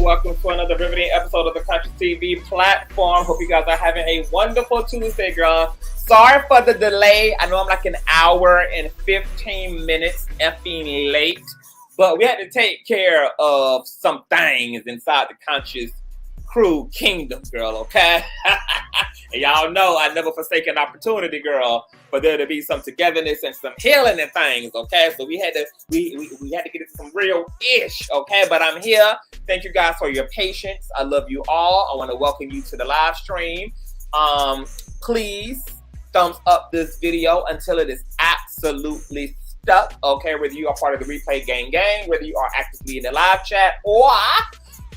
Welcome to another riveting episode of the Consciouztv platform. Hope you guys are having a wonderful Tuesday, girl. Sorry for the delay. I know I'm like an hour and 15 minutes effing late, but we had to take care of some things inside the Conscious Crew Kingdom, girl, okay? And y'all know I never forsake an opportunity, girl, for there to be some togetherness and some healing and things, okay? So we had to get into some real ish, okay? But I'm here. Thank you guys for your patience. I love you all. I want to welcome you to the live stream. Please thumbs up this video until it is absolutely stuck, okay? Whether you are part of the replay gang, whether you are actively in the live chat, or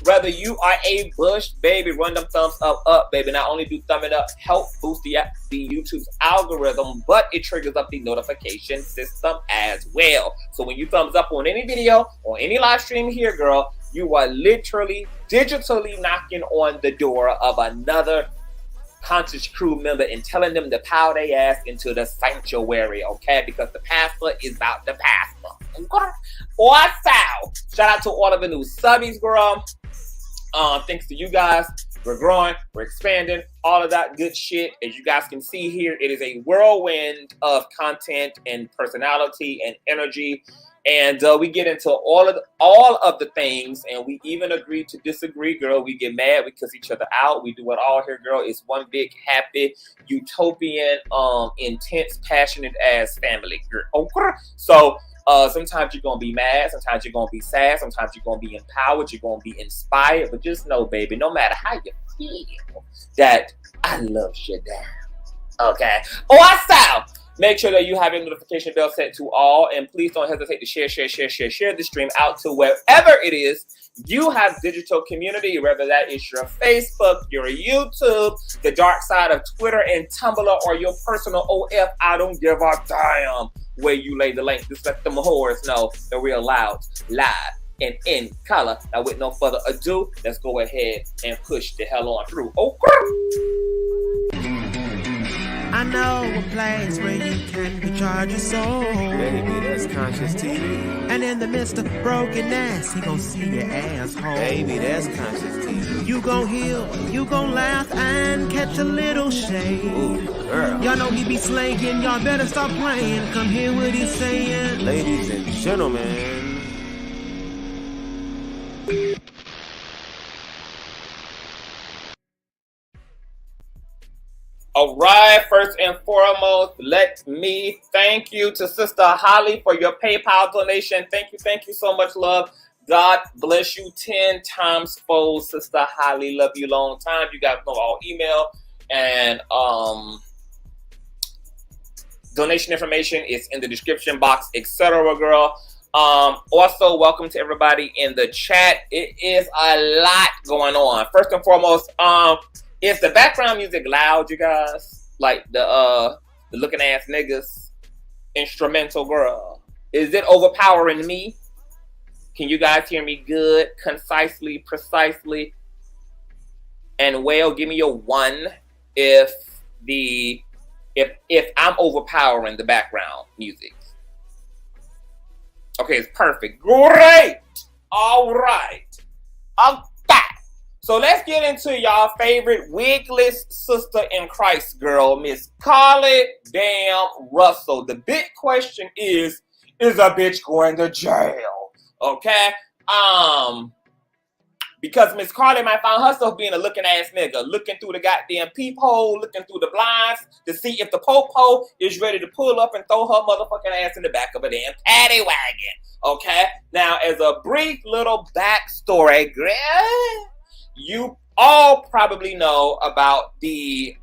whether you are a bush baby, run them thumbs up, baby. Not only do thumb it up help boost the YouTube's algorithm, but it triggers up the notification system as well. So when you thumbs up on any video or any live stream here, girl, you are literally digitally knocking on the door of another Conscious Crew member and telling them to power their ass into the sanctuary, okay? Because the pastor is about the pastor. Also, shout out to all of the new subbies, girl. Thanks to you guys, we're growing, we're expanding, all of that good shit. As you guys can see here, it is a whirlwind of content and personality and energy. And we get into all of the things, and we even agree to disagree, girl. We get mad, we cuss each other out. We do it all here, girl. It's one big, happy, utopian, intense, passionate ass family, girl. So sometimes you're gonna be mad, sometimes you're gonna be sad, sometimes you're gonna be empowered, you're gonna be inspired. But just know, baby, no matter how you feel, that I love you down. Okay. Also, make sure that you have your notification bell set to all, and please don't hesitate to share the stream out to wherever it is you have digital community, whether that is your Facebook, your YouTube, the dark side of Twitter and Tumblr, or your personal OF. I don't give a damn where you lay the link. Just let them whores know that we're loud, live, and in color. Now, with no further ado, let's go ahead and push the hell on through. I know a place where you can recharge your soul. Baby, that's Consciouztv. And in the midst of brokenness, he gon' see your asshole. Baby, that's Consciouztv. You gon' heal, you gon' laugh and catch a little shade. Ooh, girl. Y'all know he be slaying, y'all better stop playing. Come hear what he's saying. Ladies and gentlemen. All right, first and foremost, let me thank you to Sister Holly for your PayPal donation. Thank you so much, love. God bless you 10 times fold, Sister Holly. Love you long time. You guys know our email and donation information is in the description box, etc., girl. Also, welcome to everybody in the chat. It is a lot going on. First and foremost, is the background music loud, you guys? Like the looking ass niggas instrumental, girl. Is it overpowering me? Can you guys hear me good, concisely, precisely, and well? Give me your one if I'm overpowering the background music. Okay, it's perfect. Great. All right. Okay. So let's get into y'all favorite wigless sister in Christ, girl, Miss Carlee damn Russell. The big question is a bitch going to jail? Okay? Because Miss Carlee might find herself being a looking ass nigga, looking through the goddamn peephole, looking through the blinds to see if the po-po is ready to pull up and throw her motherfucking ass in the back of a damn paddy wagon. Okay? Now, as a brief little backstory, you all probably know about the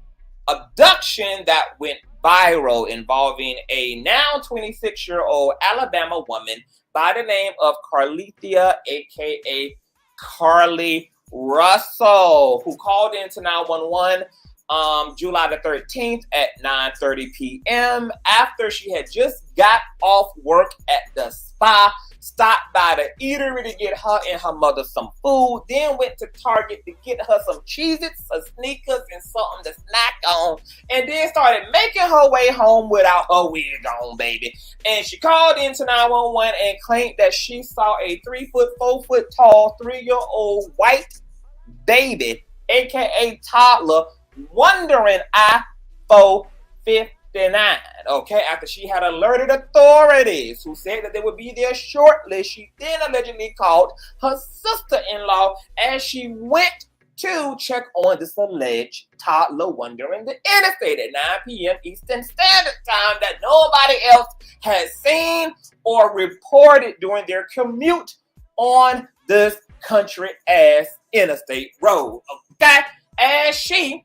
abduction that went viral involving a now 26-year-old Alabama woman by the name of Talitha, aka Carlee Russell, who called into 911 July the 13th at 9:30 p.m. after she had just got off work at the spa, stopped by the eatery to get her and her mother some food, then went to Target to get her some Cheez-Its, some sneakers, and something to snack on, and then started making her way home without her wig on, baby. And she called into 911 and claimed that she saw a 3 foot, 4 foot tall, 3-year-old white baby, aka toddler, wandering I-459. Okay, after she had alerted authorities who said that they would be there shortly, she then allegedly called her sister-in-law as she went to check on this alleged toddler wandering the interstate at 9 p.m. Eastern Standard Time that nobody else had seen or reported during their commute on this country-ass interstate road. Okay, as she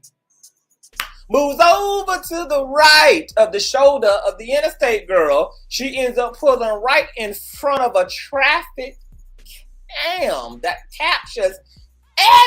moves over to the right of the shoulder of the interstate girl, she ends up pulling right in front of a traffic cam that captures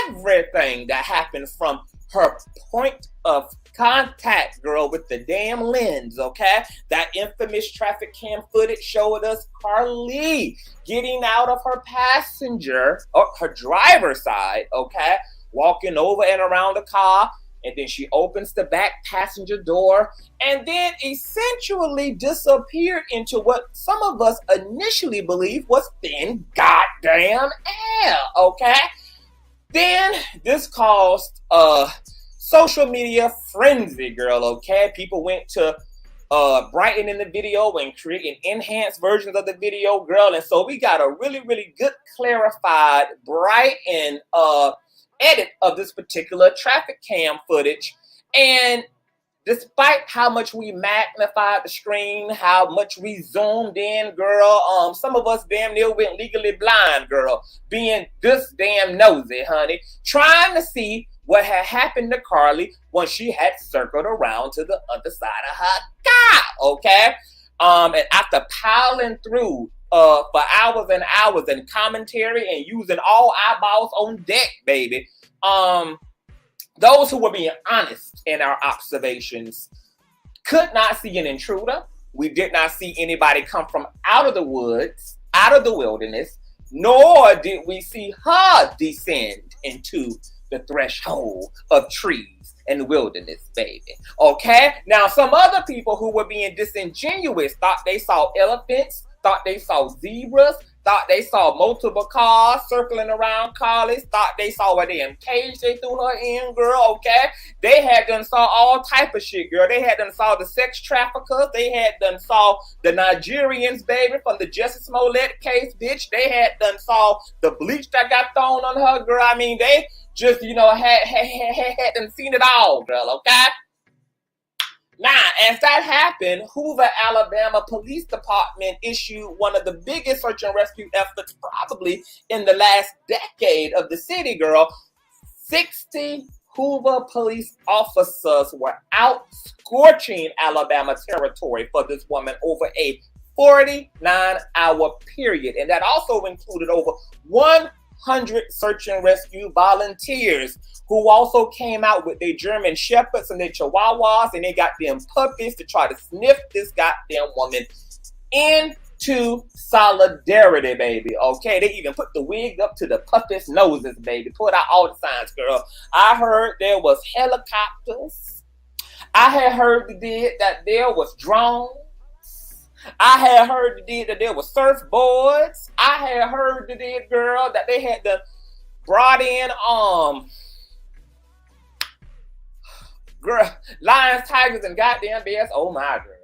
everything that happened from her point of contact, girl, with the damn lens, okay? That infamous traffic cam footage showed us Carlee getting out of her passenger, or her driver's side, okay? Walking over and around the car, and then she opens the back passenger door and then essentially disappeared into what some of us initially believed was thin goddamn air, okay? Then this caused a social media frenzy, girl, okay? People went to brightening the video and creating enhanced versions of the video, girl, and so we got a really, really good clarified, bright, and edit of this particular traffic cam footage. And despite how much we magnified the screen, how much we zoomed in, girl, some of us damn near went legally blind, girl, being this damn nosy, honey, trying to see what had happened to Carlee once she had circled around to the other side of her car, okay? And after piling through for hours and hours in commentary and using all eyeballs on deck, baby. Those who were being honest in our observations could not see an intruder. We did not see anybody come from out of the woods, out of the wilderness, nor did we see her descend into the threshold of trees and wilderness, baby. Okay? Now, some other people who were being disingenuous thought they saw elephants, thought they saw zebras, thought they saw multiple cars circling around Carlee, thought they saw a damn cage they threw her in, girl, okay? They had done saw all type of shit, girl. They had done saw the sex traffickers. They had done saw the Nigerians, baby, from the Justice Smollett case, bitch. They had done saw the bleach that got thrown on her, girl. I mean, they just, you know, had done seen it all, girl, okay? Now, as that happened, Hoover, Alabama Police Department issued one of the biggest search and rescue efforts probably in the last decade of the city, girl. 60 Hoover police officers were out scorching Alabama territory for this woman over a 49-hour period. And that also included over 100 search and rescue volunteers who also came out with their German Shepherds and their Chihuahuas, and they got them puppies to try to sniff this goddamn woman into solidarity, baby. Okay, they even put the wig up to the puppies' noses, baby. Put out all the signs, girl. I heard there was helicopters. I had heard that there was drones. I had heard that there was surfboards. I had heard girl, that they had brought in girl, lions, tigers, and goddamn bears. Oh my girl.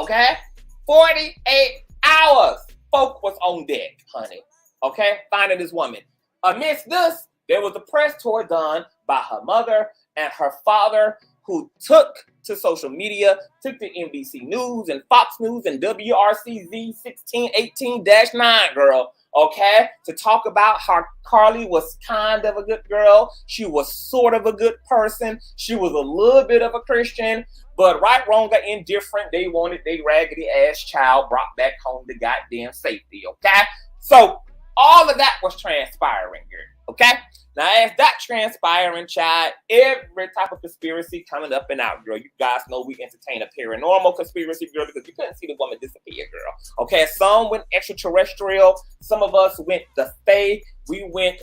Okay? 48 hours folk was on deck, honey. Okay, finding this woman. Amidst this, there was a press tour done by her mother and her father, who took to social media, took to NBC News and Fox News and WRCZ 1618-9, girl, okay, to talk about how Carlee was kind of a good girl. She was sort of a good person. She was a little bit of a Christian, but right, wrong, or indifferent, they wanted their raggedy ass child brought back home to goddamn safety, okay? So all of that was transpiring here, okay? Now, as that transpiring, child, every type of conspiracy coming up and out, girl. You guys know we entertain a paranormal conspiracy, girl, because you couldn't see the woman disappear, girl. Okay, some went extraterrestrial. Some of us went the Fae. We went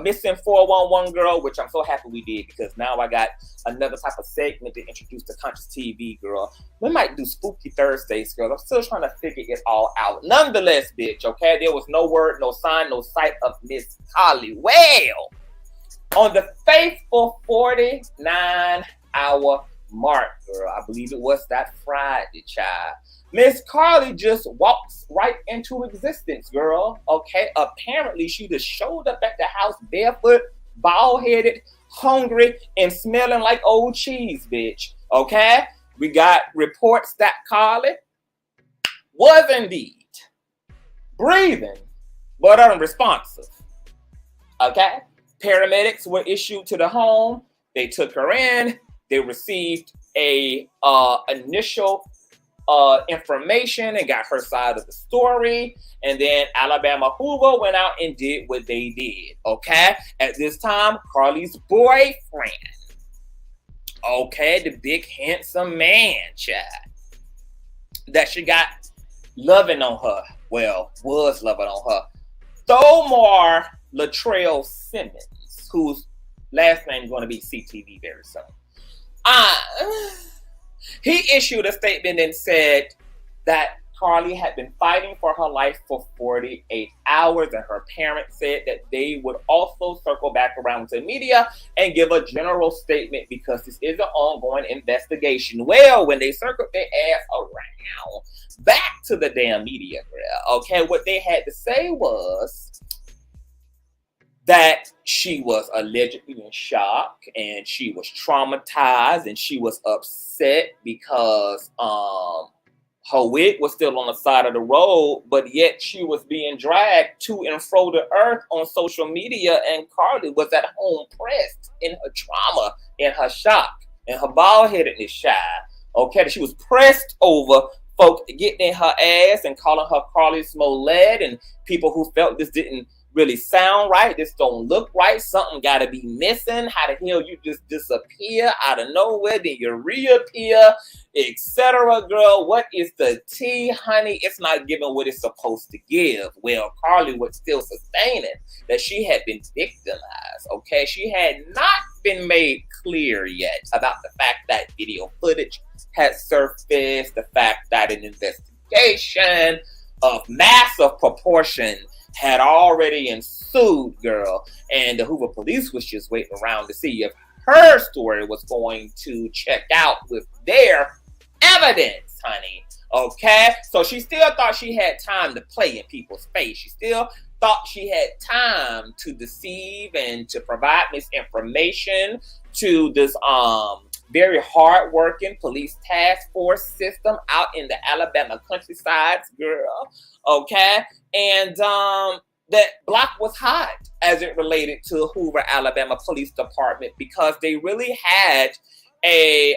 missing 411, girl, which I'm so happy we did, because now I got another type of segment to introduce to Consciouztv, girl. We might do Spooky Thursdays, girl. I'm still trying to figure it all out. Nonetheless, bitch, okay, there was no word, no sign, no sight of Miss Carlee. Well, on the faithful 49-hour mark, girl, I believe it was that Friday, child, Miss Carlee just walks right into existence, girl. Okay, apparently she just showed up at the house barefoot, bald-headed, hungry, and smelling like old cheese, bitch. Okay, we got reports that Carlee was indeed breathing, but unresponsive. Okay, paramedics were issued to the home. They took her in. They received a initial information and got her side of the story. And then Alabama Hoover went out and did what they did. Okay, at this time, Carlee's boyfriend, okay, the big handsome man, child, that she got loving on her, well, was loving on her, Thomar Latrell Simmons, whose last name is going to be CTV very soon. He issued a statement and said that Carlee had been fighting for her life for 48 hours, and her parents said that they would also circle back around to the media and give a general statement because this is an ongoing investigation. Well, when they circled their ass around back to the damn media, okay, what they had to say was that she was allegedly in shock and she was traumatized and she was upset because her wig was still on the side of the road, but yet she was being dragged to and fro the earth on social media, and Carlee was at home pressed in her trauma, in her shock, in her bald-headedness, shy. Okay, she was pressed over folk getting in her ass and calling her Carlee Smollett, and people who felt this didn't really sound right, this don't look right, something gotta be missing, how the hell you just disappear out of nowhere, then you reappear, etc. Girl, what is the tea, honey? It's not giving what it's supposed to give. Well, Carlee was still sustaining that she had been victimized, okay? She had not been made clear yet about the fact that video footage had surfaced, the fact that an investigation of massive proportion had already ensued, girl, and the Hoover police was just waiting around to see if her story was going to check out with their evidence, honey. Okay, so she still thought she had time to play in people's face. She still thought she had time to deceive and to provide misinformation to this very hard-working police task force system out in the Alabama countrysides, girl. Okay, and that block was hot as it related to Hoover, Alabama Police Department, because they really had a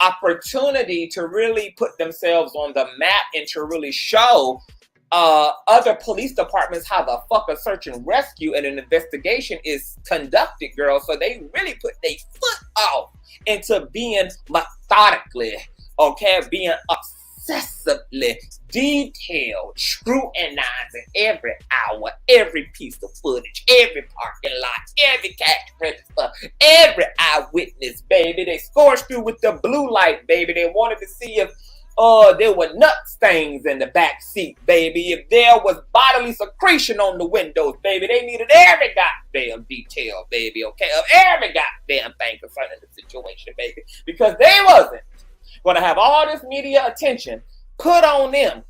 opportunity to really put themselves on the map and to really show other police departments how the fuck a search and rescue and an investigation is conducted, girl. So they really put their foot off into being methodically, okay, being obsessively detailed, scrutinizing every hour, every piece of footage, every parking lot, every cash register, every eyewitness, baby. They scorched through with the blue light, baby. They wanted to see if there were nut stains in the back seat, baby. If there was bodily secretion on the windows, baby. They needed every goddamn detail, baby, okay? Of every goddamn thing concerning the situation, baby. Because they wasn't going to have all this media attention put on them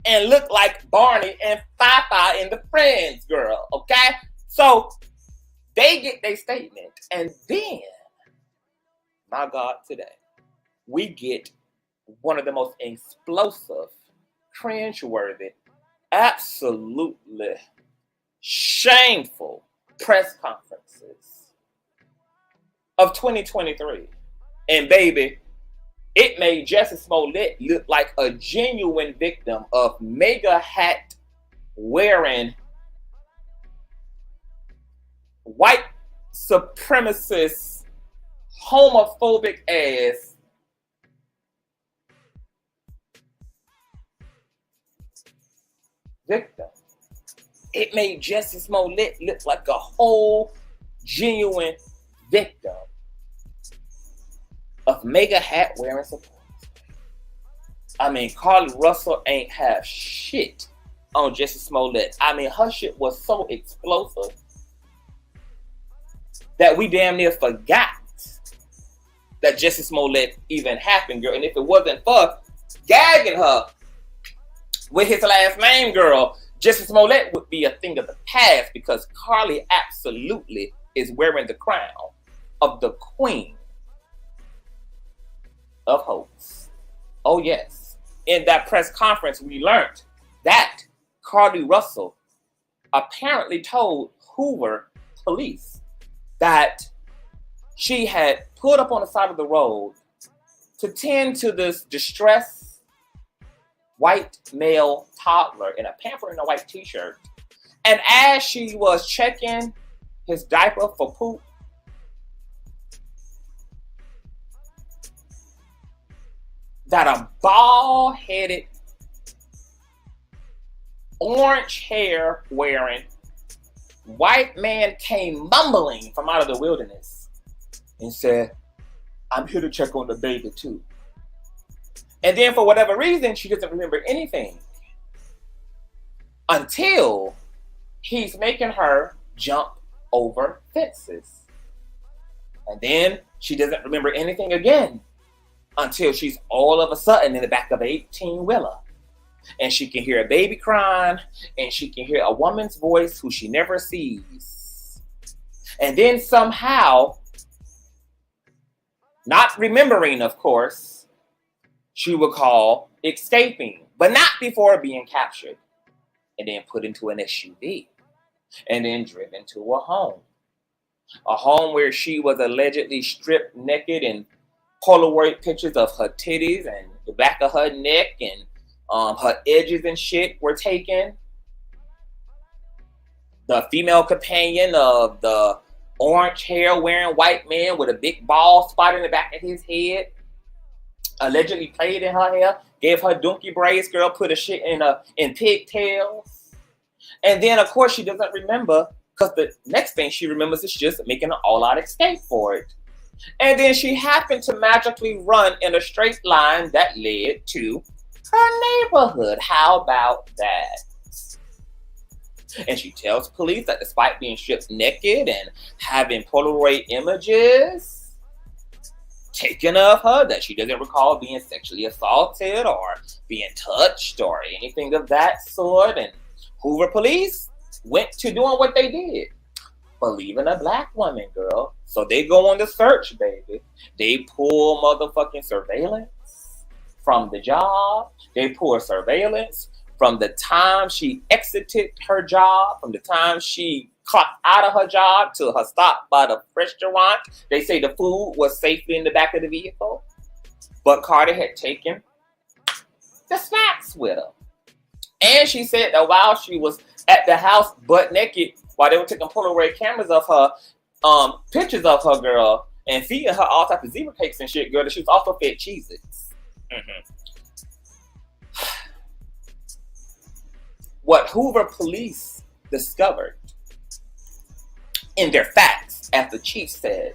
and look like Barney and Fifi in the Friends, girl, okay? So they get their statement, and then, my God, today, we get one of the most explosive, cringeworthy, absolutely shameful press conferences of 2023. And baby, it made Jussie Smollett look like a genuine victim of mega hat wearing, white supremacist, homophobic ass victim. It made Jussie Smollett look like a whole genuine victim of mega hat wearing support. I mean, Carlee Russell ain't have shit on Jussie Smollett. I mean, her shit was so explosive that we damn near forgot that Jussie Smollett even happened, girl. And if it wasn't for gagging her with his last name, girl, Jussie Smollett would be a thing of the past, because Carlee absolutely is wearing the crown of the queen of hoax. Oh yes. In that press conference, we learned that Carlee Russell apparently told Hoover police that she had pulled up on the side of the road to tend to this distressed white male toddler in a pamper and a white t-shirt. And as she was checking his diaper for poop, that a bald-headed, orange hair wearing white man came mumbling from out of the wilderness and said, "I'm here to check on the baby too." And then for whatever reason, she doesn't remember anything until he's making her jump over fences. And then she doesn't remember anything again until she's all of a sudden in the back of an 18-wheeler. And she can hear a baby crying, and she can hear a woman's voice who she never sees. And then somehow, not remembering, of course, she would call escaping, but not before being captured, and then put into an SUV, and then driven to a home where she was allegedly stripped naked, and Polaroid pictures of her titties and the back of her neck and her edges and shit were taken. The female companion of the orange hair wearing white man with a big bald spot in the back of his head allegedly played in her hair, gave her donkey braids, girl, put a shit in pigtails. And then, of course, she doesn't remember, because the next thing she remembers is just making an all-out escape for it. And then she happened to magically run in a straight line that led to her neighborhood. How about that? And she tells police that despite being stripped naked and having Polaroid images taken of her, that she doesn't recall being sexually assaulted or being touched or anything of that sort. And Hoover police went to doing what they did, believing a black woman, girl. So they go on the search, baby. They pull motherfucking surveillance from the job. They pull surveillance from the time she exited her job, from the time she clocked out of her job to her stop by the restaurant. They say the food was safely in the back of the vehicle, but Carter had taken the snacks with her. And she said that while she was at the house butt naked, while they were taking Polaroid cameras of her, pictures of her, girl, and feeding her all types of zebra cakes and shit, girl, that she was also fed Cheez-Its. What Hoover police discovered in their facts, as the chief said,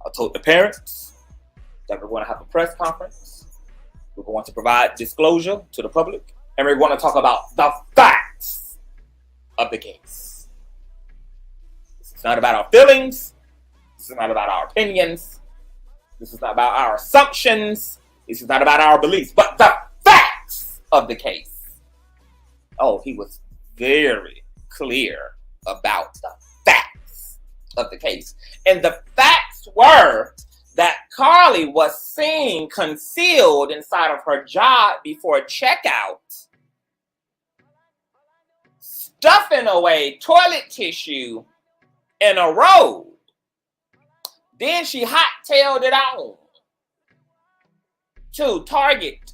I told the parents that we're going to have a press conference. We're going to provide disclosure to the public, and we're going to talk about the facts of the case. This is not about our feelings. This is not about our opinions. This is not about our assumptions. This is not about our beliefs, but the facts of the case. Oh, he was very clear about the facts of the case. And the facts were that Carlee was seen concealed inside of her job before checkout, stuffing away toilet tissue in a road. Then she hot-tailed it on to Target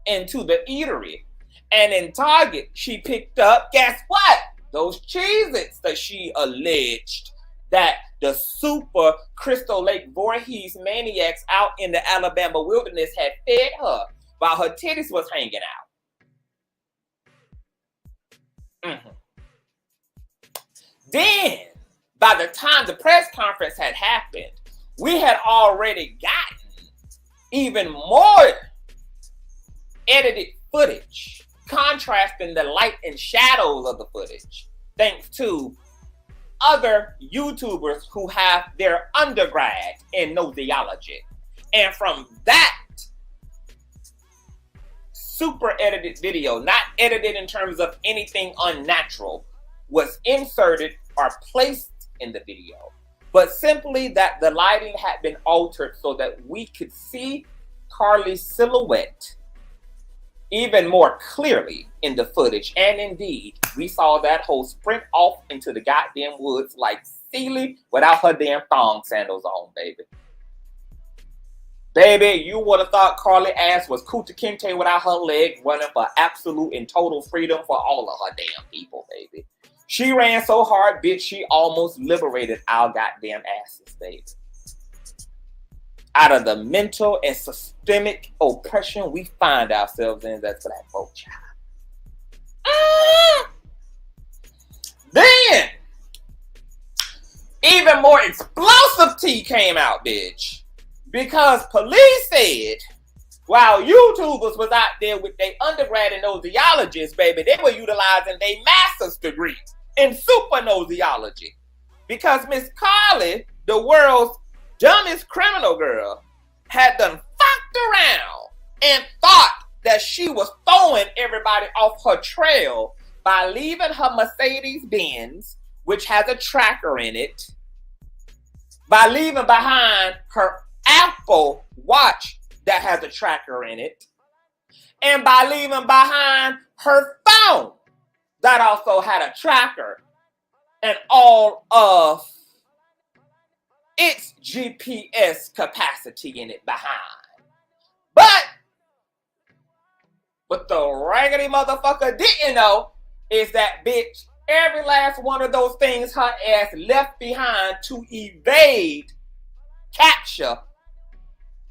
and to the eatery. And in Target, she picked up, guess what? Those Cheez-Its that she alleged that the super Crystal Lake Voorhees maniacs out in the Alabama wilderness had fed her while her titties was hanging out. Then, by the time the press conference had happened, we had already gotten even more edited footage, contrasting the light and shadows of the footage, thanks to other YouTubers who have their undergrad in nosology. And from that super edited video, not edited in terms of anything unnatural, was inserted or placed in the video, but simply that the lighting had been altered so that we could see Carlee's silhouette even more clearly in the footage. And indeed, we saw that whole sprint off into the goddamn woods like Celie without her damn thong sandals on, baby. Baby, you would have thought Carlee ass was Kunta Kinte without her leg, running for absolute and total freedom for all of her damn people, baby. She ran so hard, bitch, she almost liberated our goddamn asses, baby. Out of the mental and systemic oppression we find ourselves in as black folk, child. Then, even more explosive tea came out, bitch. Because police said, while YouTubers was out there with their undergrad in nosologists, baby, they were utilizing their master's degree in super nosology. Because Miss Carlee, the world's dumbest criminal girl, had done fucked around and thought that she was throwing everybody off her trail by leaving her Mercedes Benz, which has a tracker in it, by leaving behind her Apple Watch that has a tracker in it, and by leaving behind her phone that also had a tracker and all of its GPS capacity in it behind. But what the raggedy motherfucker didn't know is that, bitch, every last one of those things her ass left behind to evade capture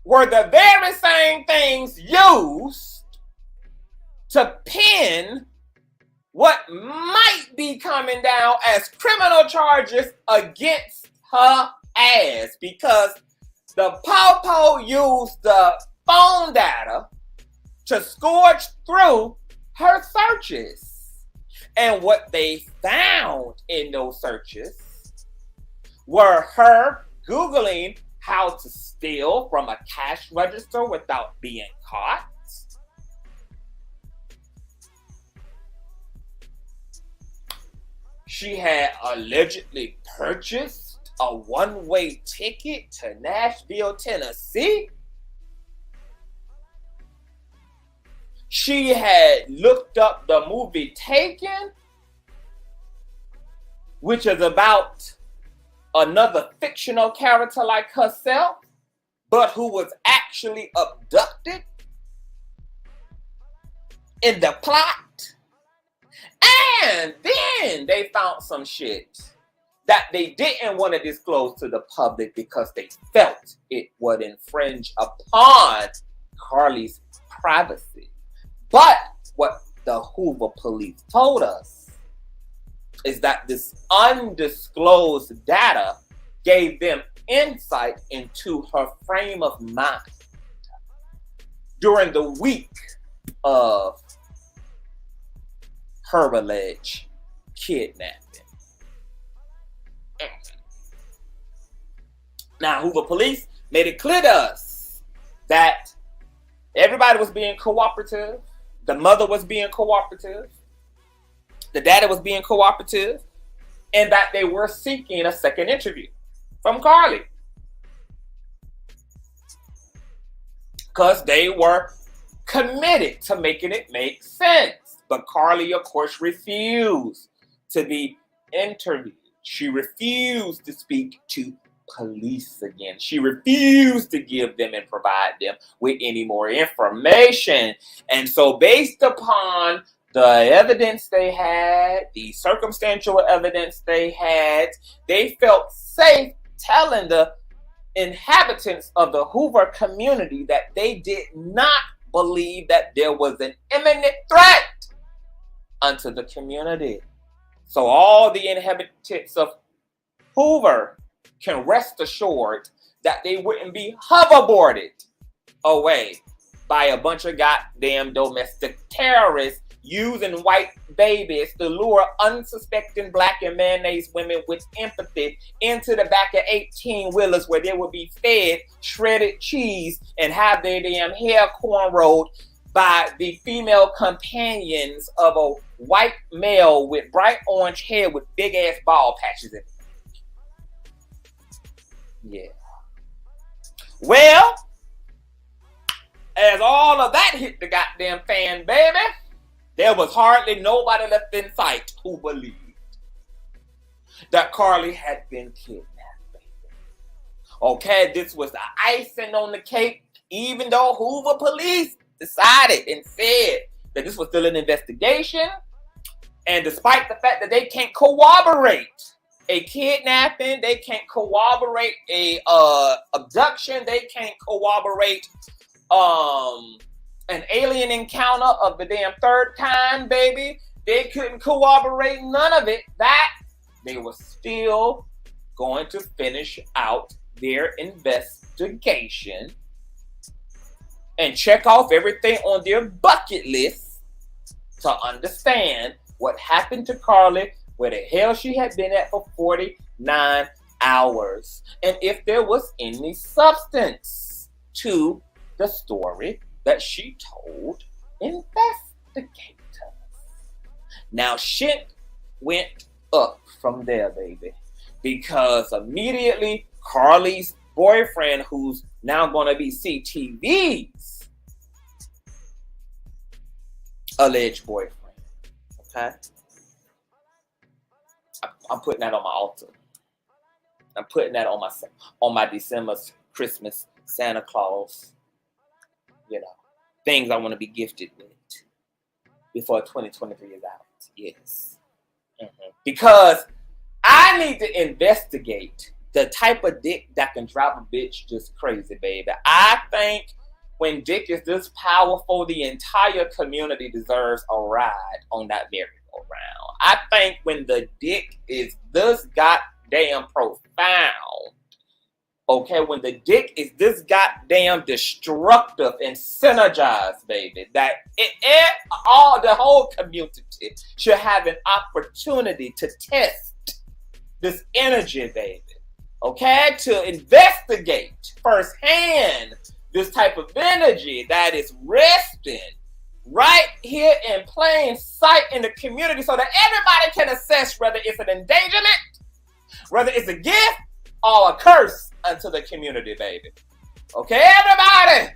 were the very same things used to pin what might be coming down as criminal charges against her ass, because the Popo used the phone data to scourge through her searches. And what they found in those searches were her Googling how to steal from a cash register without being caught. She had allegedly purchased a one-way ticket to Nashville, Tennessee. She had looked up the movie Taken, which is about another fictional character like herself, but who was actually abducted in the plot. And then they found some shit that they didn't want to disclose to the public because they felt it would infringe upon Carlee's privacy. But what the Hoover police told us is that this undisclosed data gave them insight into her frame of mind during the week of her alleged kidnapping. Now, Hoover police made it clear to us that everybody was being cooperative, The mother was being cooperative. The daddy was being cooperative. And that they were seeking a second interview from Carlee. Because they were committed to making it make sense. But Carlee, of course, refused to be interviewed. She refused to speak to police again. She refused to give them and provide them with any more information. And so based upon the evidence they had, the circumstantial evidence they had, they felt safe telling the inhabitants of the Hoover community that they did not believe that there was an imminent threat unto the community. So all the inhabitants of Hoover can rest assured that they wouldn't be hoverboarded away by a bunch of goddamn domestic terrorists using white babies to lure unsuspecting black and mayonnaise women with empathy into the back of 18-wheelers where they would be fed shredded cheese and have their damn hair cornrowed by the female companions of a white male with bright orange hair with big ass bald patches in it. Yeah. Well, as all of that hit the goddamn fan, baby, there was hardly nobody left in sight who believed that Carlee had been kidnapped, baby. Okay, this was the icing on the cake, even though Hoover police decided and said that this was still an investigation. And despite the fact that they can't corroborate a kidnapping, they can't corroborate a abduction, they can't corroborate an alien encounter of the damn third kind, baby. They couldn't corroborate none of it. That they were still going to finish out their investigation and check off everything on their bucket list to understand what happened to Carlee, where the hell she had been at for 49 hours, and if there was any substance to the story that she told investigators. Now shit went up from there, baby, because immediately Carlee's boyfriend, who's now going to be CTV's alleged boyfriend, okay? I'm putting that on my altar. I'm putting that on my December Christmas Santa Claus, you know, things I want to be gifted with before 2023 is out. Yes. Mm-hmm. Because I need to investigate the type of dick that can drive a bitch just crazy, baby. I think when dick is this powerful, the entire community deserves a ride on that merry-go-round. I think when the dick is this goddamn profound, okay, when the dick is this goddamn destructive and synergized, baby, that the whole community should have an opportunity to test this energy, baby, okay, to investigate firsthand this type of energy that is resting right here in plain sight in the community so that everybody can assess whether it's an endangerment, whether it's a gift or a curse unto the community, baby. Okay, everybody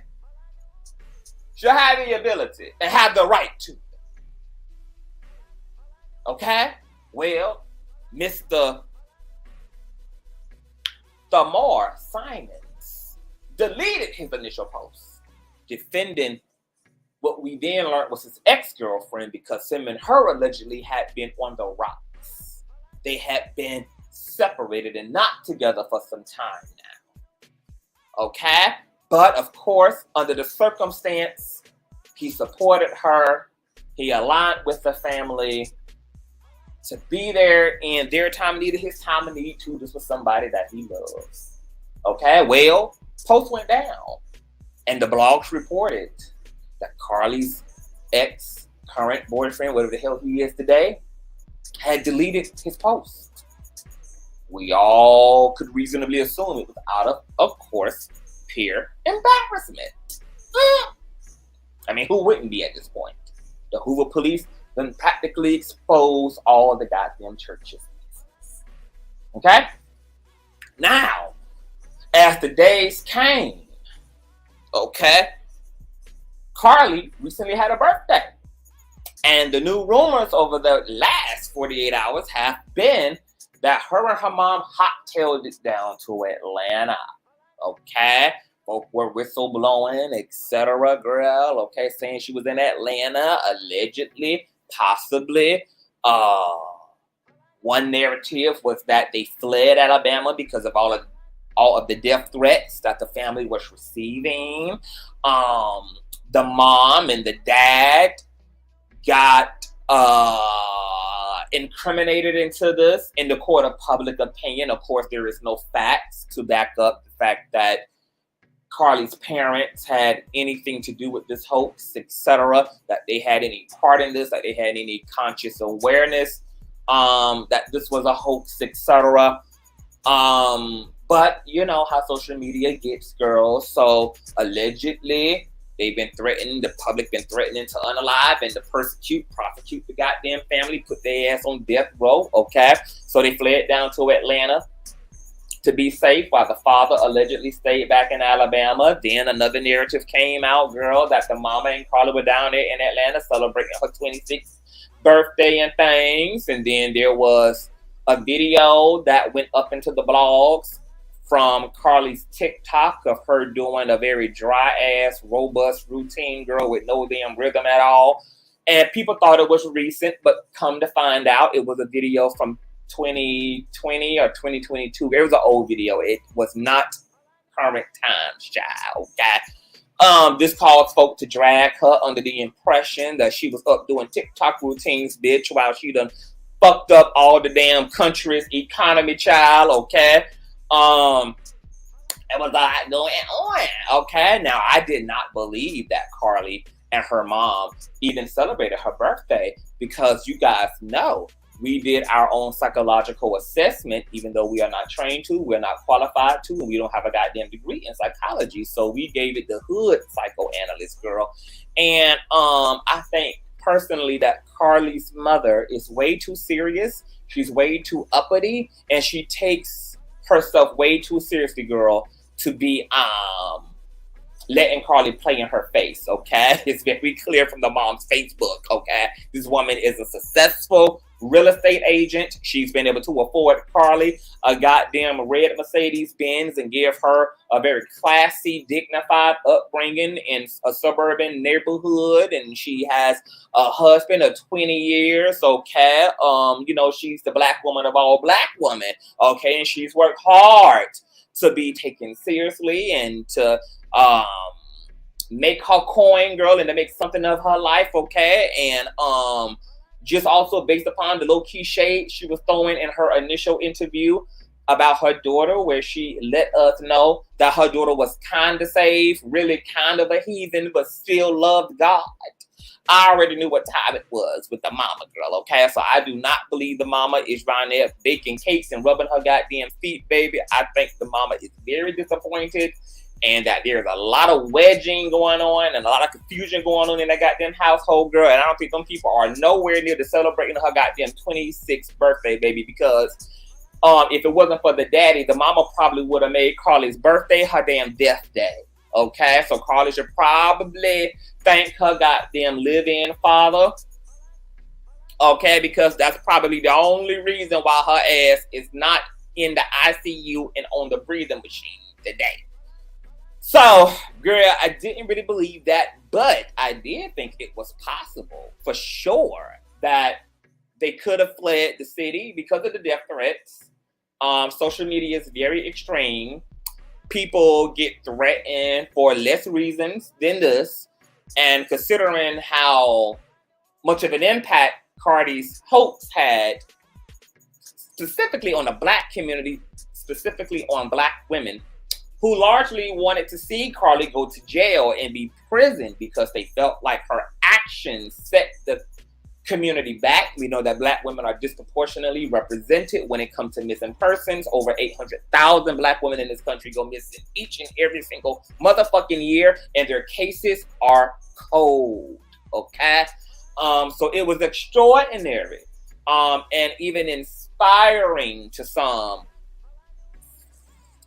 should have the ability and have the right to. Okay? Well, Mr. Thamar Simons deleted his initial post, defending what we then learned was his ex-girlfriend because him and her allegedly had been on the rocks. They had been separated and not together for some time now. Okay? But of course, under the circumstance, he supported her. He aligned with the family to be there in their time of need, his time of need too. This was somebody that he loves. Okay? Well, post went down. And the blogs reported that Carlee's ex-current boyfriend, whatever the hell he is today, had deleted his post. We all could reasonably assume it was out of course, peer embarrassment. I mean, who wouldn't be at this point? the Hoover police then practically exposed all the goddamn churches. Okay? Now, as the days came, okay, Carlee recently had a birthday. And the new rumors over the last 48 hours have been that her and her mom hot-tailed it down to Atlanta. Okay? Both were whistleblowing, etc., girl. Okay? Saying she was in Atlanta, allegedly, possibly. One narrative was that they fled Alabama because of all of the death threats that the family was receiving. The mom and the dad got incriminated into this in the court of public opinion. Of course, there is no facts to back up the fact that Carlee's parents had anything to do with this hoax, etc., that they had any part in this, that they had any conscious awareness that this was a hoax, etc. But you know how social media gets, girls. So allegedly, they've been threatened, the public been threatening to unalive and to prosecute the goddamn family, put their ass on death row, okay? So they fled down to Atlanta to be safe while the father allegedly stayed back in Alabama. Then another narrative came out, girl, that the mama and Carlee were down there in Atlanta celebrating her 26th birthday and things. And then there was a video that went up into the blogs from Carlee's TikTok of her doing a very dry-ass, robust routine, girl, with no damn rhythm at all. And people thought it was recent, but come to find out, it was a video from 2020 or 2022. It was an old video. It was not current times, child, okay? This caused folk to drag her under the impression that she was up doing TikTok routines, bitch, while she done fucked up all the damn country's economy, child, okay? It was a lot going on, okay? Now, I did not believe that Carlee and her mom even celebrated her birthday because you guys know we did our own psychological assessment, even though we are not trained to, we're not qualified to, and we don't have a goddamn degree in psychology. So we gave it the hood psychoanalyst, girl. And I think personally that Carlee's mother is way too serious. She's way too uppity, and she takes herself way too seriously, girl, to be letting Carlee play in her face, okay? It's very clear from the mom's Facebook, okay? This woman is a successful real estate agent. She's been able to afford Carlee a goddamn red Mercedes-Benz and give her a very classy, dignified upbringing in a suburban neighborhood. And she has a husband of 20 years, okay? You know, she's the black woman of all black women, okay? And she's worked hard to be taken seriously and to make her coin, girl, and to make something of her life, okay? And just also based upon the low-key shade she was throwing in her initial interview about her daughter, where she let us know that her daughter was kind of saved, really kind of a heathen, but still loved God. I already knew what time it was with the mama, girl, okay? So I do not believe the mama is around there baking cakes and rubbing her goddamn feet, baby. I think the mama is very disappointed and that there's a lot of wedging going on and a lot of confusion going on in that goddamn household, girl. And I don't think them people are nowhere near to celebrating her goddamn 26th birthday, baby, because if it wasn't for the daddy, the mama probably would have made Carlee's birthday her damn death day. Okay, so Carlee should probably thank her goddamn live-in father. Okay, because that's probably the only reason why her ass is not in the ICU and on the breathing machine today. So, girl, I didn't really believe that, but I did think it was possible for sure that they could have fled the city because of the death threats. Social media is very extreme. People get threatened for less reasons than this. And considering how much of an impact Carlee's hoax had, specifically on the black community, specifically on black women, who largely wanted to see Carlee go to jail and be prisoned because they felt like her actions set the community back. We know that black women are disproportionately represented when it comes to missing persons. Over 800,000 black women in this country go missing each and every single motherfucking year, and their cases are cold, okay? So it was extraordinary, and even inspiring to some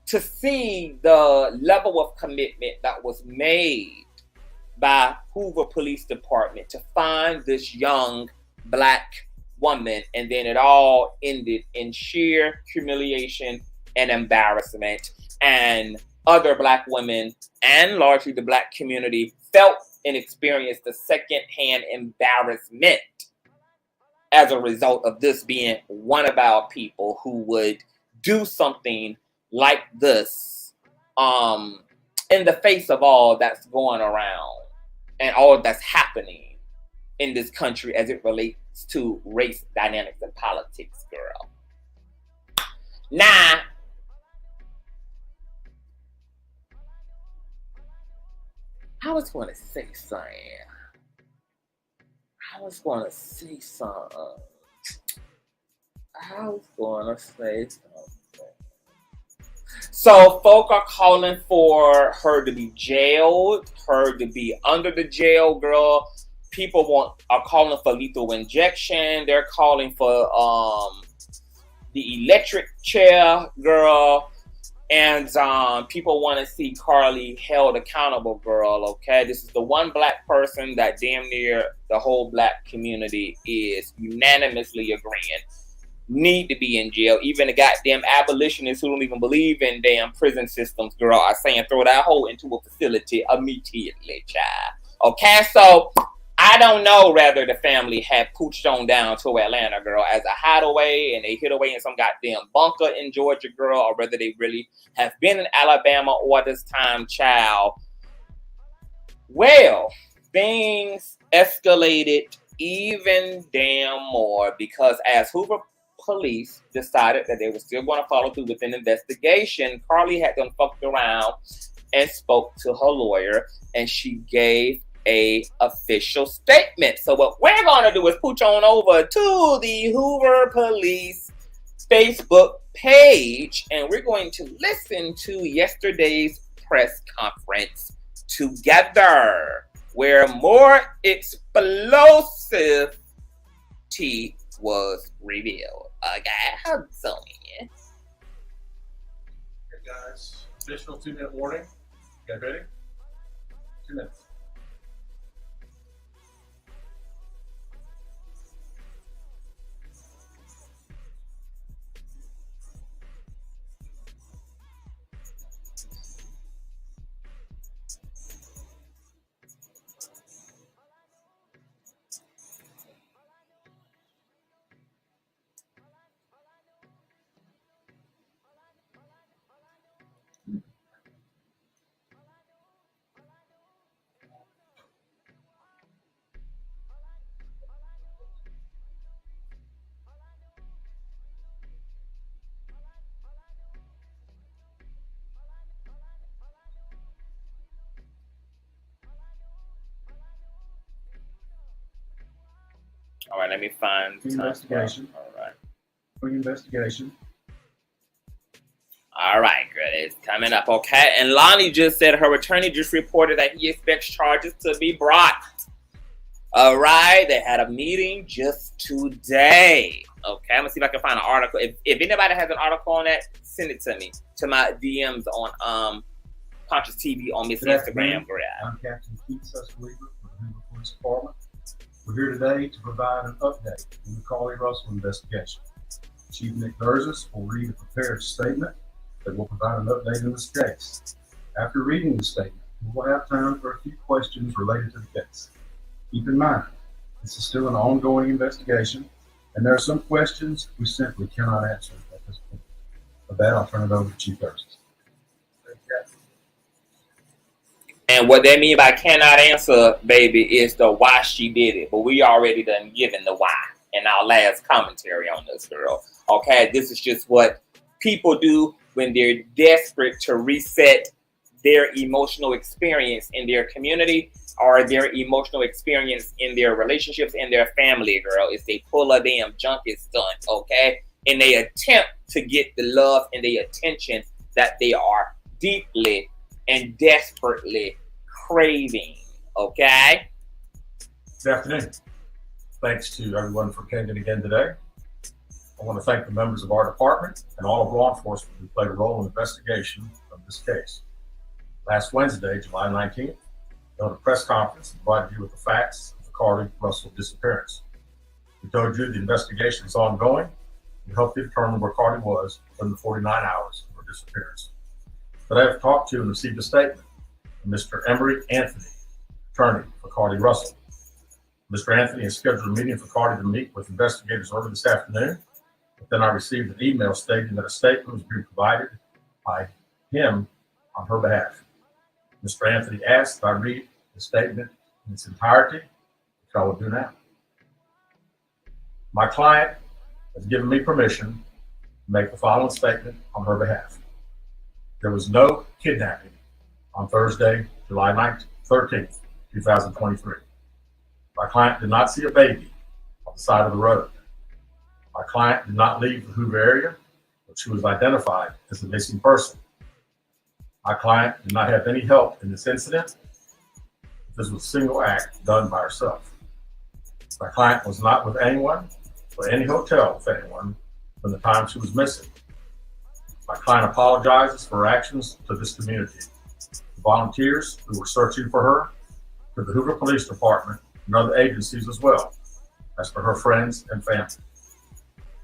to see the level of commitment that was made by Hoover Police Department to find this young Black woman, and then it all ended in sheer humiliation and embarrassment, and other Black women and largely the Black community felt and experienced the secondhand embarrassment as a result of this being one of our people who would do something like this in the face of all that's going around and all that's happening in this country as it relates to race dynamics and politics, girl. Now, I was going to say something. So folk are calling for her to be jailed, her to be under the jail, girl. People are calling for lethal injection. They're calling for the electric chair, girl. And people want to see Carlee held accountable, girl, okay? This is the one Black person that damn near the whole Black community is unanimously agreeing need to be in jail. Even the goddamn abolitionists who don't even believe in damn prison systems, girl, are saying throw that hoe into a facility immediately, child. Okay, so I don't know whether the family had pooched on down to Atlanta, girl, as a hideaway, and they hid away in some goddamn bunker in Georgia, girl, or whether they really have been in Alabama all this time, child. Well, things escalated even damn more because as Hoover Police decided that they were still going to follow through with an investigation, Carlee had them fucked around and spoke to her lawyer, and she gave a official statement. So what we're going to do is pooch on over to the Hoover Police Facebook page, and we're going to listen to yesterday's press conference together, where more explosive tea was revealed. Okay, so yeah. Hey guys, additional 2-minute warning. You guys ready? 2 minutes. All right, let me find investigation. All right. For investigation. All right, girl, it's coming up, okay? And Lonnie just said her attorney just reported that he expects charges to be brought. All right, they had a meeting just today. Okay, I'm gonna see if I can find an article. If anybody has an article on that, send it to me to my DMs on Consciouztv on Miss Instagram, girl. I'm Captain Keith Susweaver from the Hoover Police Department. We're here today to provide an update on the Carlee Russell investigation. Chief Nick Durzis will read a prepared statement that will provide an update in this case. After reading the statement, we will have time for a few questions related to the case. Keep in mind, this is still an ongoing investigation, and there are some questions we simply cannot answer at this point. With that, I'll turn it over to Chief Durzis. And what they mean by cannot answer, baby, is the why she did it. But we already done given the why in our last commentary on this, girl. Okay, this is just what people do when they're desperate to reset their emotional experience in their community or their emotional experience in their relationships and their family, girl. Is they pull a damn junkie stunt, okay? And they attempt to get the love and the attention that they are deeply and desperately craving, okay? Good afternoon. Thanks to everyone for attending again today. I want to thank the members of our department and all of law enforcement who played a role in the investigation of this case. Last Wednesday, July 19th, we held a press conference and provided you with the facts of the Carlee Russell disappearance. We told you the investigation is ongoing and helped you determine where Carlee was within the 49 hours of her disappearance. But I have talked to and received a statement from Mr. Emory Anthony, attorney for Carlee Russell. Mr. Anthony has scheduled a meeting for Carlee to meet with investigators early this afternoon, but then I received an email stating that a statement was being provided by him on her behalf. Mr. Anthony asked that I read the statement in its entirety, which I will do now. My client has given me permission to make the following statement on her behalf. There was no kidnapping on Thursday, July 13th, 2023. My client did not see a baby on the side of the road. My client did not leave the Hoover area, but she was identified as a missing person. My client did not have any help in this incident. This was a single act done by herself. My client was not with anyone or any hotel with anyone from the time she was missing. My client apologizes for her actions to this community, the volunteers who were searching for her, to the Hoover Police Department and other agencies as well, as for her friends and family.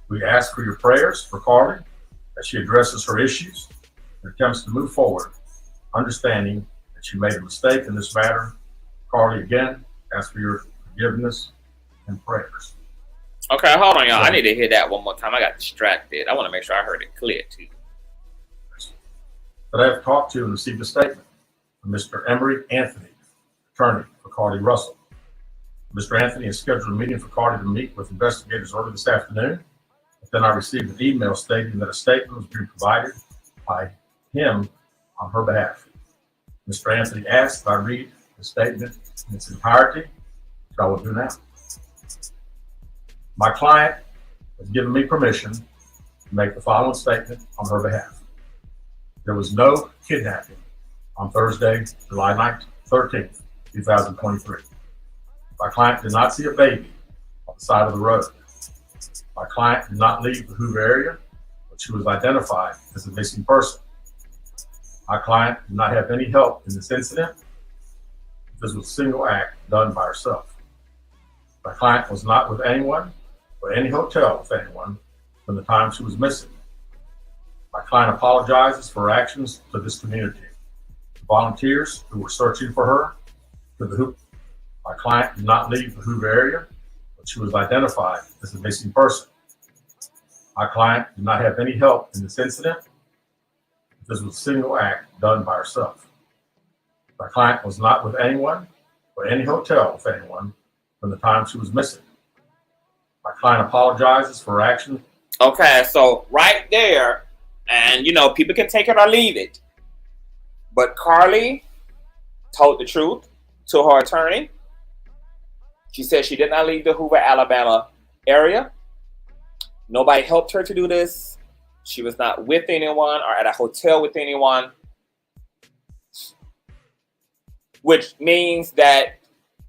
We ask for your prayers for Carlee as she addresses her issues and attempts to move forward, understanding that she made a mistake in this matter. Carlee, again, ask for your forgiveness and prayers. Okay, hold on, y'all. I need to hear that one more time. I got distracted. I want to make sure I heard it clear, too. That I have talked to and received a statement from Mr. Emory Anthony, attorney for Carlee Russell. Mr. Anthony has scheduled a meeting for Carlee to meet with investigators early this afternoon, but then I received an email stating that a statement was being provided by him on her behalf. Mr. Anthony asked that I read the statement in its entirety, which I will do now. My client has given me permission to make the following statement on her behalf. There was no kidnapping on Thursday, July 13th, 2023. My client did not see a baby on the side of the road. My client did not leave the Hoover area, but she was identified as a missing person. My client did not have any help in this incident. This was a single act done by herself. My client was not with anyone or any hotel with anyone from the time she was missing. My client apologizes for her actions to this community, the volunteers who were searching for her, to the Hoover. My client did not leave the Hoover area, but she was identified as a missing person. My client did not have any help in this incident. This was a single act done by herself. My client was not with anyone or any hotel with anyone from the time she was missing. My client apologizes for her actions. Okay, so right there, and people can take it or leave it, but Carlee told the truth to her attorney. She said she did not leave the Hoover, Alabama area. Nobody helped her to do this. She was not with anyone or at a hotel with anyone, which means that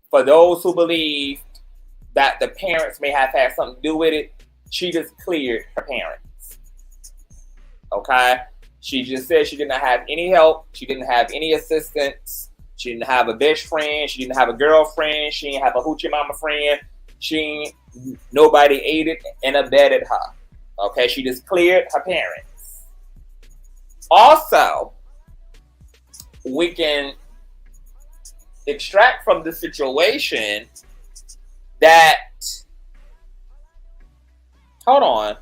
for those who believe that the parents may have had something to do with it, she just cleared her parents. Okay? She just said she did not have any help. She didn't have any assistance. She didn't have a best friend. She didn't have a girlfriend. She didn't have a hoochie mama friend. Nobody aided and abetted her. Okay, she just cleared her parents. Also, we can extract from the situation that, hold on,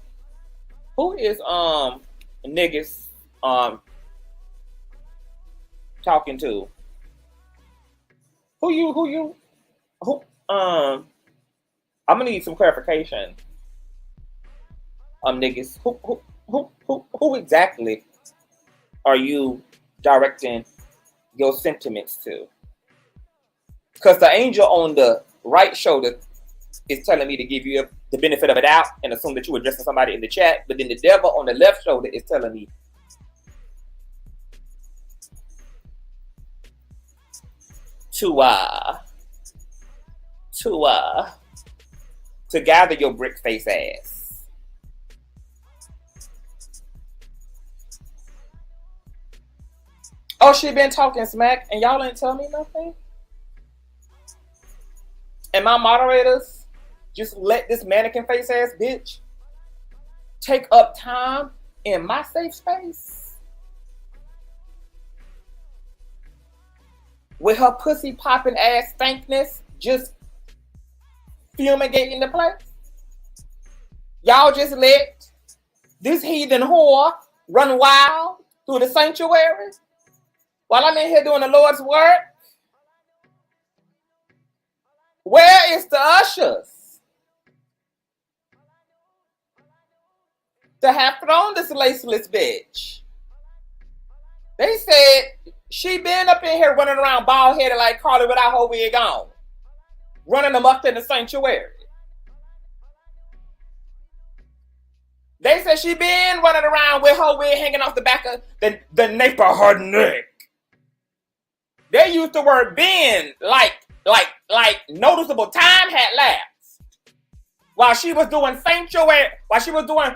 who is niggas talking to? Who I'm gonna need some clarification. Niggas, who exactly are you directing your sentiments to? Because the angel on the right shoulder is telling me to give you the benefit of a doubt and assume that you're addressing somebody in the chat, but then the devil on the left shoulder is telling me to to gather your brick face ass. Oh, she been talking smack and y'all ain't tell me nothing? And my moderators just let this mannequin face ass bitch take up time in my safe space with her pussy popping ass stankness just fumigating the place. Y'all just let this heathen whore run wild through the sanctuary while I'm in here doing the Lord's work. Where is the ushers to have thrown this laceless bitch? They said she been up in here running around bald headed like Carlee without her wig on, running amok in the sanctuary. They said she been running around with her wig hanging off the back of the nape of her neck. They used the word been like noticeable time had lapsed while she was doing sanctuary, while she was doing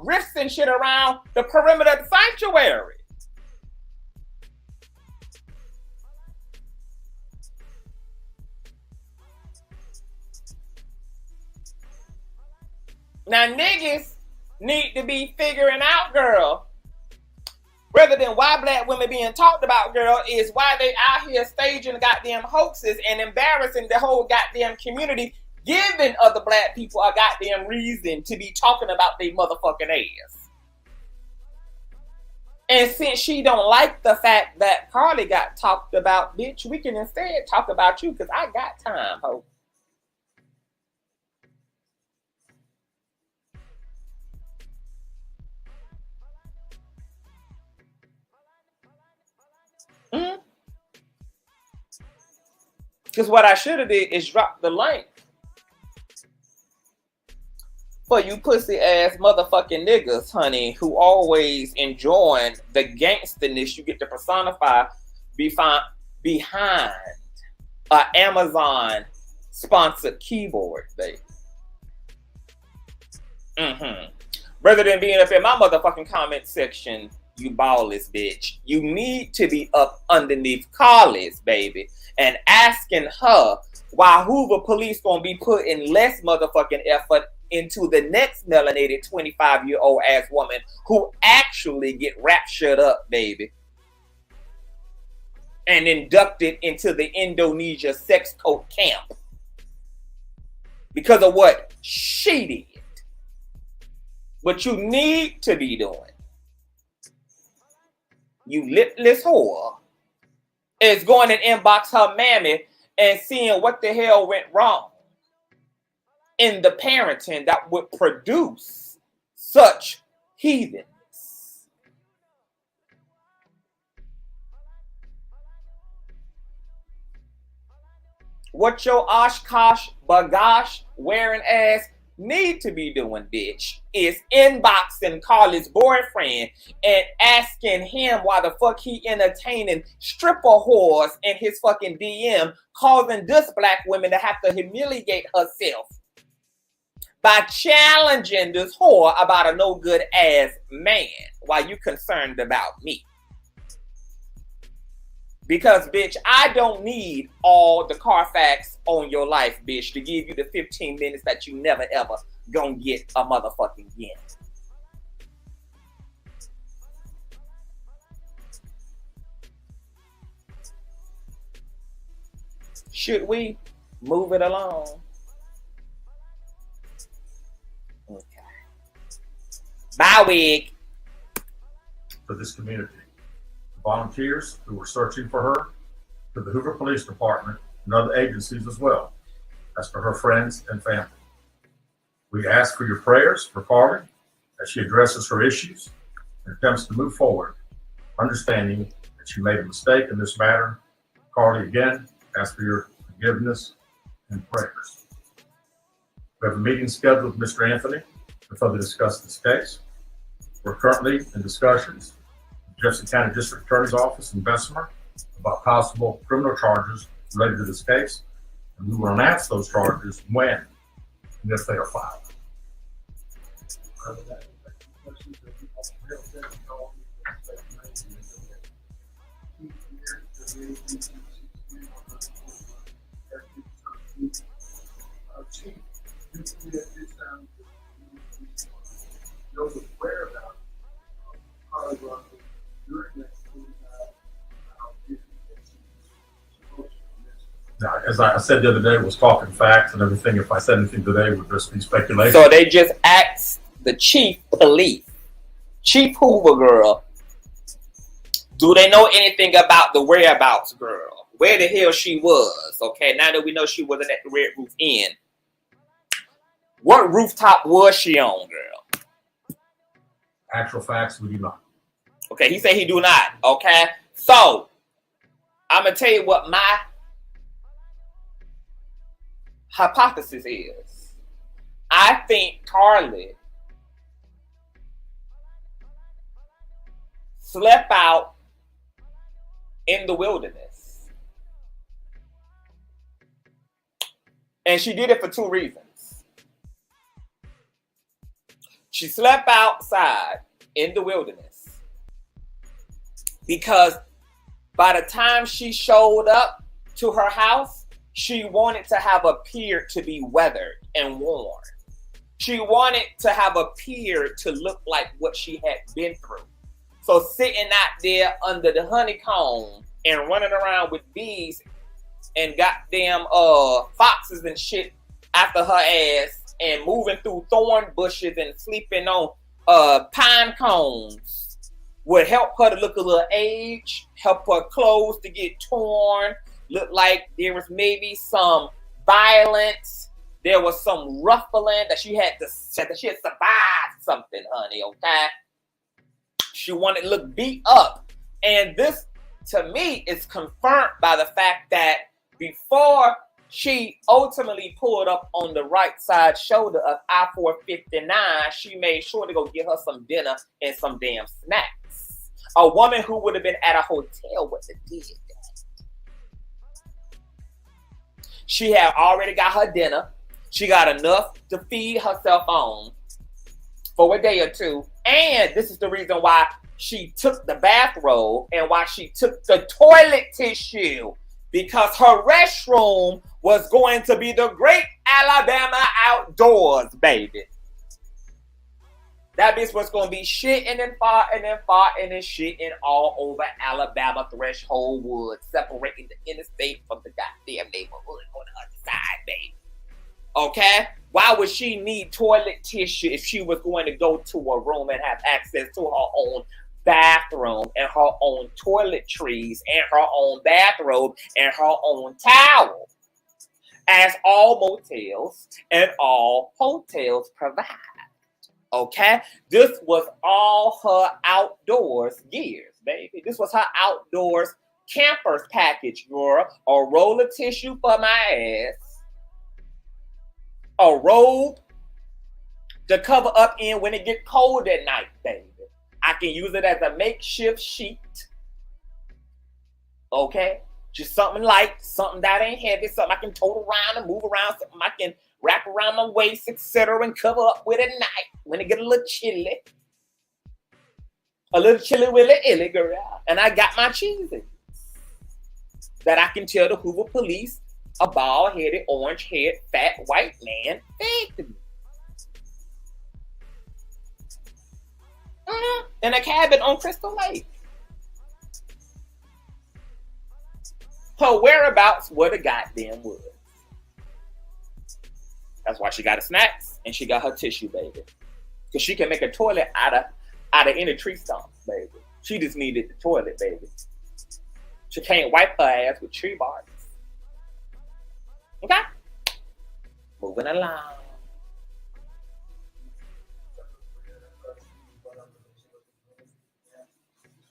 rifts and shit around the perimeter of the sanctuary. Now niggas need to be figuring out, girl, rather than why black women being talked about, girl, is why they out here staging goddamn hoaxes and embarrassing the whole goddamn community, giving other black people a goddamn reason to be talking about their motherfucking ass. And since she don't like the fact that Carlee got talked about, bitch, we can instead talk about you because I got time, ho. Because what I should have did is drop the link for you pussy ass motherfucking niggas, honey, who always enjoying the gangsterness you get to personify behind a Amazon sponsored keyboard, baby. Rather than being up in my motherfucking comment section, you ballless bitch, you need to be up underneath Carlee's, baby, and asking her why Hoover police gonna be putting less motherfucking effort into the next melanated 25-year-old ass woman who actually get raptured up, baby, and inducted into the Indonesia sex cult camp because of what she did. What you need to be doing, you lipless whore, is going and inbox her mammy and seeing what the hell went wrong in the parenting that would produce such heathens. What your Oshkosh bagash wearing ass need to be doing, bitch, is inboxing Carlee's boyfriend and asking him why the fuck he entertaining stripper whores in his fucking DM, causing this black women to have to humiliate herself by challenging this whore about a no good ass man while you concerned about me. Because, bitch, I don't need all the Carfax on your life, bitch, to give you the 15 minutes that you never, ever gonna get a motherfucking yen. Should we move it along? Okay. Bye, wig. For this community. Volunteers who were searching for her, to the Hoover Police Department and other agencies as well, as for her friends and family. We ask for your prayers for Carlee as she addresses her issues and attempts to move forward, understanding that she made a mistake in this matter. Carlee, again, ask for your forgiveness and prayers. We have a meeting scheduled with Mr. Anthony to further discuss this case. We're currently in discussions Jefferson County District Attorney's Office in Bessemer about possible criminal charges related to this case, and we will announce those charges when and if they are filed. Now, as I said the other day, was talking facts and everything. If I said anything today, would just be speculation. So they just asked the chief police, Chief Hoover girl, do they know anything about the whereabouts girl? Where the hell she was? Okay, now that we know she wasn't at the Red Roof Inn, what rooftop was she on, girl? Actual facts, we do not. Okay, he said he do not. Okay, so I'm gonna tell you what my hypothesis is. I think Carlee slept out in the wilderness. And she did it for two reasons. She slept outside in the wilderness because by the time she showed up to her house, she wanted to have a pier to be weathered and worn. She wanted to have a pier to look like what she had been through. So sitting out there under the honeycomb and running around with bees and goddamn foxes and shit after her ass and moving through thorn bushes and sleeping on pine cones would help her to look a little aged, help her clothes to get torn, look like there was maybe some violence, there was some ruffling, that she had survived something, honey, okay? She wanted to look beat up. And this, to me, is confirmed by the fact that before she ultimately pulled up on the right side shoulder of I-459, she made sure to go get her some dinner and some damn snacks. A woman who would have been at a hotel would have did that. She had already got her dinner. She got enough to feed herself on for a day or two. And this is the reason why she took the bathrobe and why she took the toilet tissue, because her restroom was going to be the great Alabama outdoors, baby. That bitch was going to be shitting and farting and farting and shitting all over Alabama threshold woods, separating the interstate from the goddamn neighborhood on the other side, baby. Okay? Why would she need toilet tissue if she was going to go to a room and have access to her own bathroom and her own toiletries and her own bathrobe and her own towel, as all motels and all hotels provide? Okay? This was all her outdoors gears, baby. This was her outdoors campers package, girl. A roll of tissue for my ass, a robe to cover up in when it get cold at night, baby. I can use it as a makeshift sheet. Okay? Just something light, something that ain't heavy, something I can tote around and move around, something I can wrap around my waist, etc., and cover up with at night when it get a little chilly. A little chilly willy illy, girl. And I got my cheesy that I can tell the Hoover police a bald-headed, orange-haired, fat white man fed to me. In a cabin on Crystal Lake. Her whereabouts were the goddamn woods. That's why she got her snacks and she got her tissue, baby. Because she can make a toilet out of any tree stump, baby. She just needed the toilet, baby. She can't wipe her ass with tree bark. Okay? Moving along.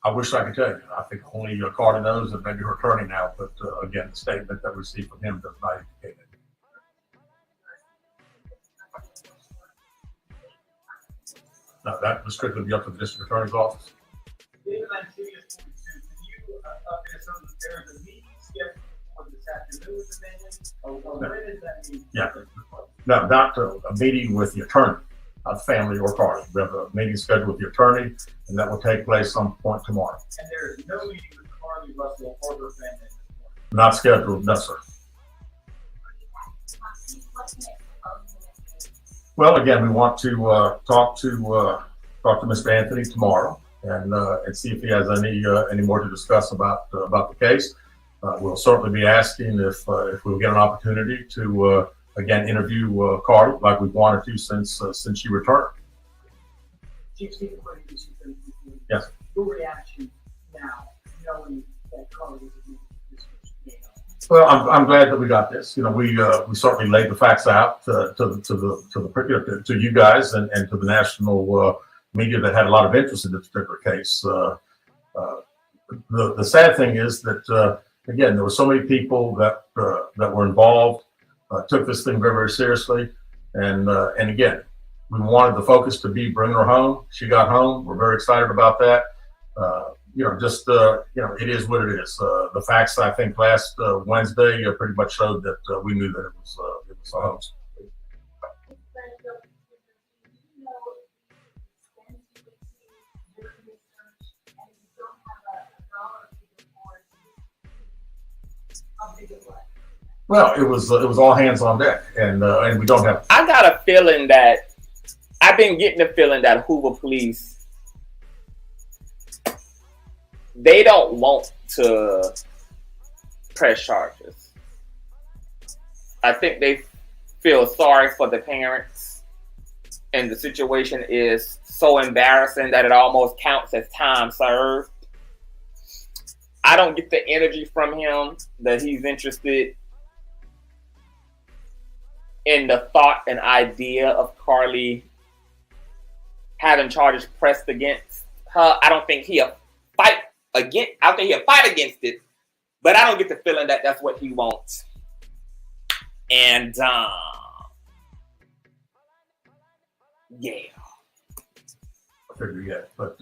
I wish I could tell you. I think only Carter knows, and maybe her attorney now. But again, the statement that we received from him does not indicate it. No, that would strictly be up to the district attorney's office. afternoon, or when does that mean? Yeah. No, not a meeting with the attorney, not family or Carlee. We have a meeting scheduled with the attorney, and that will take place some point tomorrow. And there is no meeting with Carlee Russell or her family at this point? Not scheduled, no, sir. Well, again, we want to talk to Mr. Anthony tomorrow and see if he has any more to discuss about the case. We'll certainly be asking if we'll get an opportunity to again interview Carlee like we've wanted to since she returned. Chief Stephen, yes. Your reaction now, knowing that Carlee was in this was Well, I'm glad that we got this. You know, we certainly laid the facts out to you guys and to the national media that had a lot of interest in this particular case. The sad thing is that again, there were so many people that were involved, took this thing very, very seriously, and again, we wanted the focus to be bringing her home. She got home. We're very excited about that. You know, just it is what it is. The facts, I think, last Wednesday pretty much showed that we knew that it was a hoax. Well, it was all hands on deck, and we don't have. I got a feeling that I've been getting the feeling that Hoover police, they don't want to press charges. I think they feel sorry for the parents, and the situation is so embarrassing that it almost counts as time served. I don't get the energy from him that he's interested in the thought and idea of Carlee having charges pressed against her. I don't think he'll fight against. I think he'll fight against it, but I don't get the feeling that that's what he wants. And yeah, I figure yet, but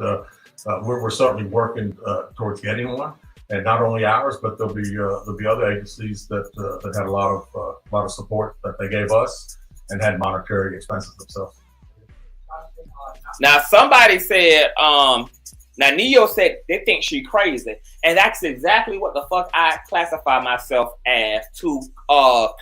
we're certainly working towards getting one. And not only ours, but there'll be other agencies that had a lot of support that they gave us and had monetary expenses themselves. Now somebody said, now Neo said they think she crazy, and that's exactly what the fuck I classify myself as to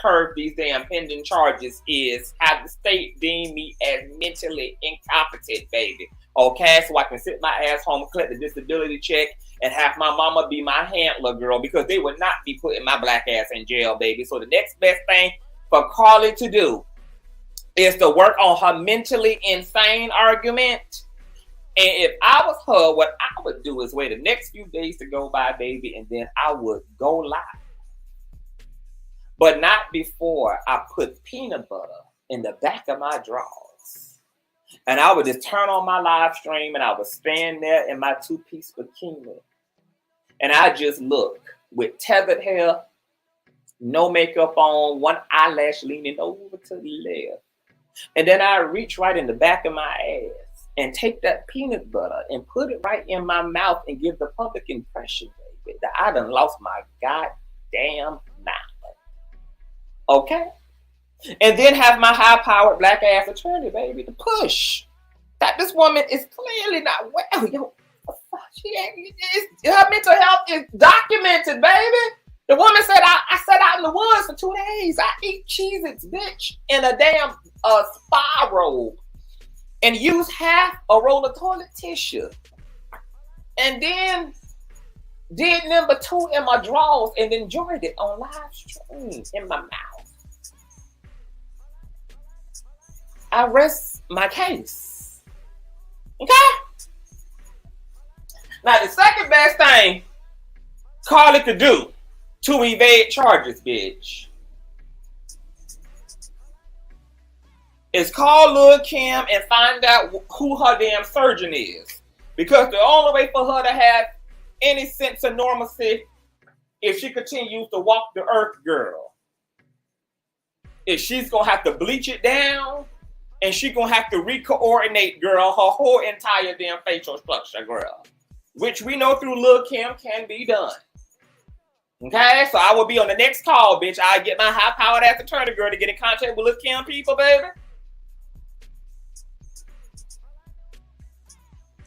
curb these damn pending charges is have the state deem me as mentally incompetent, baby. Okay, so I can sit my ass home and collect the disability check and have my mama be my handler, girl, because they would not be putting my black ass in jail, baby. So the next best thing for Carlee to do is to work on her mentally insane argument. And if I was her, what I would do is wait the next few days to go by, baby, and then I would go live. But not before I put peanut butter in the back of my drawers. And I would just turn on my live stream and I would stand there in my two-piece bikini. And I just look with tethered hair, no makeup on, one eyelash leaning over to the left. And then I reach right in the back of my ass and take that peanut butter and put it right in my mouth and give the public impression, baby, that I done lost my goddamn mind. Okay? And then have my high-powered black ass attorney, baby, to push that this woman is clearly not well. Yo, her mental health is documented, baby. The woman said, I sat out in the woods for 2 days. I eat Cheez-Its, bitch, in a damn spa robe and used half a roll of toilet tissue. And then did number 2 in my drawers and enjoyed it on live stream in my mouth. I rest my case. Okay? Now, the second best thing Carlee could do to evade charges, bitch, is call Lil' Kim and find out who her damn surgeon is. Because the only way for her to have any sense of normalcy if she continues to walk the earth, girl, is she's going to have to bleach it down and she's going to have to re-coordinate, girl, her whole entire damn facial structure, girl. Which we know through Lil' Kim can be done. Okay, so I will be on the next call, bitch. I get my high-powered ass attorney girl to get in contact with little Kim people, baby.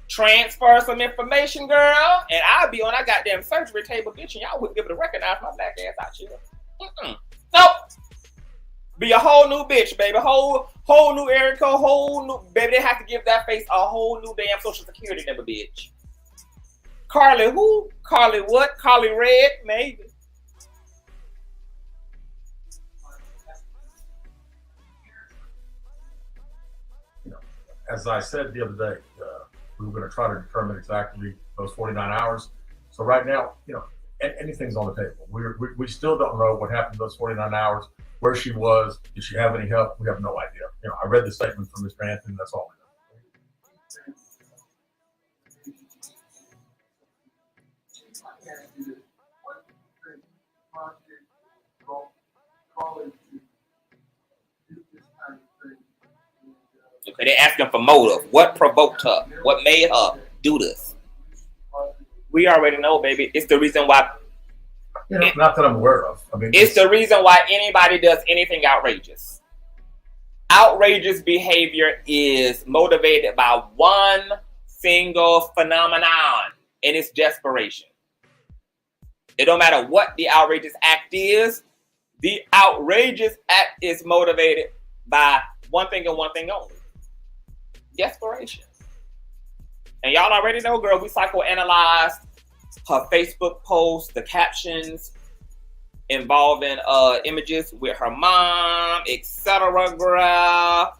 Transfer some information, girl, and I'll be on that goddamn surgery table, bitch, and y'all wouldn't be able to recognize my black ass out here. Nope. Be a whole new bitch, baby. Whole new area code, whole new, baby. They have to give that face a whole new damn social security number, bitch. Carlee who? Carlee what? Carlee Red? Maybe. You know, as I said the other day, we were going to try to determine exactly those 49 hours. So right now, you know, anything's on the table. We still don't know what happened to those 49 hours, where she was, did she have any help? We have no idea. You know, I read the statement from Mr. Anthony, that's all we know. Okay, they're asking for motive. What provoked her? What made her do this? We already know, baby. It's the reason why. You know, not that I'm aware of. I mean, it's the reason why anybody does anything outrageous. Outrageous behavior is motivated by one single phenomenon, and it's desperation. It don't matter what the outrageous act is. The outrageous act is motivated by one thing and one thing only. Desperation. And y'all already know, girl, we psychoanalyzed her Facebook posts, the captions involving images with her mom, etc., girl.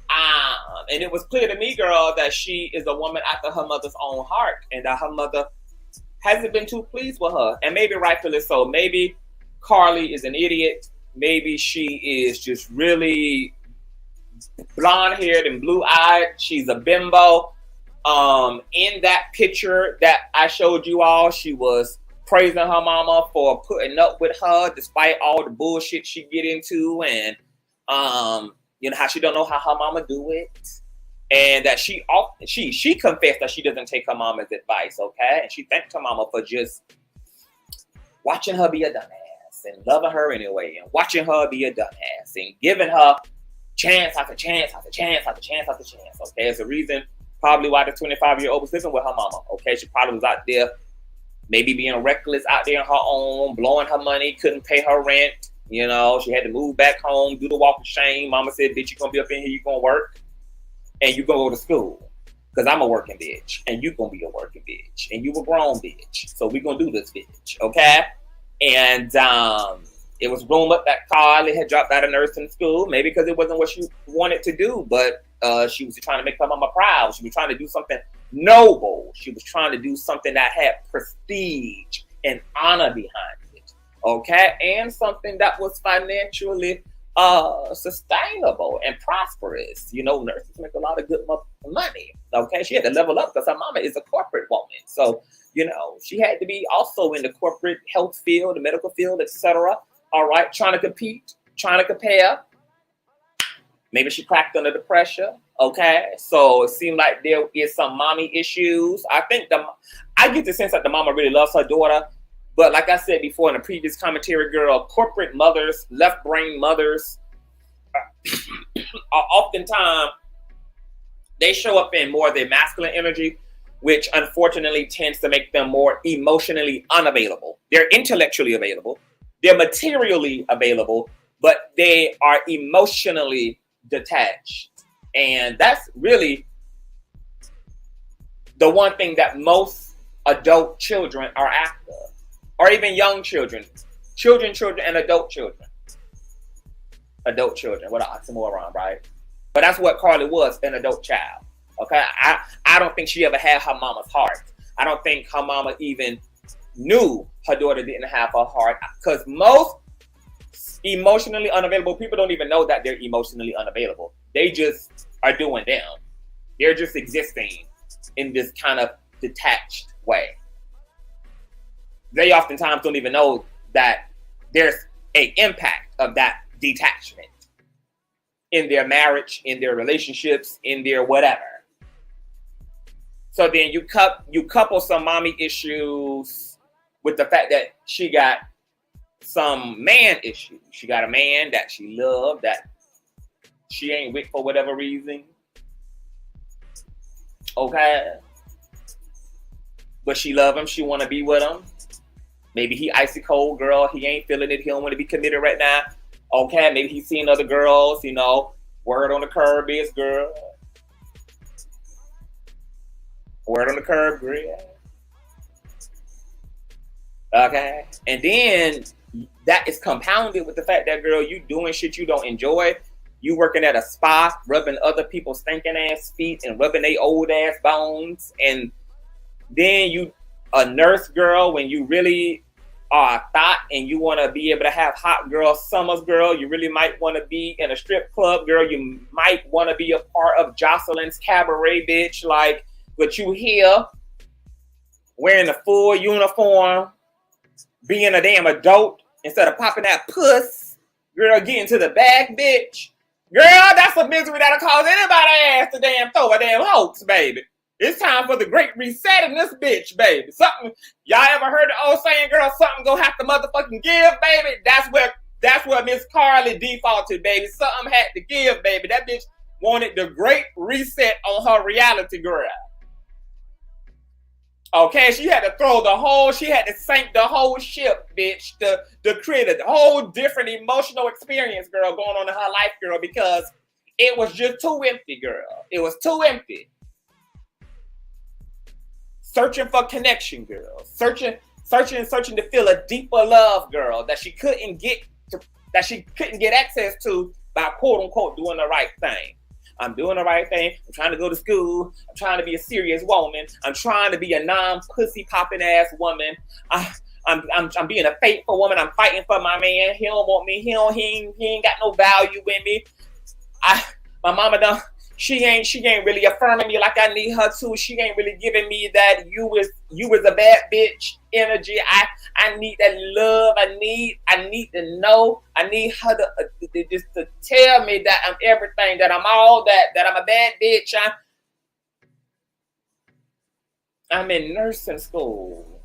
And it was clear to me, girl, that she is a woman after her mother's own heart, and that her mother hasn't been too pleased with her, and maybe rightfully so. Maybe Carlee is an idiot. Maybe she is just really blonde-haired and blue-eyed. She's a bimbo. In that picture that I showed you all, she was praising her mama for putting up with her despite all the bullshit she get into, and you know how she don't know how her mama do it, and that she confessed that she doesn't take her mama's advice, okay? And she thanked her mama for just watching her be a dumbass and loving her anyway, and watching her be a dumbass and giving her chance after chance after chance after chance after chance. Okay, it's a reason probably why the 25-year-old was living with her mama. Okay, she probably was out there, maybe being reckless out there on her own, blowing her money, couldn't pay her rent. You know, she had to move back home, do the walk of shame. Mama said, bitch, you gonna be up in here, you gonna work, and you gonna go to school. Because I'm a working bitch, and you gonna be a working bitch, and you a grown bitch. So we gonna do this bitch, okay? And it was rumored that Carlee had dropped out of nursing school, maybe because it wasn't what she wanted to do, but she was trying to make her mama proud. She was trying to do something noble. She was trying to do something that had prestige and honor behind it, okay? And something that was financially sustainable and prosperous. You know, nurses make a lot of good money, okay? She had to level up because her mama is a corporate woman. So, you know, she had to be also in the corporate health field, the medical field, etc. All right, trying to compete, trying to compare. Maybe she cracked under the pressure, okay? So it seemed like there is some mommy issues. I get the sense that the mama really loves her daughter. But like I said before in the previous commentary, girl, corporate mothers, left-brain mothers, are oftentimes, they show up in more of their masculine energy, which unfortunately tends to make them more emotionally unavailable. They're intellectually available. They're materially available, but they are emotionally detached. And that's really the one thing that most adult children are after, or even young children. Children, and adult children. Adult children, what an oxymoron, right? But that's what Carlee was, an adult child. Okay, I don't think she ever had her mama's heart. I don't think her mama even knew her daughter didn't have her heart, because most emotionally unavailable people don't even know that they're emotionally unavailable. They just are doing them. They're just existing in this kind of detached way. They oftentimes don't even know that there's an impact of that detachment in their marriage, in their relationships, in their whatever. So then you couple some mommy issues with the fact that she got some man issues. She got a man that she loved that she ain't with for whatever reason. Okay. But she love him. She want to be with him. Maybe he icy cold, girl. He ain't feeling it. He don't want to be committed right now. Okay. Maybe he's seeing other girls, you know. Word on the curb is, girl. Word on the curb, girl. Okay. And then that is compounded with the fact that, girl, you doing shit you don't enjoy. You working at a spa, rubbing other people's stinking ass feet and rubbing their old ass bones. And then you a nurse, girl, when you really are a thought and you want to be able to have hot girl summers, girl. You really might want to be in a strip club, girl. You might want to be a part of Jocelyn's cabaret, bitch. Like, but you here wearing a full uniform, being a damn adult instead of popping that puss, girl, getting to the bag, bitch. Girl, that's a misery that'll cause anybody ass to damn throw a damn hoax, baby. It's time for the great reset in this bitch, baby. Something, y'all ever heard the old saying, girl, something gonna have to motherfucking give, baby? That's where Miss Carlee defaulted, baby. Something had to give, baby. That bitch wanted the great reset on her reality, girl. Okay, she had to sink the whole ship, bitch, to create a whole different emotional experience, girl, going on in her life, girl, because it was just too empty, girl. It was too empty. Searching for connection, girl. Searching to feel a deeper love, girl, that she couldn't get access to by quote unquote doing the right thing. I'm doing the right thing. I'm trying to go to school. I'm trying to be a serious woman. I'm trying to be a non-pussy popping ass woman. I'm being a faithful woman. I'm fighting for my man. He don't want me. He ain't got no value in me. My mama done. She ain't really affirming me like I need her to. She ain't really giving me that you was a bad bitch energy. I need that love. I need to know. I need her to just to tell me that I'm everything, that I'm all that I'm a bad bitch. I'm in nursing school.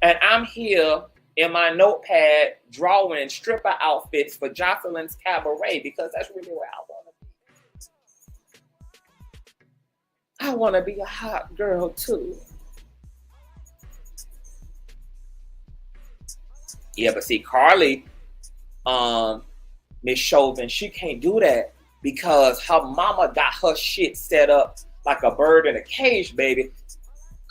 And I'm here in my notepad drawing stripper outfits for Jocelyn's cabaret because that's really where I want. I want to be a hot girl too. Yeah, but see, Carlee, Miss Chauvin, she can't do that because her mama got her shit set up like a bird in a cage, baby.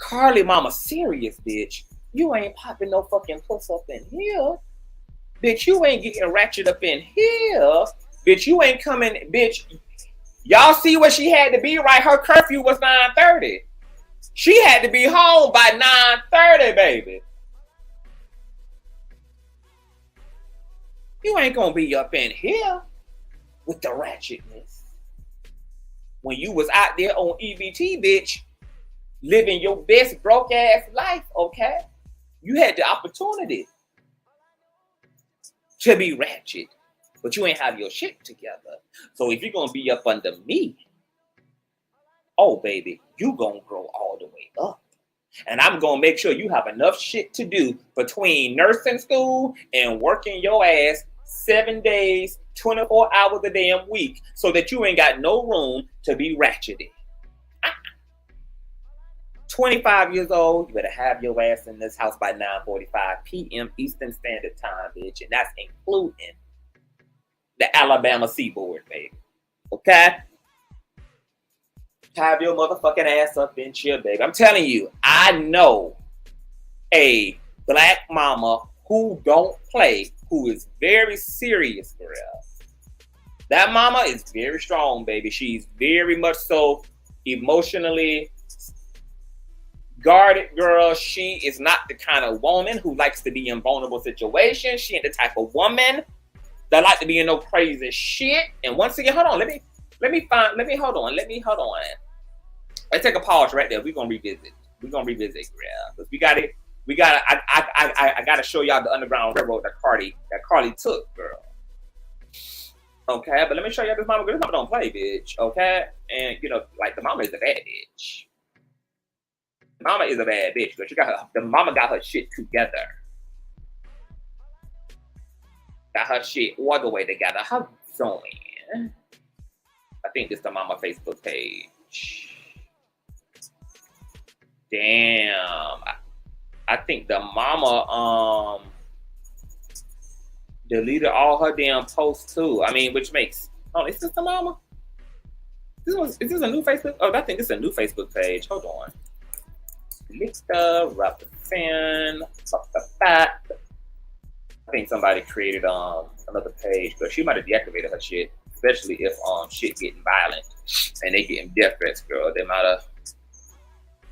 Carlee mama serious, bitch. You ain't popping no fucking puss up in here. Bitch, you ain't getting ratchet up in here. Bitch, you ain't coming, bitch. Y'all see where she had to be, right? Her curfew was 9:30. She had to be home by 9:30, baby. You ain't gonna be up in here with the ratchetness. When you was out there on EBT, bitch, living your best broke ass life, okay? You had the opportunity to be ratchet. But you ain't have your shit together. So if you're going to be up under me, oh, baby, you going to grow all the way up. And I'm going to make sure you have enough shit to do between nursing school and working your ass 7 days, 24 hours a damn week so that you ain't got no room to be ratcheted. 25 years old, you better have your ass in this house by 9:45 p.m. Eastern Standard Time, bitch. And that's including the Alabama seaboard, baby. Okay? Have your motherfucking ass up and chill, baby. I'm telling you, I know a black mama who don't play, who is very serious, girl. That mama is very strong, baby. She's very much so emotionally guarded, girl. She is not the kind of woman who likes to be in vulnerable situations. She ain't the type of woman that like to be in no crazy shit. And once again, hold on. Let me hold on. Let's take a pause right there. We're gonna revisit. Girl. Because I gotta show y'all the Underground Railroad that Carlee took, girl. Okay, but let me show y'all this mama. This mama don't play, bitch. Okay? And you know, like the mama is a bad bitch. Mama is a bad bitch, but the mama got her shit together. Got her shit all the way together. How doing? I think this is the mama Facebook page. Damn. I think the mama deleted all her damn posts too. I mean, which makes is this the mama? Is this a new Facebook? Oh, I think this is a new Facebook page. Hold on. Talitha, Robinson, I think somebody created another page, but she might have deactivated her shit, especially if shit getting violent and they getting death threats, girl. They might have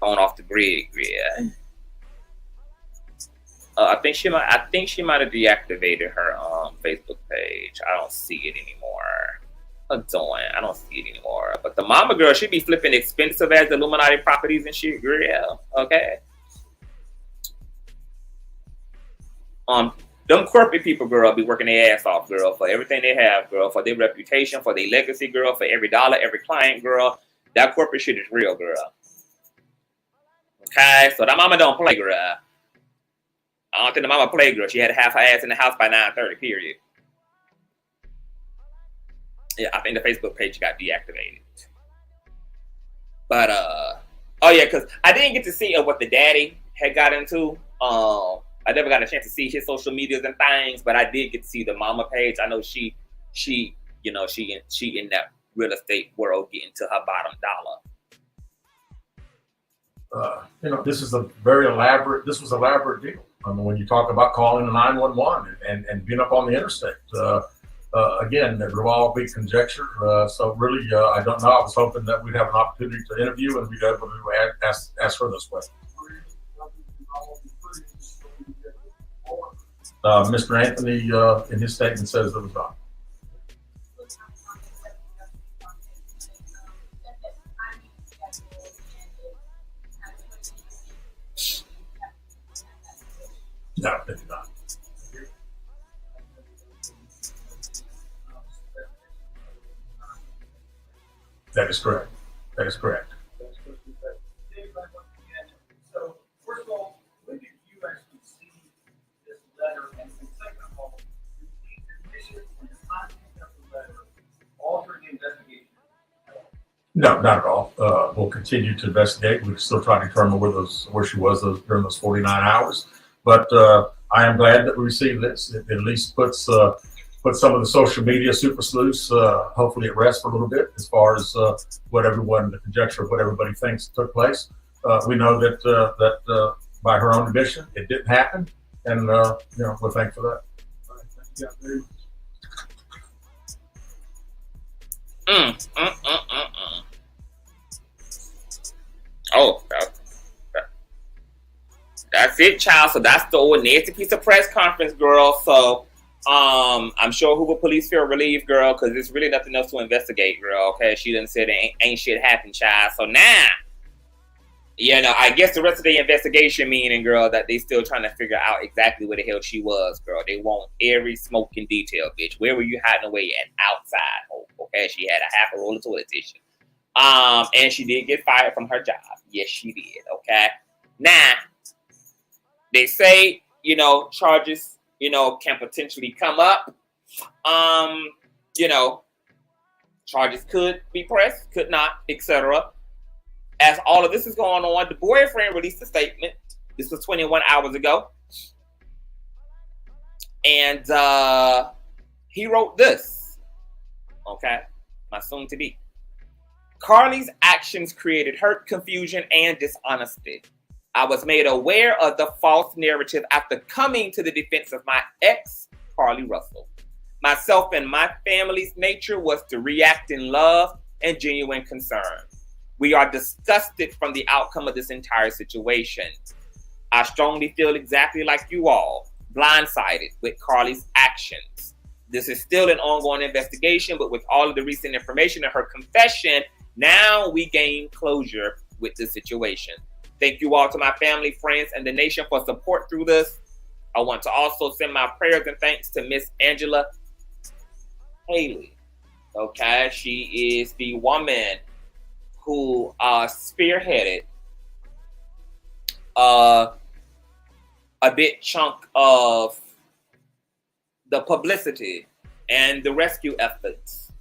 gone off the grid, yeah. I think she might have deactivated her Facebook page. I don't see it anymore. I don't see it anymore. But the mama girl, she be flipping expensive as Illuminati properties and shit, girl. Okay. Them corporate people, girl, be working their ass off, girl, for everything they have, girl, for their reputation, for their legacy, girl, for every dollar, every client, girl. That corporate shit is real, girl. Okay, so that mama don't play, girl. I don't think the mama play, girl. She had to have her ass in the house by 9:30, period. Yeah, I think the Facebook page got deactivated. But, oh yeah, because I didn't get to see what the daddy had got into. I never got a chance to see his social medias and things, but I did get to see the mama page. I know she in that real estate world getting to her bottom dollar. This is a very elaborate deal. I mean, when you talk about calling 911 and being up on the interstate, again, it will all be conjecture. So really, I don't know. I was hoping that we'd have an opportunity to interview and we'd be able to ask her this question. Mr. Anthony, in his statement, says it was not. No, they did not. That is correct. That is correct. So, first of all, when did you actually see this letter? And second of all, did the mission and the content of the letter alter the investigation? No, not at all. We'll continue to investigate. We're still trying to determine where she was during those 49 hours. But I am glad that we received this. It at least puts some of the social media super sleuths hopefully at rest for a little bit as far as the conjecture of what everybody thinks took place. We know that by her own admission, it didn't happen, and we're thankful for that. All right, thank you very much. Oh, that's it, child. So that's the old nasty piece of press conference, girl. So I'm sure Hoover police feel relieved, girl, because there's really nothing else to investigate, girl. Okay, she done said ain't shit happened, child. So now, I guess the rest of the investigation meaning, girl, that they still trying to figure out exactly where the hell she was, girl. They want every smoking detail, bitch. Where were you hiding away at? Outside. Okay, she had a half a roll of toilet tissue. And she did get fired from her job. Yes, she did. Okay. Now, they say, charges, can potentially come up. Charges could be pressed, could not, etc. As all of this is going on, the boyfriend released a statement. This was 21 hours ago. And he wrote this. Okay. My soon to be. Carlee's actions created hurt, confusion, and dishonesty. I was made aware of the false narrative after coming to the defense of my ex, Carlee Russell. Myself and my family's nature was to react in love and genuine concern. We are disgusted from the outcome of this entire situation. I strongly feel exactly like you all, blindsided with Carlee's actions. This is still an ongoing investigation, but with all of the recent information and her confession, now we gain closure with the situation. Thank you all to my family, friends, and the nation for support through this. I want to also send my prayers and thanks to Miss Angela Haley. Okay, she is the woman who spearheaded a big chunk of the publicity and the rescue efforts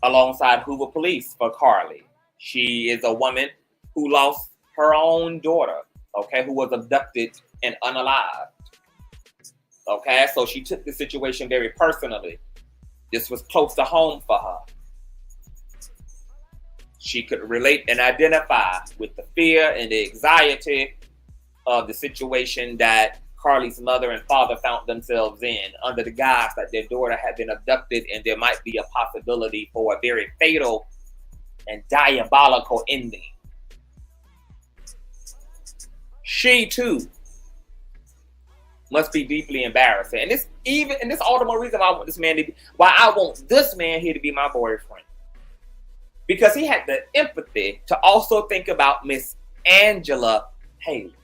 alongside Hoover Police for Carlee. She is a woman who lost her own daughter, okay, who was abducted and unalived. Okay, so she took the situation very personally. This was close to home for her. She could relate and identify with the fear and the anxiety of the situation that Carlee's mother and father found themselves in, under the guise that their daughter had been abducted and there might be a possibility for a very fatal and diabolical ending. She too must be deeply embarrassed. And this all the more reason why I want this man to be, why I want this man here to be my boyfriend. Because he had the empathy to also think about Miss Angela Haley.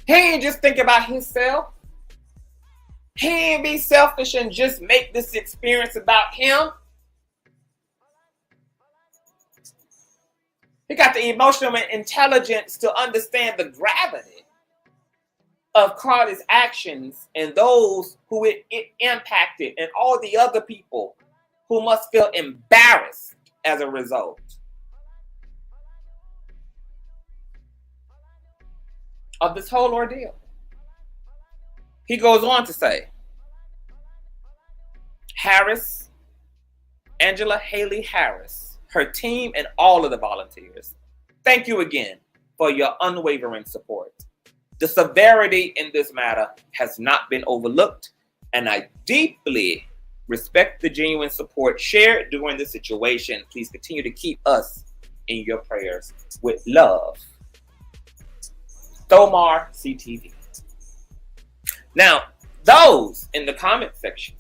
He ain't just think about himself. He ain't be selfish and just make this experience about him. He got the emotional intelligence to understand the gravity of Carlee's actions and those who it impacted and all the other people who must feel embarrassed as a result. Of this whole ordeal. He goes on to say, Angela Haley Harris, her team, and all of the volunteers, thank you again for your unwavering support. The severity in this matter has not been overlooked, and I deeply respect the genuine support shared during the situation. Please continue to keep us in your prayers. With love, Thomar CTV. Now, those in the comment section,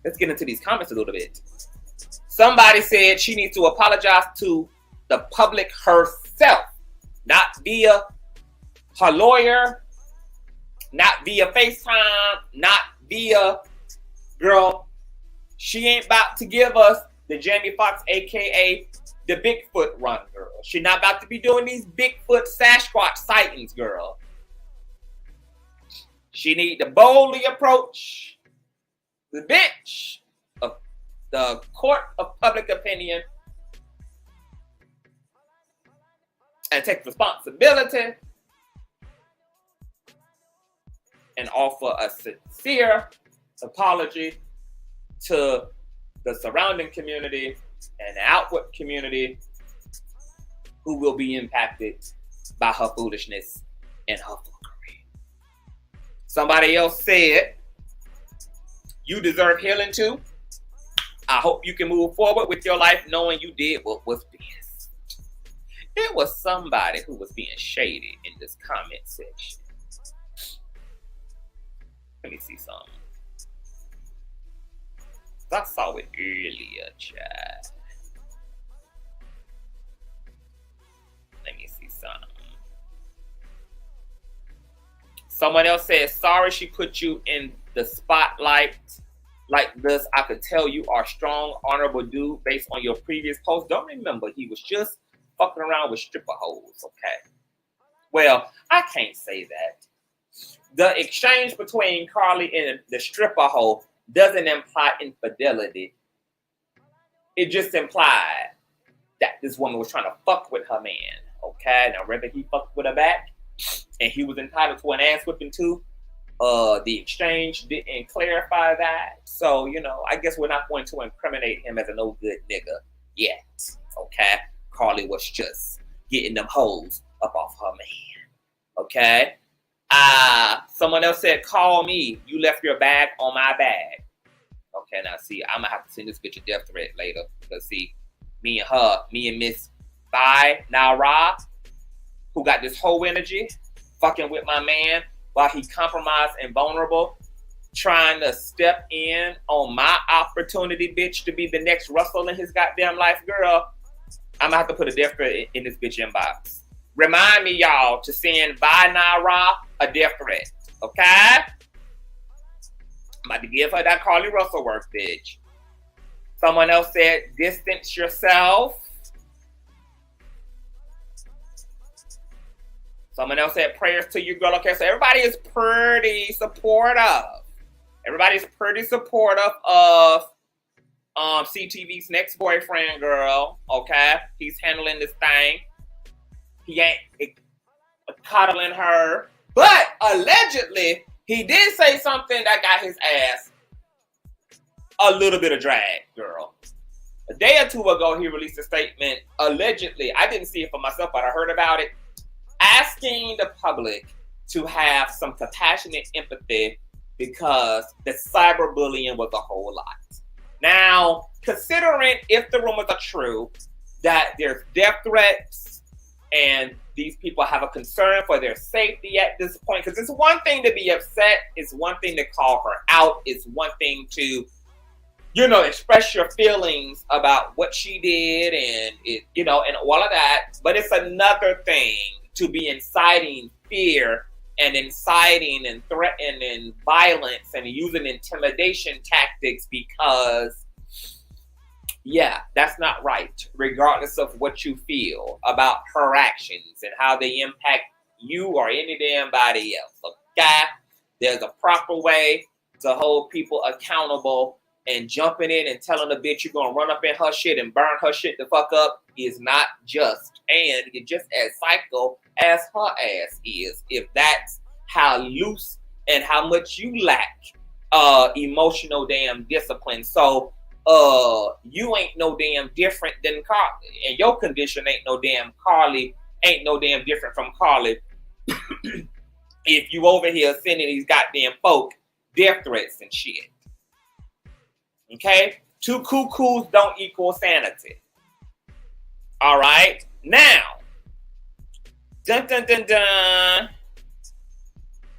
let's get into these comments a little bit. Somebody said she needs to apologize to the public herself, not via her lawyer, not via FaceTime, not via, girl, she ain't about to give us the Jamie Foxx, aka the Bigfoot run, girl. She not about to be doing these Bigfoot Sasquatch sightings, girl. She need to boldly approach the bench of the court of public opinion and take responsibility and offer a sincere apology to the surrounding community and the outward community who will be impacted by her foolishness and her fuckery. Somebody else said, you deserve healing too. I hope you can move forward with your life knowing you did what was best. There was somebody who was being shady in this comment section. Let me see something. I saw it earlier, chat. Let me see something. Someone else says, sorry she put you in the spotlight like this. I could tell you are a strong, honorable dude based on your previous post. Don't remember, he was just fucking around with stripper hoes, okay? Well, I can't say that. The exchange between Carlee and the stripper hoe doesn't imply infidelity. It just implied that this woman was trying to fuck with her man, okay? Now, whether he fucked with her back and he was entitled to an ass whipping too, the exchange didn't clarify that. So, you know, I guess we're not going to incriminate him as a no good nigga yet, okay? Carlee was just getting them hoes up off her man, okay? Someone else said, call me. You left your bag on my bag. Okay, now see, I'm gonna have to send this bitch a death threat later. Because see, me and Miss Bai Nara, who got this whole energy, fucking with my man while he compromised and vulnerable, trying to step in on my opportunity, bitch, to be the next Russell in his goddamn life, girl. I'm gonna have to put a death threat in this bitch inbox. Remind me, y'all, to send Bai Nara a death threat, okay? I'm about to give her that Carlee Russell work, bitch. Someone else said, distance yourself. Someone else said prayers to you, girl. Okay, so everybody is pretty supportive. Everybody's pretty supportive of CTV's next boyfriend, girl. Okay, he's handling this thing. He ain't coddling her, but allegedly he did say something that got his ass a little bit of drag, girl. A day or two ago, he released a statement, allegedly, I didn't see it for myself, but I heard about it, asking the public to have some compassionate empathy because the cyberbullying was a whole lot. Now, considering if the rumors are true, that there's death threats and these people have a concern for their safety at this point, because it's one thing to be upset, it's one thing to call her out, it's one thing to, you know, express your feelings about what she did and it, you know, and all of that. But it's another thing to be inciting fear and inciting and threatening violence and using intimidation tactics because, yeah, that's not right, regardless of what you feel about her actions and how they impact you or any damn body else. Okay? There's a proper way to hold people accountable, and jumping in and telling a bitch you're gonna run up in her shit and burn her shit the fuck up is not just. And you're just as psycho as her ass is, if that's how loose and how much you lack emotional damn discipline. So you ain't no damn different than Carlee, and your condition ain't no damn different from Carlee. If you over here sending these goddamn folk death threats and shit. Okay? Two cuckoos don't equal sanity. All right? Now, dun dun dun dun.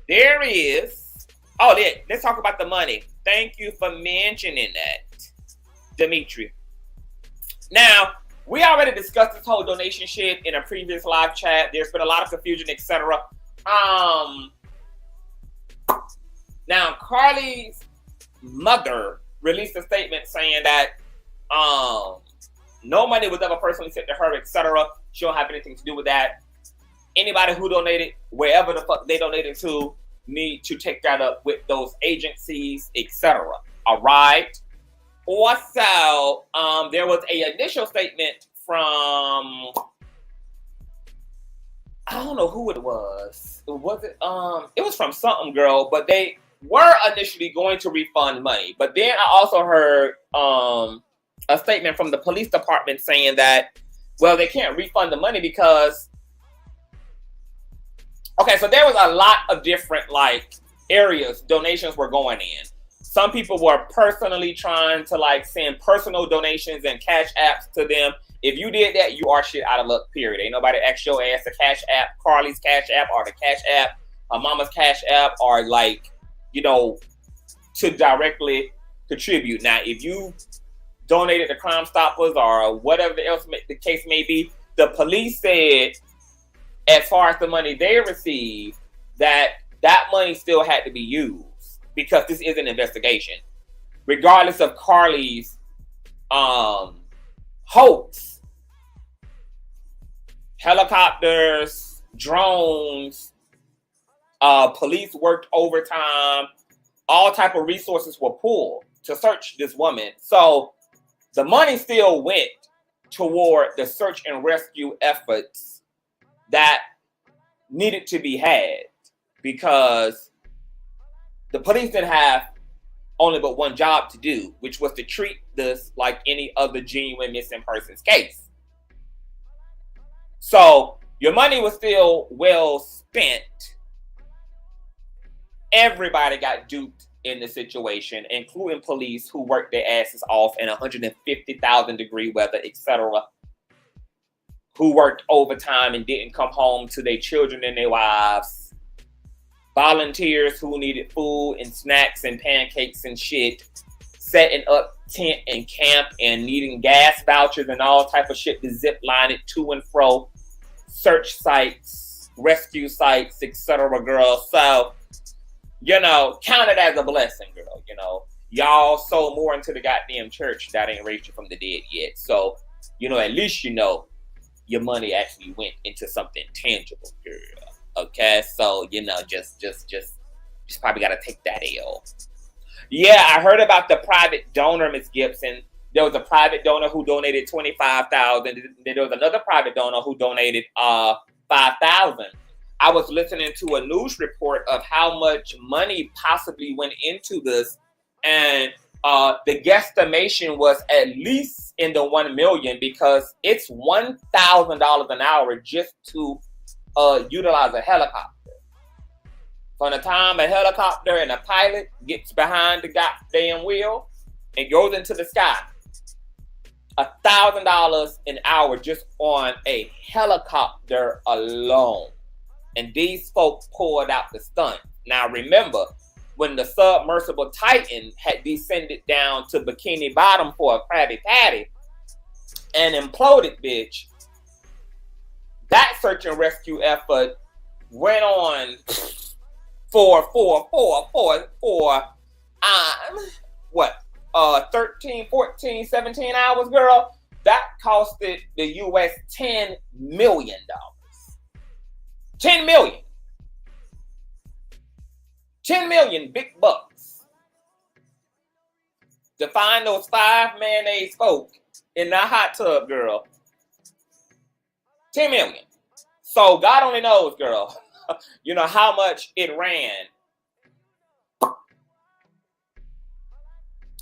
There is. Oh, let's talk about the money. Thank you for mentioning that, Dimitri. Now, we already discussed this whole donation shit in a previous live chat. There's been a lot of confusion, etc. Now, Carlee's mother released a statement saying that no money was ever personally sent to her, etc. She don't have anything to do with that. Anybody who donated, wherever the fuck they donated to, need to take that up with those agencies, etc. All right. Also, there was an initial statement from, I don't know who it was. It was from something girl, but they were initially going to refund money. But then I also heard a statement from the police department saying that, well, they can't refund the money because, okay, so there was a lot of different areas donations were going in. Some people were personally trying to send personal donations and cash apps to them. If you did that, you are shit out of luck, period. Ain't nobody asked your ass to cash app, Carlee's cash app, or the cash app, her mama's cash app, or to directly contribute. Now, if you donated to Crime Stoppers or whatever else the case may be, the police said, as far as the money they received, that money still had to be used because this is an investigation. Regardless of Carlee's hoax, helicopters, drones, police worked overtime, all type of resources were pulled to search this woman. So the money still went toward the search and rescue efforts that needed to be had, because the police didn't have only but one job to do, which was to treat this like any other genuine missing persons case. So your money was still well spent. Everybody got duped in the situation, including police who worked their asses off in 150,000 degree weather, etc., who worked overtime and didn't come home to their children and their wives, volunteers who needed food and snacks and pancakes and shit, setting up tent and camp and needing gas vouchers and all type of shit to zip line it to and fro, search sites, rescue sites, etc., girl. So, count it as a blessing, girl. Y'all sold more into the goddamn church that ain't raised you from the dead yet. So, at least your money actually went into something tangible, girl. Okay, so just probably gotta take that L. Yeah, I heard about the private donor, Miss Gibson. There was a private donor who donated $25,000. Then there was another private donor who donated $5,000. I was listening to a news report of how much money possibly went into this, and the guesstimation was at least in the 1 million, because it's $1,000 an hour just to utilize a helicopter. From the time a helicopter and a pilot gets behind the goddamn wheel and goes into the sky, $1,000 an hour just on a helicopter alone. And these folks pulled out the stunt. Now remember, when the submersible Titan had descended down to Bikini Bottom for a Krabby Patty and imploded, bitch, that search and rescue effort went on for 13, 14, 17 hours, girl. That costed the U.S. $10 million. 10 million. 10 million big bucks to find those 5 mayonnaise folk in the hot tub, girl. 10 million. So God only knows, girl, how much it ran.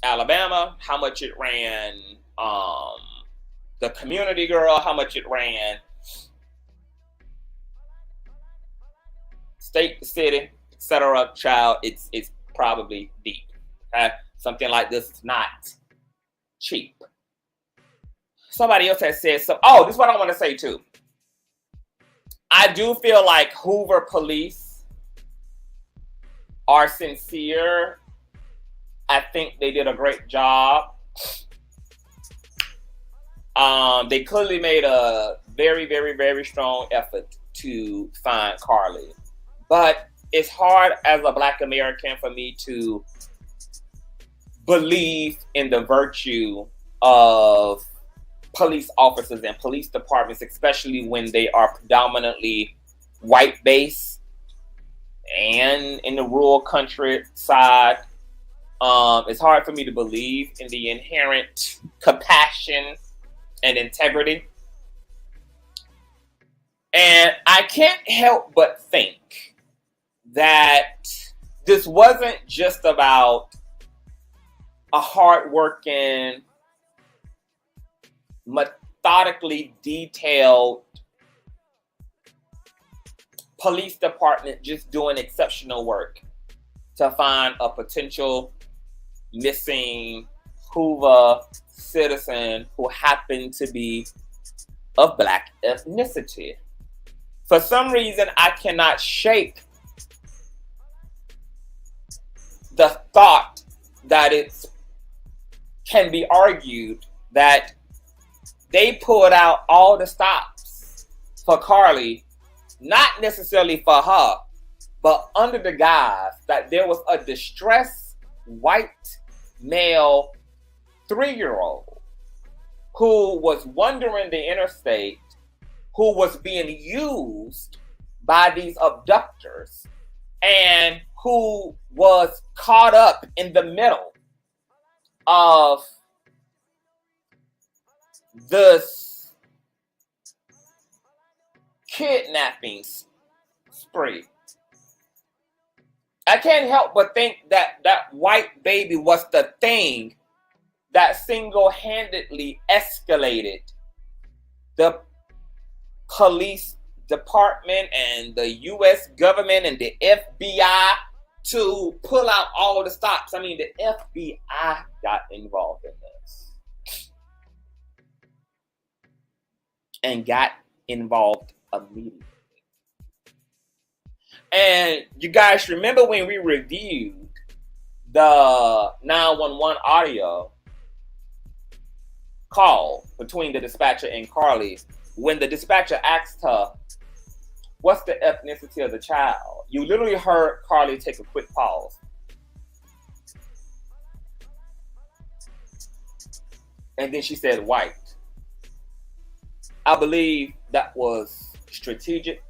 Alabama, how much it ran the community, girl, how much it ran state, city, etc. Child, it's probably deep. Okay? Something like this is not cheap. Somebody else has said so. Oh, this is what I want to say too. I do feel like Hoover police are sincere. I think they did a great job. They clearly made a very, very, very strong effort to find Carlee. But it's hard as a Black American for me to believe in the virtue of police officers and police departments, especially when they are predominantly white-based and in the rural countryside. It's hard for me to believe in the inherent compassion and integrity. And I can't help but think that this wasn't just about a hardworking, methodically detailed police department just doing exceptional work to find a potential missing Hoover citizen who happened to be of Black ethnicity. For some reason, I cannot shake the thought that it can be argued that they pulled out all the stops for Carlee, not necessarily for her, but under the guise that there was a distressed white male 3-year-old who was wandering the interstate, who was being used by these abductors, and who was caught up in the middle of this kidnapping spree. I can't help but think that that white baby was the thing that single-handedly escalated the police department and the U.S. government and the FBI to pull out all the stops. I mean, the FBI got involved in this and got involved immediately. And you guys remember when we reviewed the 911 audio call between the dispatcher and Carlee, when the dispatcher asked her, what's the ethnicity of the child? You literally heard Carlee take a quick pause. And then she said white. I believe that was strategic.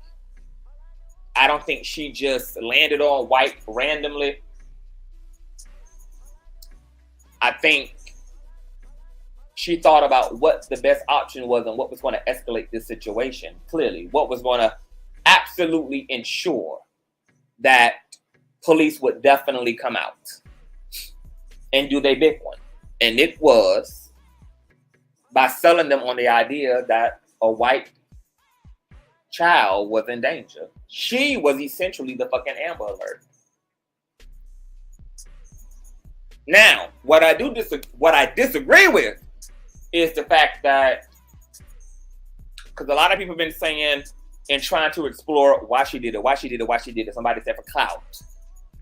I don't think she just landed on white randomly. I think she thought about what the best option was and what was going to escalate this situation. Clearly, what was going to absolutely ensure that police would definitely come out and do their big one. And it was by selling them on the idea that a white child was in danger. She was essentially the fucking Amber Alert. Now, what I disagree with is the fact that, because a lot of people have been saying and trying to explore why she did it. Somebody said for clout.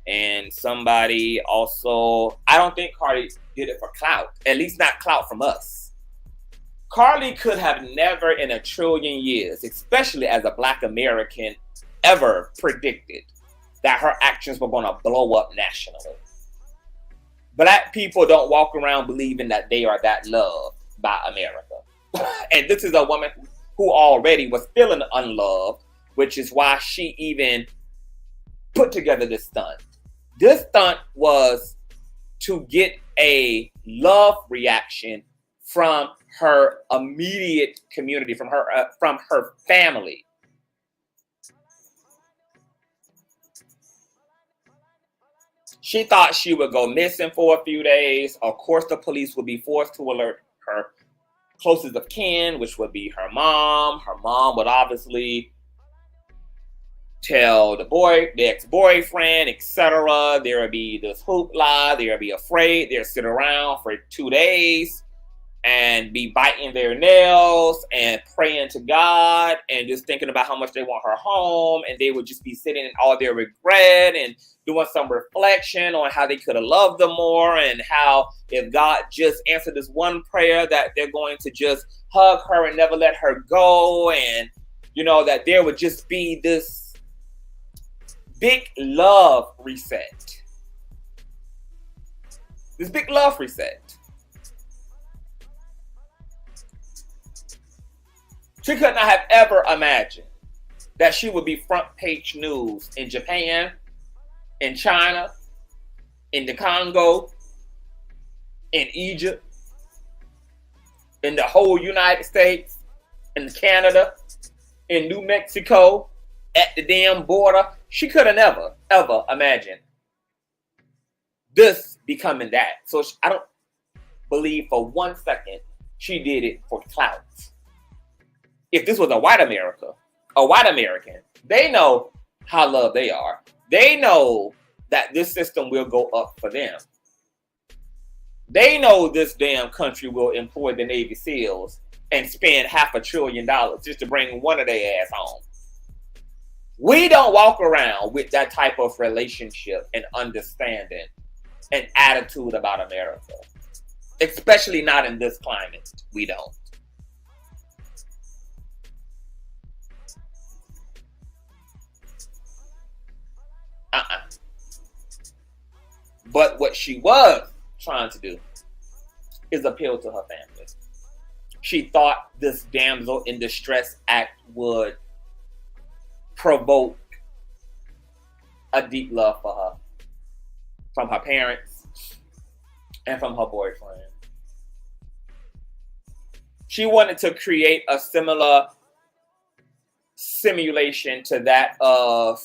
And somebody also, I don't think Carlee did it for clout, at least not clout from us. Carlee could have never in a trillion years, especially as a Black American, ever predicted that her actions were going to blow up nationally. Black people don't walk around believing that they are that loved by America. And this is a woman who already was feeling unloved, which is why she even put together this stunt. This stunt was to get a love reaction from her immediate community, from her family. She thought she would go missing for a few days. Of course, the police would be forced to alert her closest of kin, which would be her mom. Her mom would obviously tell the ex-boyfriend, etc. There would be this hoopla. They would be afraid. They'd sit around for 2 days and be biting their nails and praying to God and just thinking about how much they want her home. And they would just be sitting in all their regret and doing some reflection on how they could have loved them more, and how if God just answered this one prayer that they're going to just hug her and never let her go. And, you know, that there would just be this big love reset. This big love reset. She could not have ever imagined that she would be front page news in Japan, in China, in the Congo, in Egypt, in the whole United States, in Canada, in New Mexico, at the damn border. She could have never, ever imagined this becoming that. So I don't believe for 1 second she did it for clout. If this was a white American, they know how loved they are. They know that this system will go up for them. They know this damn country will employ the Navy SEALs and spend $500 billion just to bring one of their ass home. We don't walk around with that type of relationship and understanding and attitude about America. Especially not in this climate. We don't. But what she was trying to do is appeal to her family. She thought this damsel in distress act would provoke a deep love for her from her parents and from her boyfriend. She wanted to create a similar simulation to that of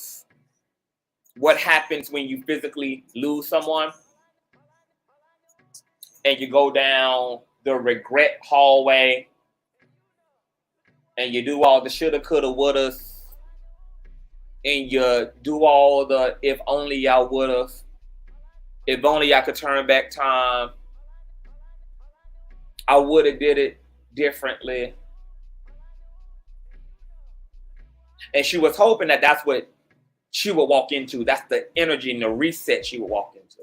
what happens when you physically lose someone and you go down the regret hallway and you do all the shoulda, coulda, wouldas, and you do all the if only y'all would've, if only I could turn back time, I would have did it differently. And she was hoping that that's what she would walk into. That's the energy and the reset she would walk into.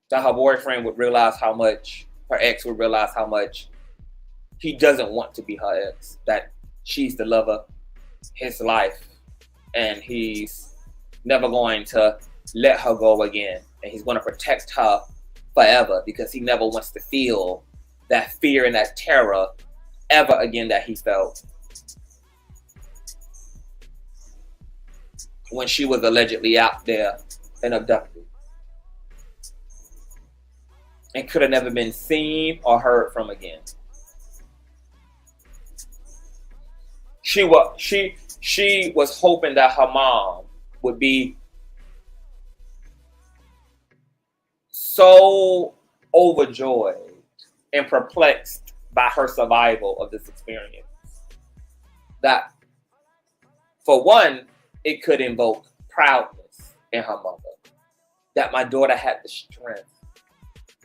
That her boyfriend would realize how much, her ex would realize how much he doesn't want to be her ex. That she's the love of his life. And he's never going to let her go again. And he's going to protect her forever because he never wants to feel that fear and that terror ever again that he felt. when she was allegedly out there and abducted, and could have never been seen or heard from again. She was hoping that her mom would be so overjoyed and perplexed by her survival of this experience that, for one, it could invoke proudness in her mother, that my daughter had the strength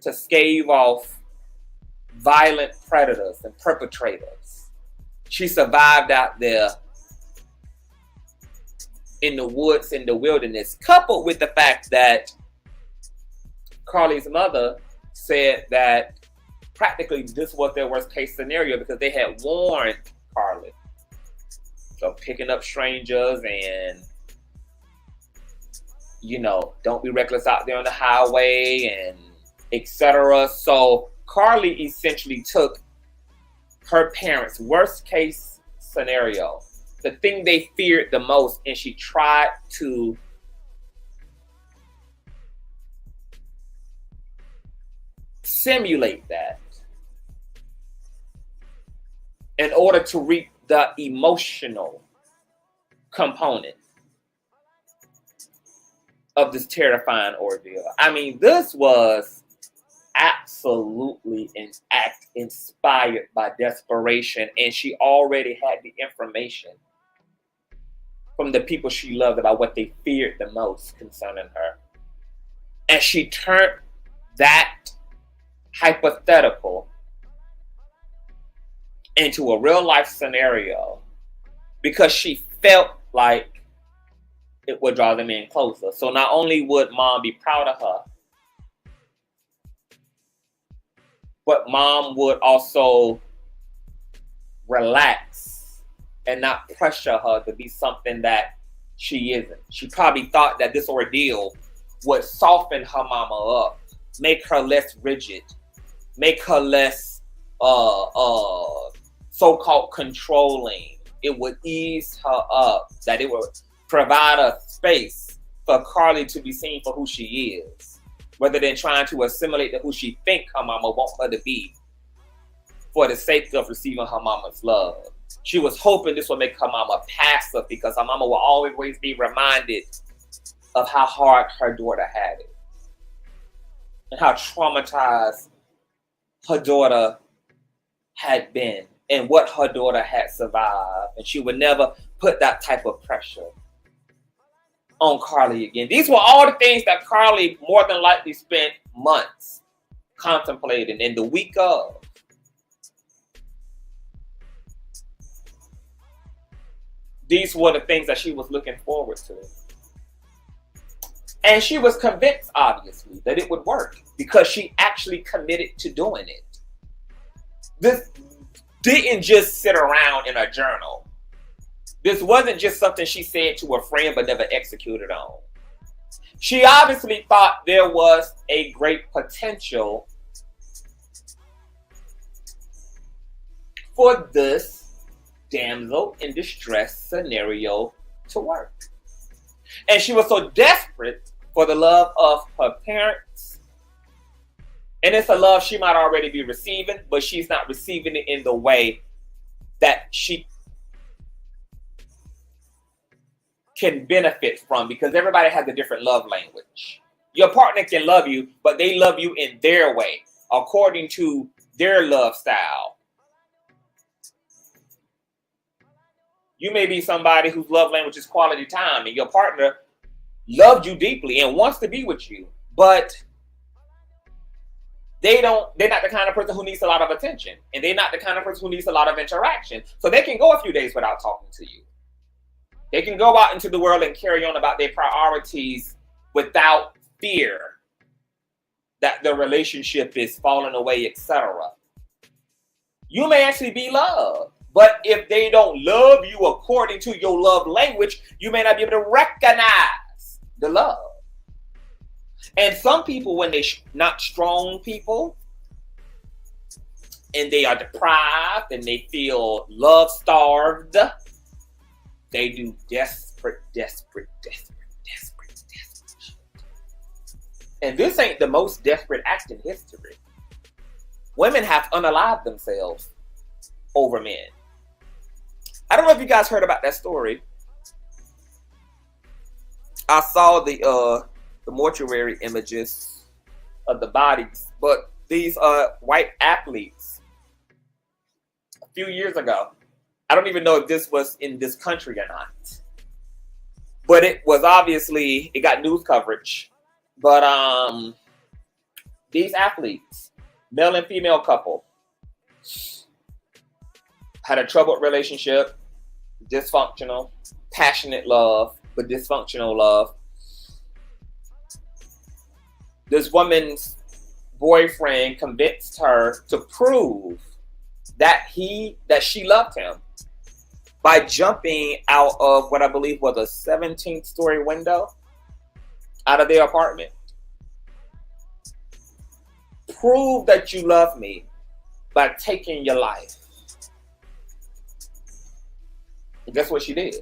to stave off violent predators and perpetrators. She survived out there in the woods, in the wilderness, coupled with the fact that Carlee's mother said that practically this was their worst case scenario because they had warned Carlee. So picking up strangers and, don't be reckless out there on the highway and etc. So Carlee essentially took her parents' worst case scenario, the thing they feared the most, and she tried to simulate that in order to reap the emotional component of this terrifying ordeal. I mean, this was absolutely an act inspired by desperation, and she already had the information from the people she loved about what they feared the most concerning her. And she turned that hypothetical into a real life scenario because she felt like it would draw them in closer. So not only would mom be proud of her, but mom would also relax and not pressure her to be something that she isn't. She probably thought that this ordeal would soften her mama up, make her less rigid, make her less so-called controlling. It would ease her up, that it would provide a space for Carlee to be seen for who she is, rather than trying to assimilate to who she think her mama wants her to be for the sake of receiving her mama's love. She was hoping this would make her mama passive because her mama will always be reminded of how hard her daughter had it and how traumatized her daughter had been and what her daughter had survived. And she would never put that type of pressure on Carlee again. These were all the things that Carlee more than likely spent months contemplating in the week of. These were the things that she was looking forward to. And she was convinced, obviously, that it would work because she actually committed to doing it. This didn't just sit around in a journal. This wasn't just something she said to a friend but never executed on. She obviously thought there was a great potential for this damsel in distress scenario to work. And she was so desperate for the love of her parents. And it's a love she might already be receiving, but she's not receiving it in the way that she can benefit from, because everybody has a different love language. Your partner can love you, but they love you in their way, according to their love style. You may be somebody whose love language is quality time, and your partner loved you deeply and wants to be with you, but they're not the kind of person who needs a lot of attention, and they're not the kind of person who needs a lot of interaction. So they can go a few days without talking to you. They can go out into the world and carry on about their priorities without fear that the relationship is falling away, etc. You may actually be loved, but if they don't love you according to your love language, you may not be able to recognize the love. And some people, when they're not strong people, and they are deprived and they feel love starved, They do desperate shit. And this ain't the most desperate act in history. Women have unalived themselves over men. I don't know if you guys heard about that story. I saw the mortuary images of the bodies, but these white athletes a few years ago, I don't even know if this was in this country or not, but it was obviously, it got news coverage. But these athletes, male and female couple, had a troubled relationship, dysfunctional, passionate love, but dysfunctional love. This woman's boyfriend convinced her to prove that she loved him by jumping out of what I believe was a 17th story window out of their apartment. Prove that you love me by taking your life. And guess what she did?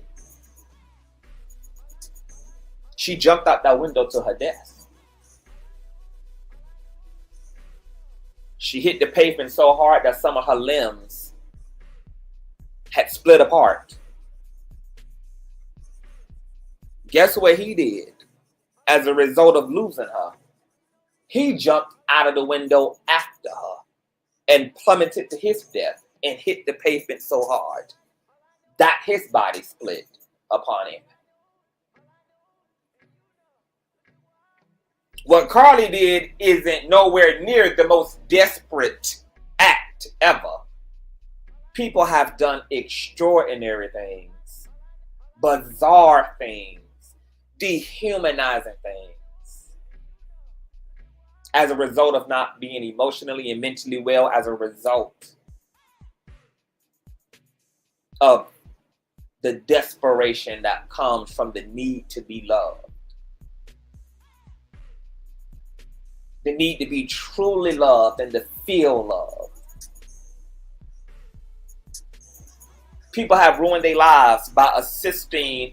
She jumped out that window to her death. She hit the pavement so hard that some of her limbs had split apart. Guess what he did as a result of losing her? He jumped out of the window after her and plummeted to his death and hit the pavement so hard that his body split upon him. What Carlee did isn't nowhere near the most desperate act ever. People have done extraordinary things, bizarre things, dehumanizing things as a result of not being emotionally and mentally well, as a result of the desperation that comes from the need to be loved. The need to be truly loved and to feel loved. People have ruined their lives by assisting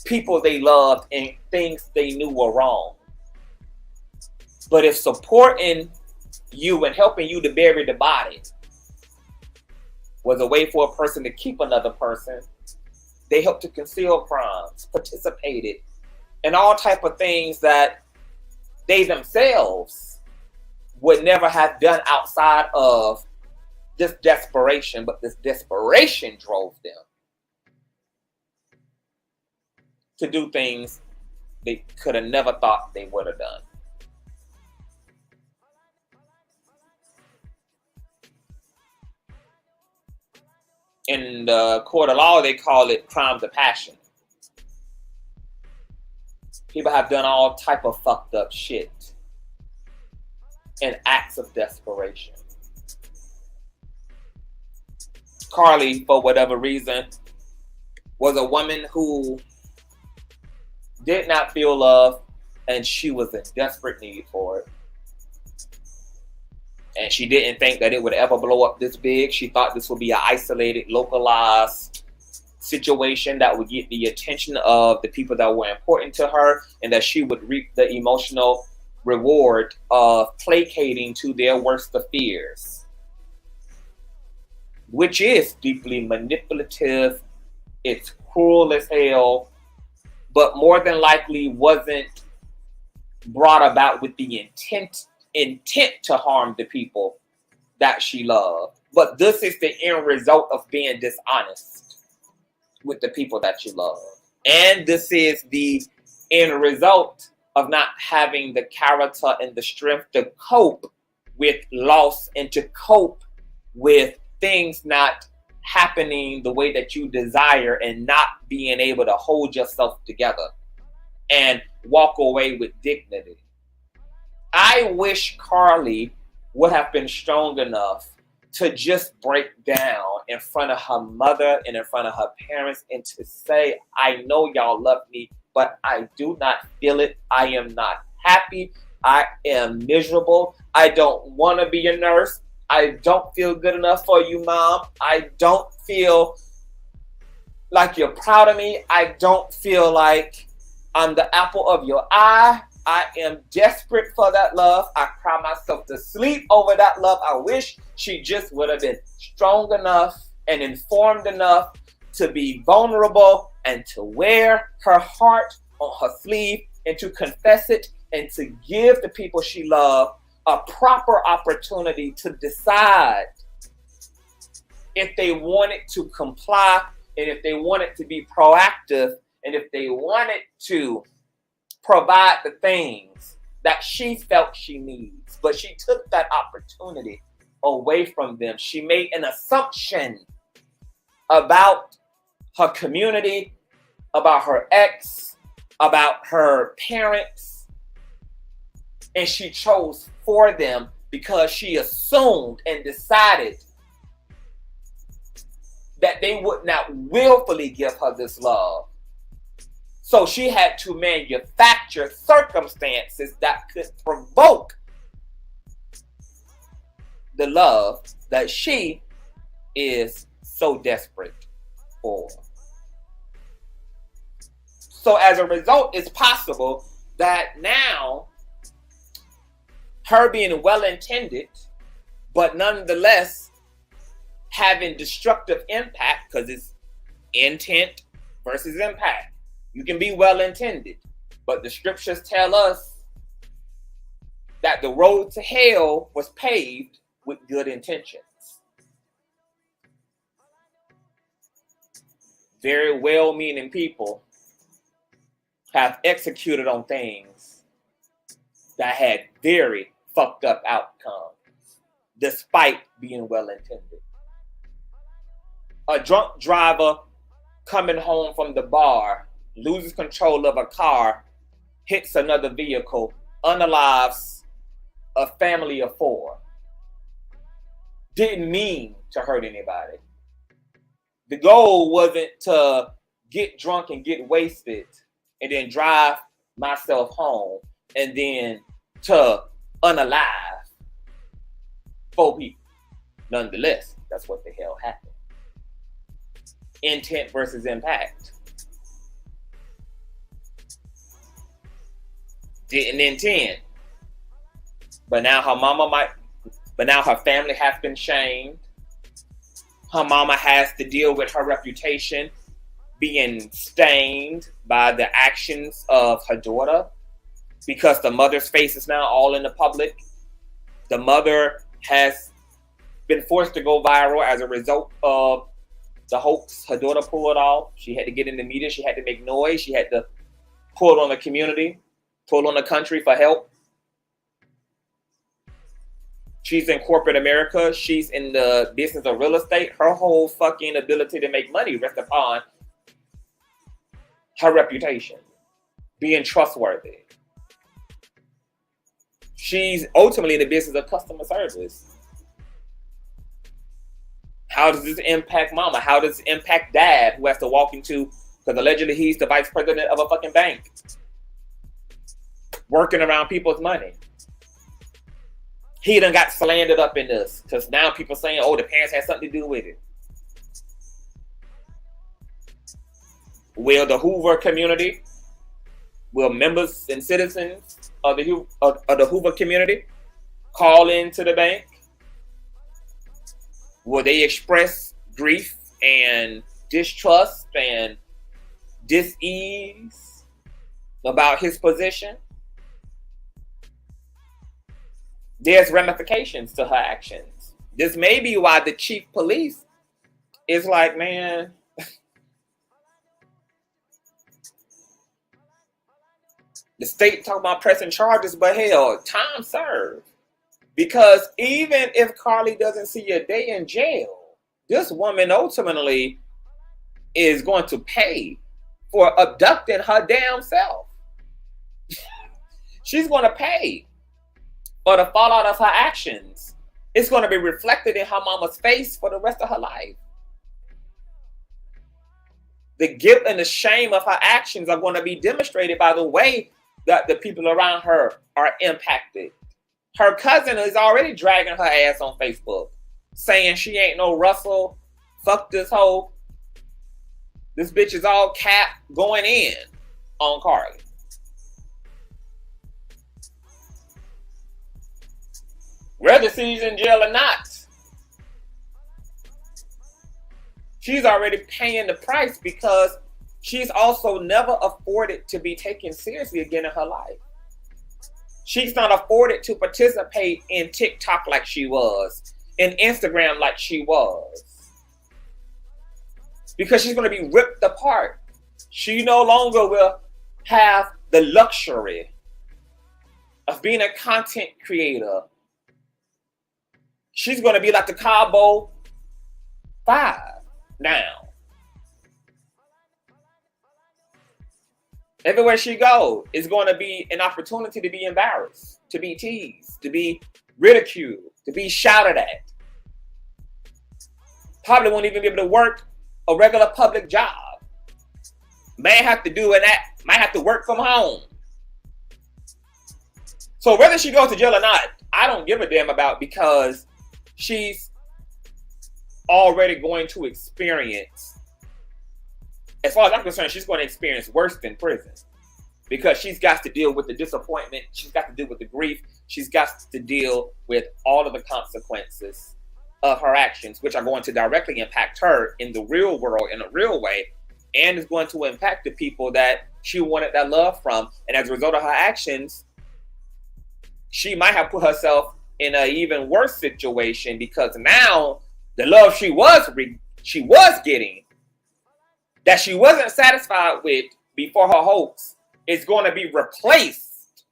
people they loved in things they knew were wrong. But if supporting you and helping you to bury the body was a way for a person to keep another person, they helped to conceal crimes, participated in all type of things that they themselves would never have done outside of this desperation, but this desperation drove them to do things they could have never thought they would have done. In the court of law, they call it crimes of passion. People have done all type of fucked up shit and acts of desperation. Carlee, for whatever reason, was a woman who did not feel love, and she was in desperate need for it. And she didn't think that it would ever blow up this big. She thought this would be an isolated, localized situation that would get the attention of the people that were important to her, and that she would reap the emotional reward of placating to their worst of fears, which is deeply manipulative. It's cruel as hell, but more than likely wasn't brought about with the intent to harm the people that she loved. But this is the end result of being dishonest with the people that you love. And this is the end result of not having the character and the strength to cope with loss and to cope with things not happening the way that you desire, and not being able to hold yourself together and walk away with dignity. I wish Carlee would have been strong enough to just break down in front of her mother and in front of her parents and to say, I know y'all love me, but I do not feel it. I am not happy. I am miserable. I don't want to be a nurse. I don't feel good enough for you, Mom. I don't feel like you're proud of me. I don't feel like I'm the apple of your eye. I am desperate for that love. I cry myself to sleep over that love. I wish she just would have been strong enough and informed enough to be vulnerable and to wear her heart on her sleeve and to confess it and to give the people she loved a proper opportunity to decide if they wanted to comply and if they wanted to be proactive and if they wanted to provide the things that she felt she needs. But she took that opportunity away from them. She made an assumption about her community, about her ex, about her parents, and she chose for them because she assumed and decided that they would not willfully give her this love. So she had to manufacture circumstances that could provoke the love that she is so desperate for. So as a result, it's possible that now her being well-intended, but nonetheless having destructive impact, because it's intent versus impact. You can be well-intended, but the scriptures tell us that the road to hell was paved with good intentions. Very well-meaning people have executed on things that had very fucked up outcomes, despite being well-intended. A drunk driver coming home from the bar loses control of a car, hits another vehicle, unalives a family of 4. Didn't mean to hurt anybody. The goal wasn't to get drunk and get wasted and then drive myself home and then to unalive 4 people. Nonetheless, that's what the hell happened. Intent versus impact. Didn't intend. But now her family has been shamed. Her mama has to deal with her reputation being stained by the actions of her daughter because the mother's face is now all in the public. The mother has been forced to go viral as a result of the hoax her daughter pulled off. She had to get in the media. She had to make noise. She had to pull on the community, pull on the country for help. She's in corporate America. She's in the business of real estate. Her whole fucking ability to make money rests upon her reputation, being trustworthy. She's ultimately in the business of customer service. How does this impact mama? How does this impact dad who has to walk into, because allegedly he's the vice president of a fucking bank, working around people's money? He done got slandered up in this because now people saying, oh, the parents had something to do with it. Will the Hoover community, will members and citizens of the Hoover community call into the bank? Will they express grief and distrust and dis-ease about his position? There's ramifications to her actions. This may be why the chief police is like, man, the state talking about pressing charges, but hell, time served. Because even if Carlee doesn't see a day in jail, this woman ultimately is going to pay for abducting her damn self. She's going to pay for the fallout of her actions. It's going to be reflected in her mama's face for the rest of her life. The guilt and the shame of her actions are going to be demonstrated by the way that the people around her are impacted. Her cousin is already dragging her ass on Facebook, saying she ain't no Russell, fuck this hoe. This bitch is all cap going in on Carlee. Whether she's in jail or not, she's already paying the price because she's also never afforded to be taken seriously again in her life. She's not afforded to participate in TikTok like she was, in Instagram like she was. Because she's going to be ripped apart. She no longer will have the luxury of being a content creator. She's going to be like the Cabo 5 now. Everywhere she goes is going to be an opportunity to be embarrassed, to be teased, to be ridiculed, to be shouted at. Probably won't even be able to work a regular public job. May have to do that, might have to work from home. So whether she goes to jail or not, I don't give a damn about, because she's already going to experience, as far as I'm concerned, she's going to experience worse than prison, because she's got to deal with the disappointment. She's got to deal with the grief. She's got to deal with all of the consequences of her actions, which are going to directly impact her in the real world in a real way, and is going to impact the people that she wanted that love from. And as a result of her actions, she might have put herself in an even worse situation, because now the love she was getting, that she wasn't satisfied with before her hoax, is going to be replaced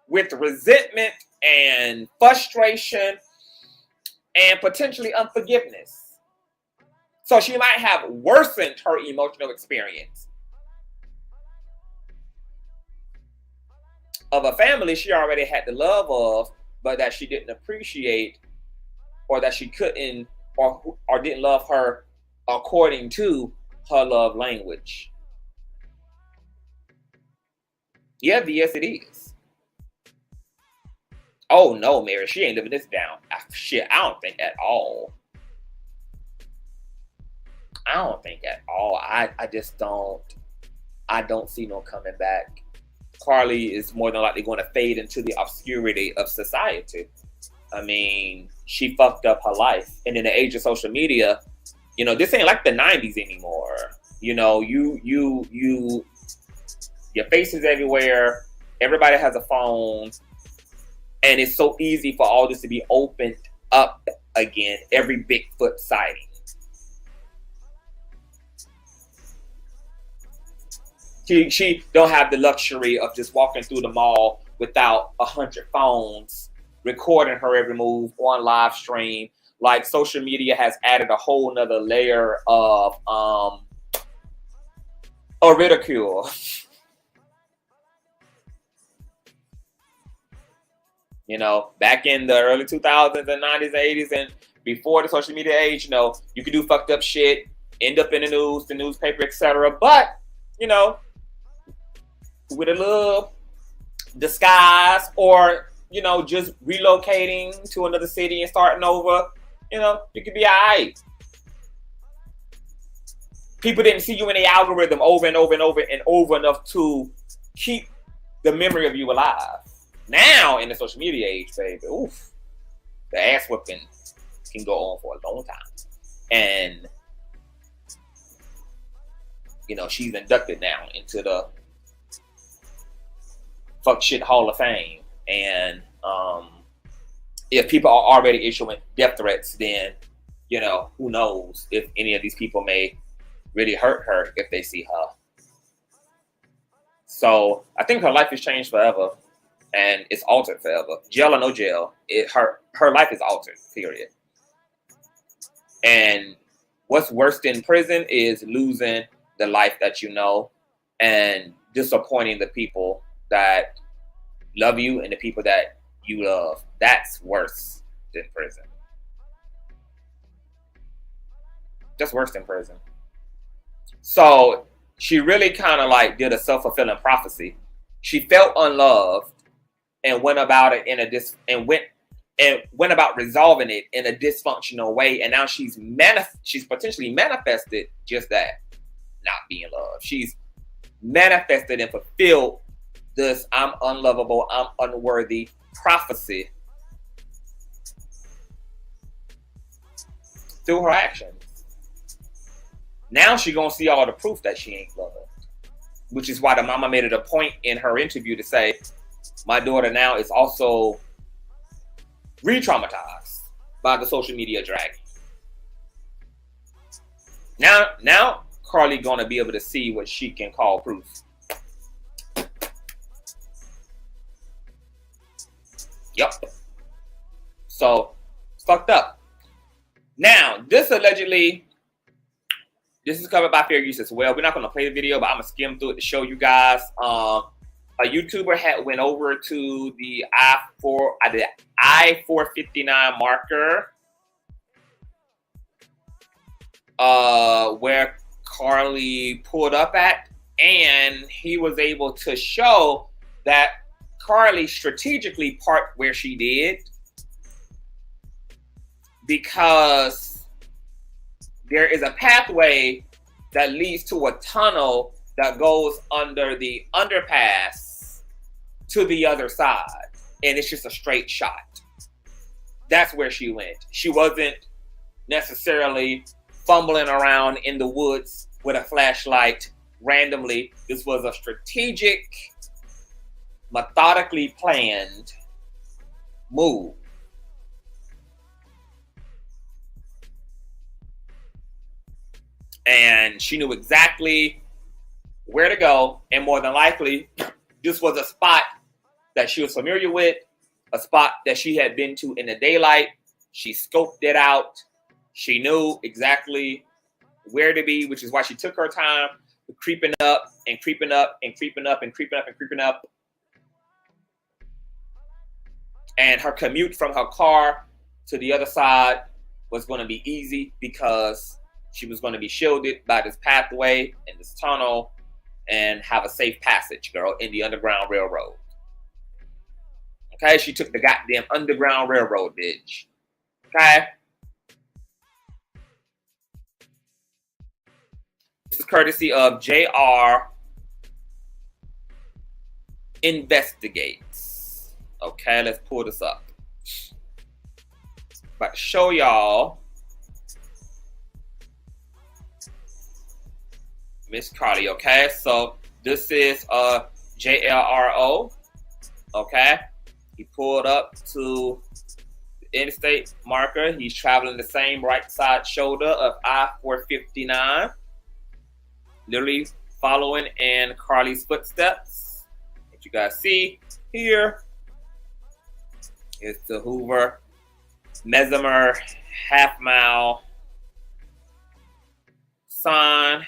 with resentment and frustration and potentially unforgiveness. So she might have worsened her emotional experience of a family she already had the love of, but that she didn't appreciate, or that she couldn't, or didn't love her according to her love language. Yeah, yes, it is. Oh no, Mary, she ain't living this down. Shit, I don't think at all. I just don't. I don't see no coming back. Carlee is more than likely going to fade into the obscurity of society. I mean, she fucked up her life. And in the age of social media, you know, this ain't like the 90s anymore. You know, your face is everywhere. Everybody has a phone. And it's so easy for all this to be opened up again. Every Bigfoot sighting. She don't have the luxury of just walking through the mall without 100 phones recording her every move on live stream. Like, social media has added a whole nother layer of ridicule. You know, back in the early 2000s and 90s, 80s, and before the social media age, you know, you could do fucked up shit, end up in the news, the newspaper, etc. But, you know, with a little disguise, or, you know, just relocating to another city and starting over, you know, you could be all right. People didn't see you in the algorithm over and over and over and over enough to keep the memory of you alive. Now, in the social media age, baby, oof, the ass whipping can go on for a long time. And, you know, she's inducted now into the fuck shit Hall of Fame. And if people are already issuing death threats, then, you know, who knows if any of these people may really hurt her if they see her. So I think her life has changed forever. And it's altered forever. Jail or no jail, her life is altered, period. And what's worse than prison is losing the life that you know and disappointing the people that love you and the people that you love. That's worse than prison. Just worse than prison. So she really kind of like did a self-fulfilling prophecy. She felt unloved and went about it went about resolving it in a dysfunctional way, and now she's potentially manifested just that. not being loved. She's manifested and fulfilled this I'm unlovable, I'm unworthy prophecy through her actions. Now she's going to see all the proof that she ain't loved. Which is why the mama made it a point in her interview to say, my daughter now is also re-traumatized by the social media dragging. Now Carlee going to be able to see what she can call proof. Yep. So, it's fucked up. Now, this is covered by fair use as well. We're not going to play the video, but I'm going to skim through it to show you guys. A YouTuber went over to the I-459 marker where Carlee pulled up at, and he was able to show that Carlee strategically parked where she did because there is a pathway that leads to a tunnel that goes under the underpass to the other side, and it's just a straight shot. That's where she went. She wasn't necessarily fumbling around in the woods with a flashlight randomly. This was a strategic, methodically planned move. And she knew exactly where to go, and more than likely, this was a spot that she was familiar with, a spot that she had been to in the daylight. She scoped it out. She knew exactly where to be, which is why she took her time creeping up and creeping up and creeping up and creeping up and creeping up. And her commute from her car to the other side was going to be easy because she was going to be shielded by this pathway and this tunnel and have a safe passage, girl, in the Underground Railroad. Okay, she took the goddamn Underground Railroad, bitch. Okay? This is courtesy of JR Investigates. Okay, let's pull this up. About to show y'all Miss Carlee, okay? So this is JLRO, okay? He pulled up to the interstate marker. He's traveling the same right side shoulder of I-459, literally following in Carlee's footsteps. As you guys see here is the Hoover Mesmer half-mile sign.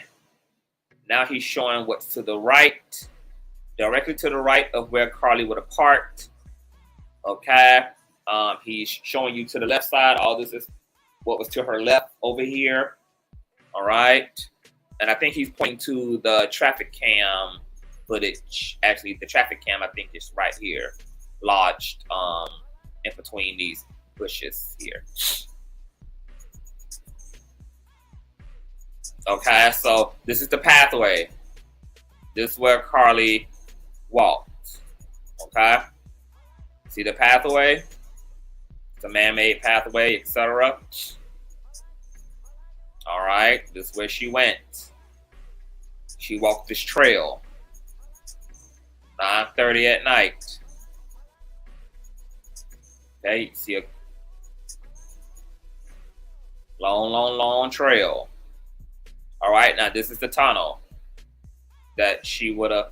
Now he's showing what's to the right, directly to the right of where Carlee would have parked. Okay. He's showing you to the left side. All this is what was to her left over here. All right. And I think he's pointing to the traffic cam footage. Actually, the traffic cam, I think, is right here, lodged in between these bushes here. Okay, so this is the pathway. This is where Carlee walked. Okay, see the pathway? It's a man-made pathway, etc. All right, this is where she went. She walked this trail. 9:30 at night. Okay, you see a long trail. All right, now this is the tunnel that she would have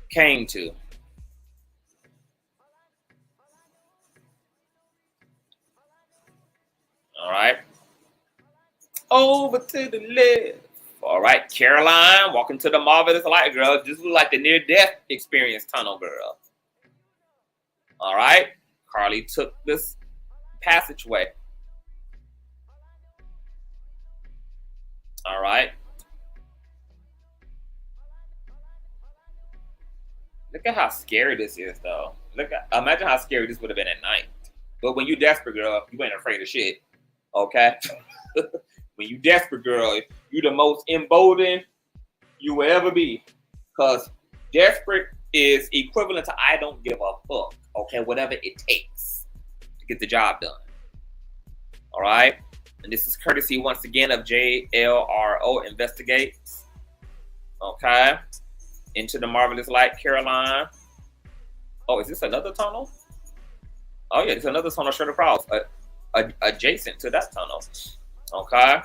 came to. All right. Over to the left. All right, Caroline, walking to the marvelous light, girl. This was like the near-death experience tunnel, girl. All right, Carlee took this passageway. All right. Look at how scary this is, though. Imagine how scary this would have been at night. But when you're desperate, girl, you ain't afraid of shit. Okay? When you desperate, girl, you the most emboldened you will ever be. Because desperate is equivalent to I don't give a fuck. Okay, whatever it takes to get the job done. All right? And this is courtesy, once again, of JLRO Investigates. Okay? Into the Marvelous Light, Caroline. Oh, is this another tunnel? Oh, yeah, it's another tunnel straight across. Adjacent to that tunnel. Okay?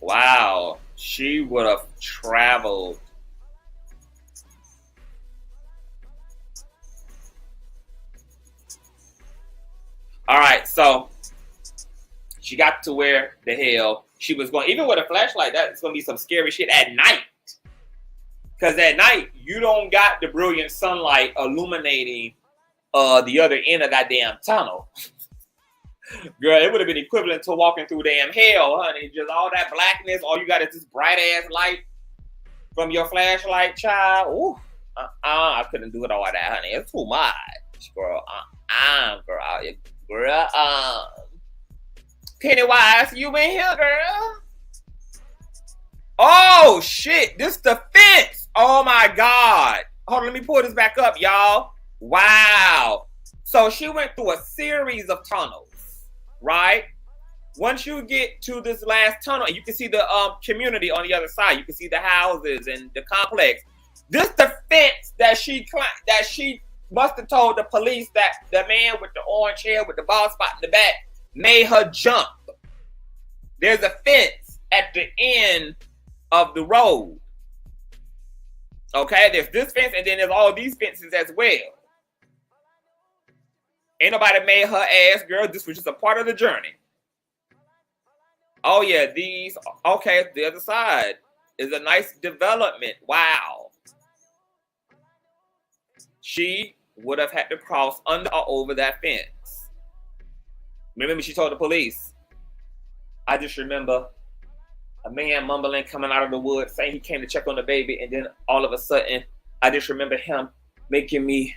Wow. She would have traveled. All right, so she got to where the hell she was going. Even with a flashlight, that's going to be some scary shit at night. Because at night, you don't got the brilliant sunlight illuminating the other end of that damn tunnel. Girl, it would have been equivalent to walking through damn hell, honey. Just all that blackness. All you got is this bright-ass light from your flashlight, child. Ooh, I couldn't do it all that, honey. It's too much, girl. Girl, Pennywise, you in here, girl? Oh, shit. This the fence. Oh, my God. Hold on, let me pull this back up, y'all. Wow. So she went through a series of tunnels, right? Once you get to this last tunnel, and you can see the community on the other side. You can see the houses and the complex. This the fence that she must have told the police that the man with the orange hair with the bald spot in the back made her jump. There's a fence at the end of the road. Okay, there's this fence, and then there's all these fences as well. Ain't nobody made her ass, girl. This was just a part of the journey. Oh, yeah, these. Okay, the other side is a nice development. Wow. She would have had to cross under or over that fence. Remember, she told the police. I just remember a man mumbling coming out of the woods saying he came to check on the baby, and then all of a sudden, I just remember him making me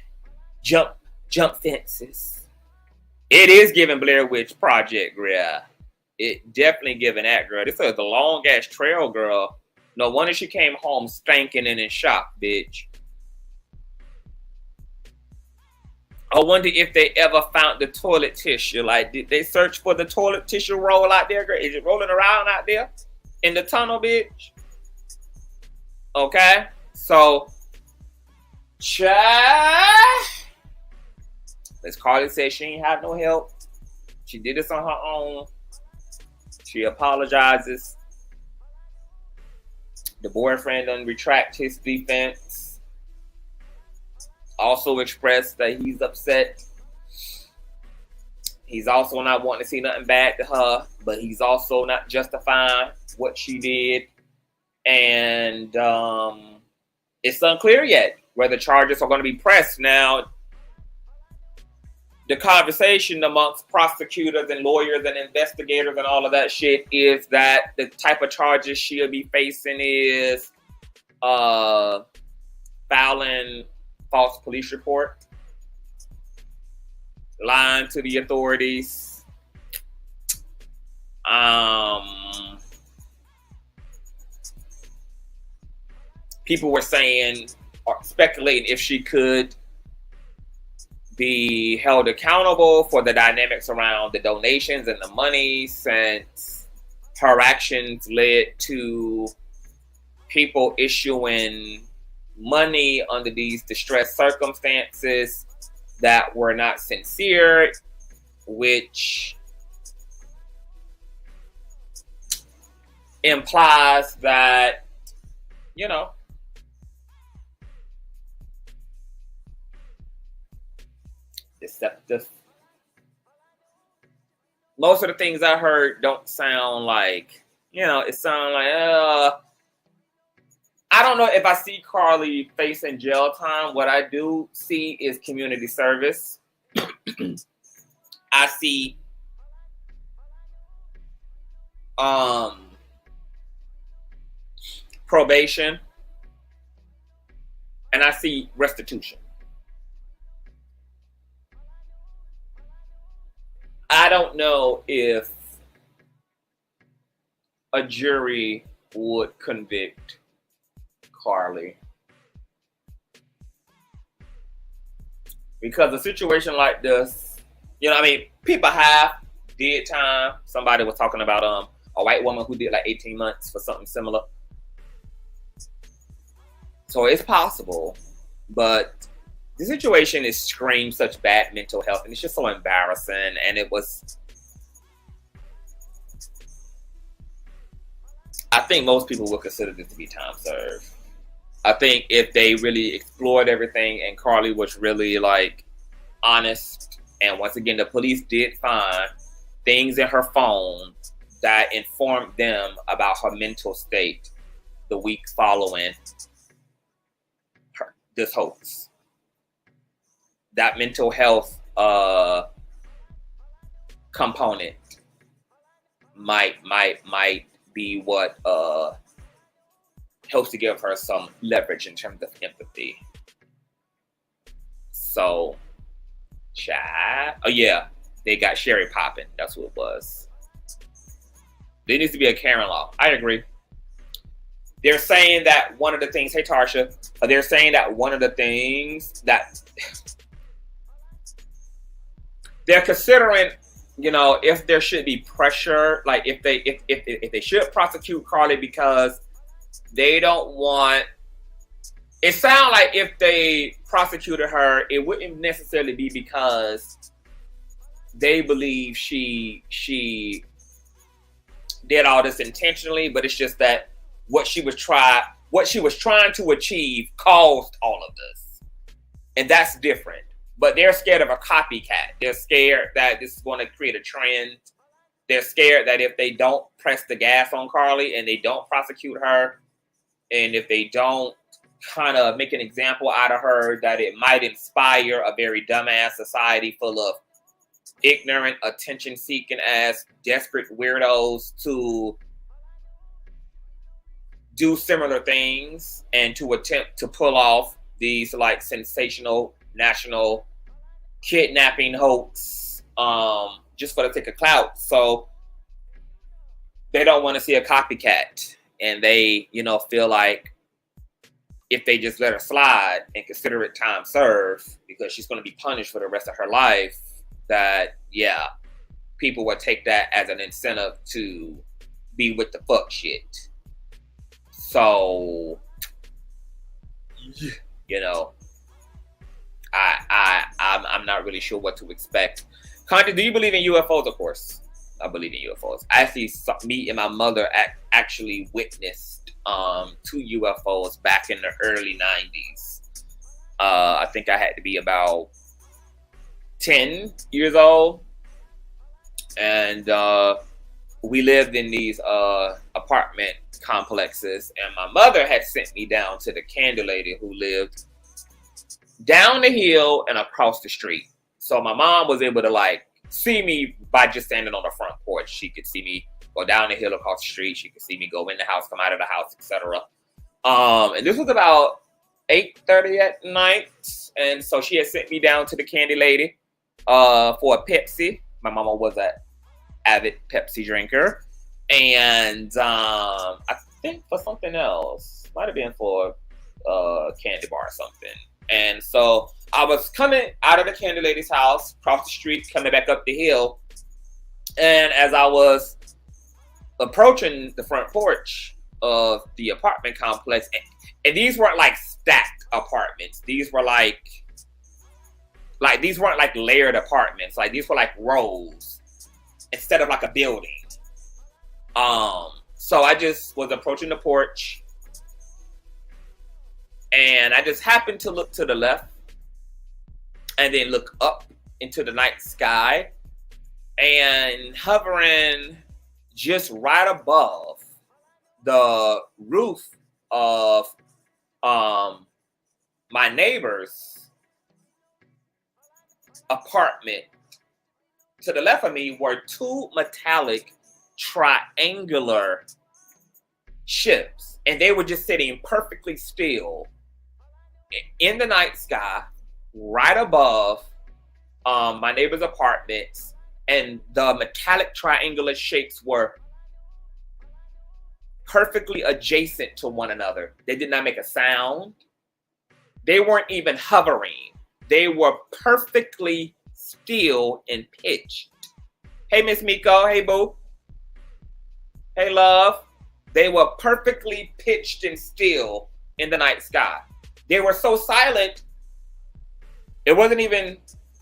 jump fences. It is giving Blair Witch Project, girl. It definitely giving that, girl. This is a long ass trail, girl. No wonder she came home stinking and in shock, bitch. I wonder if they ever found the toilet tissue. Like, did they search for the toilet tissue roll out there, girl? Is it rolling around out there in the tunnel, bitch? Okay, so, Miss Carlee said she ain't have no help. She did this on her own. She apologizes. The boyfriend done retract his defense. Also expressed that he's upset. He's also not wanting to see nothing bad to her, but he's also not justifying what she did. And it's unclear yet whether charges are going to be pressed. Now, the conversation amongst prosecutors and lawyers and investigators and all of that shit is that the type of charges she'll be facing is filing false police report, lying to the authorities, people were saying or speculating if she could be held accountable for the dynamics around the donations and the money, since her actions led to people issuing money under these distressed circumstances that were not sincere, which implies that, you know, deceptive. Most of the things I heard don't sound like, you know, it sounds like, I don't know if I see Carlee facing jail time. What I do see is community service. I see probation, and I see restitution. I don't know if a jury would convict Carlee. Because a situation like this, you know, I mean, people have did time. Somebody was talking about a white woman who did like 18 months for something similar. So it's possible, but the situation is screams such bad mental health, and it's just so embarrassing. And it was, I think most people would consider this to be time served. I think if they really explored everything and Carlee was really like honest, and once again, the police did find things in her phone that informed them about her mental state the week following this hoax. That mental health component might be what helps to give her some leverage in terms of empathy. So, oh yeah, they got Sherry popping. That's what it was. There needs to be a Karen law. I agree. They're saying that one of the things, hey Tarsha, they're saying that one of the things that they're considering, you know, if there should be pressure, like if they should prosecute Carlee because they don't want. It sounds like if they prosecuted her, it wouldn't necessarily be because they believe she did all this intentionally, but it's just that what she was trying to achieve caused all of this, and that's different. But they're scared of a copycat. They're scared that this is going to create a trend. They're scared that if they don't press the gas on Carlee and they don't prosecute her, and if they don't kind of make an example out of her, that it might inspire a very dumbass society full of ignorant, attention-seeking ass, desperate weirdos to do similar things and to attempt to pull off these like sensational national kidnapping hoax just for the sake of clout. So they don't want to see a copycat, and they, you know, feel like if they just let her slide and consider it time served because she's going to be punished for the rest of her life, that yeah, people would take that as an incentive to be with the fuck shit. So, you know, I'm not really sure what to expect. Conti, do you believe in UFOs? Of course, I believe in UFOs. I actually me and my mother actually witnessed 2 UFOs back in the early 90s. I think I had to be about 10 years old, and we lived in these apartment complexes, and my mother had sent me down to the candy lady who lived down the hill and across the street. So my mom was able to like see me by just standing on the front porch. She could see me go down the hill across the street. She could see me go in the house, come out of the house, etc. And this was about 8:30 at night, and so she had sent me down to the candy lady for a Pepsi. My mama was an avid Pepsi drinker, and I think for something else, might have been for candy bar or something. And so I was coming out of the candy lady's house, across the street, coming back up the hill, and as I was approaching the front porch of the apartment complex, and these weren't like stacked apartments. These were like these weren't like layered apartments. Like these were like rows instead of like a building. So I just was approaching the porch, and I just happened to look to the left and then look up into the night sky, and hovering just right above the roof of my neighbor's apartment to the left of me were 2 metallic triangular ships, and they were just sitting perfectly still in the night sky right above my neighbor's apartments, and the metallic triangular shapes were perfectly adjacent to one another. They did not make a sound. They weren't even hovering. They were perfectly still and pitched. Hey, Miss Miko. Hey, boo. Hey, love. They were perfectly pitched and still in the night sky. They were so silent, it wasn't even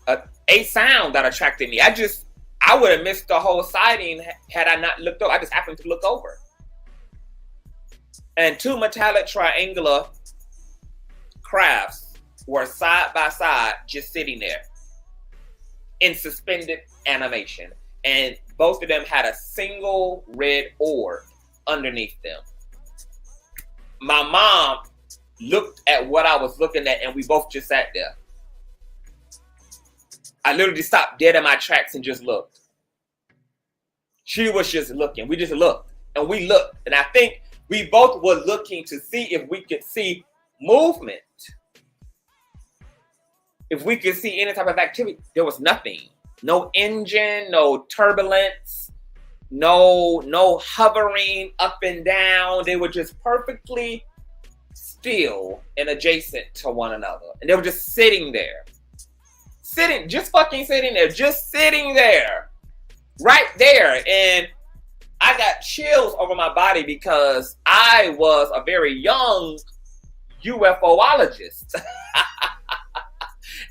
a sound that attracted me. I would have missed the whole sighting had I not looked over. I just happened to look over. And two metallic triangular crafts were side by side, just sitting there in suspended animation. And both of them had a single red orb underneath them. My mom looked at what I was looking at, and we both just sat there. I literally stopped dead in my tracks and just looked. She was just looking. We just looked, and we looked. And I think we both were looking to see if we could see movement. If we could see any type of activity. There was nothing. No engine, no turbulence, no hovering up and down. They were just perfectly still and adjacent to one another. And they were just sitting there. Just fucking sitting there. Just sitting there. Right there. And I got chills over my body because I was a very young UFOologist.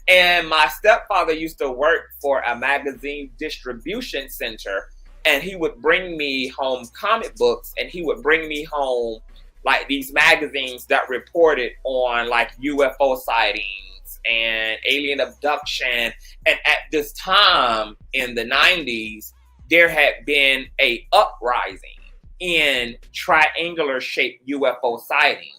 And my stepfather used to work for a magazine distribution center, and he would bring me home comic books, and he would bring me home like these magazines that reported on like UFO sightings and alien abduction. And at this time in the 90s, there had been a uprising in triangular shaped UFO sightings.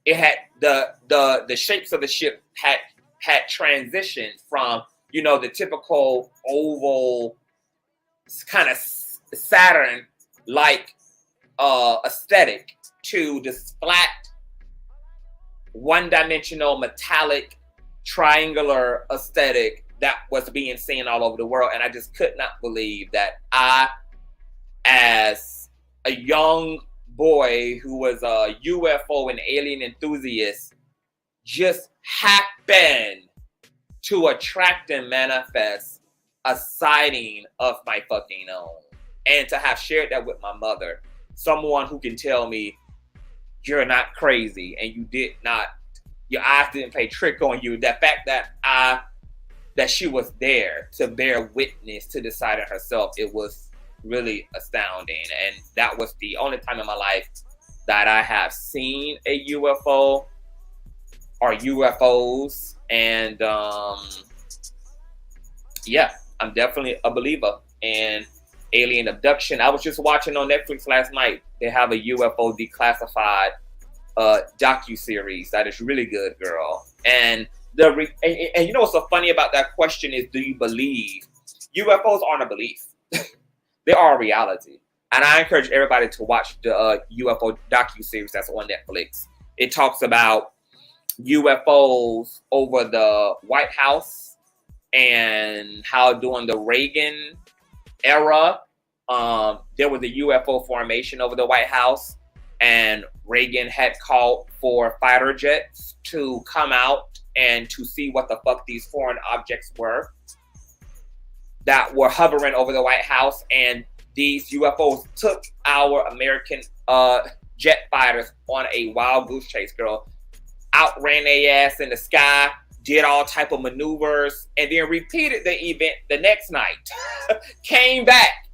It had the shapes of the ship had transitioned from, you know, the typical oval kind of Saturn like aesthetic to this flat, one-dimensional metallic triangular aesthetic that was being seen all over the world. And I just could not believe that I, as a young boy who was a UFO and alien enthusiast, just happened to attract and manifest a sighting of my fucking own. And to have shared that with my mother, someone who can tell me you're not crazy and you did not, your eyes didn't play trick on you. The fact that she was there to bear witness to the sighting herself, it was really astounding. And that was the only time in my life that I have seen a UFO or UFOs. And yeah, I'm definitely a believer in alien abduction. I was just watching on Netflix last night. They have a UFO declassified docu-series that is really good, girl. And and you know what's so funny about that question is, do you believe? UFOs aren't a belief. They are a reality. And I encourage everybody to watch the UFO docu-series that's on Netflix. It talks about UFOs over the White House and how during the Reagan era, there was a UFO formation over the White House, and Reagan had called for fighter jets to come out and to see what the fuck these foreign objects were that were hovering over the White House. And these UFOs took our American jet fighters on a wild goose chase, girl. Outran their ass in the sky, did all type of maneuvers, and then repeated the event the next night. Came back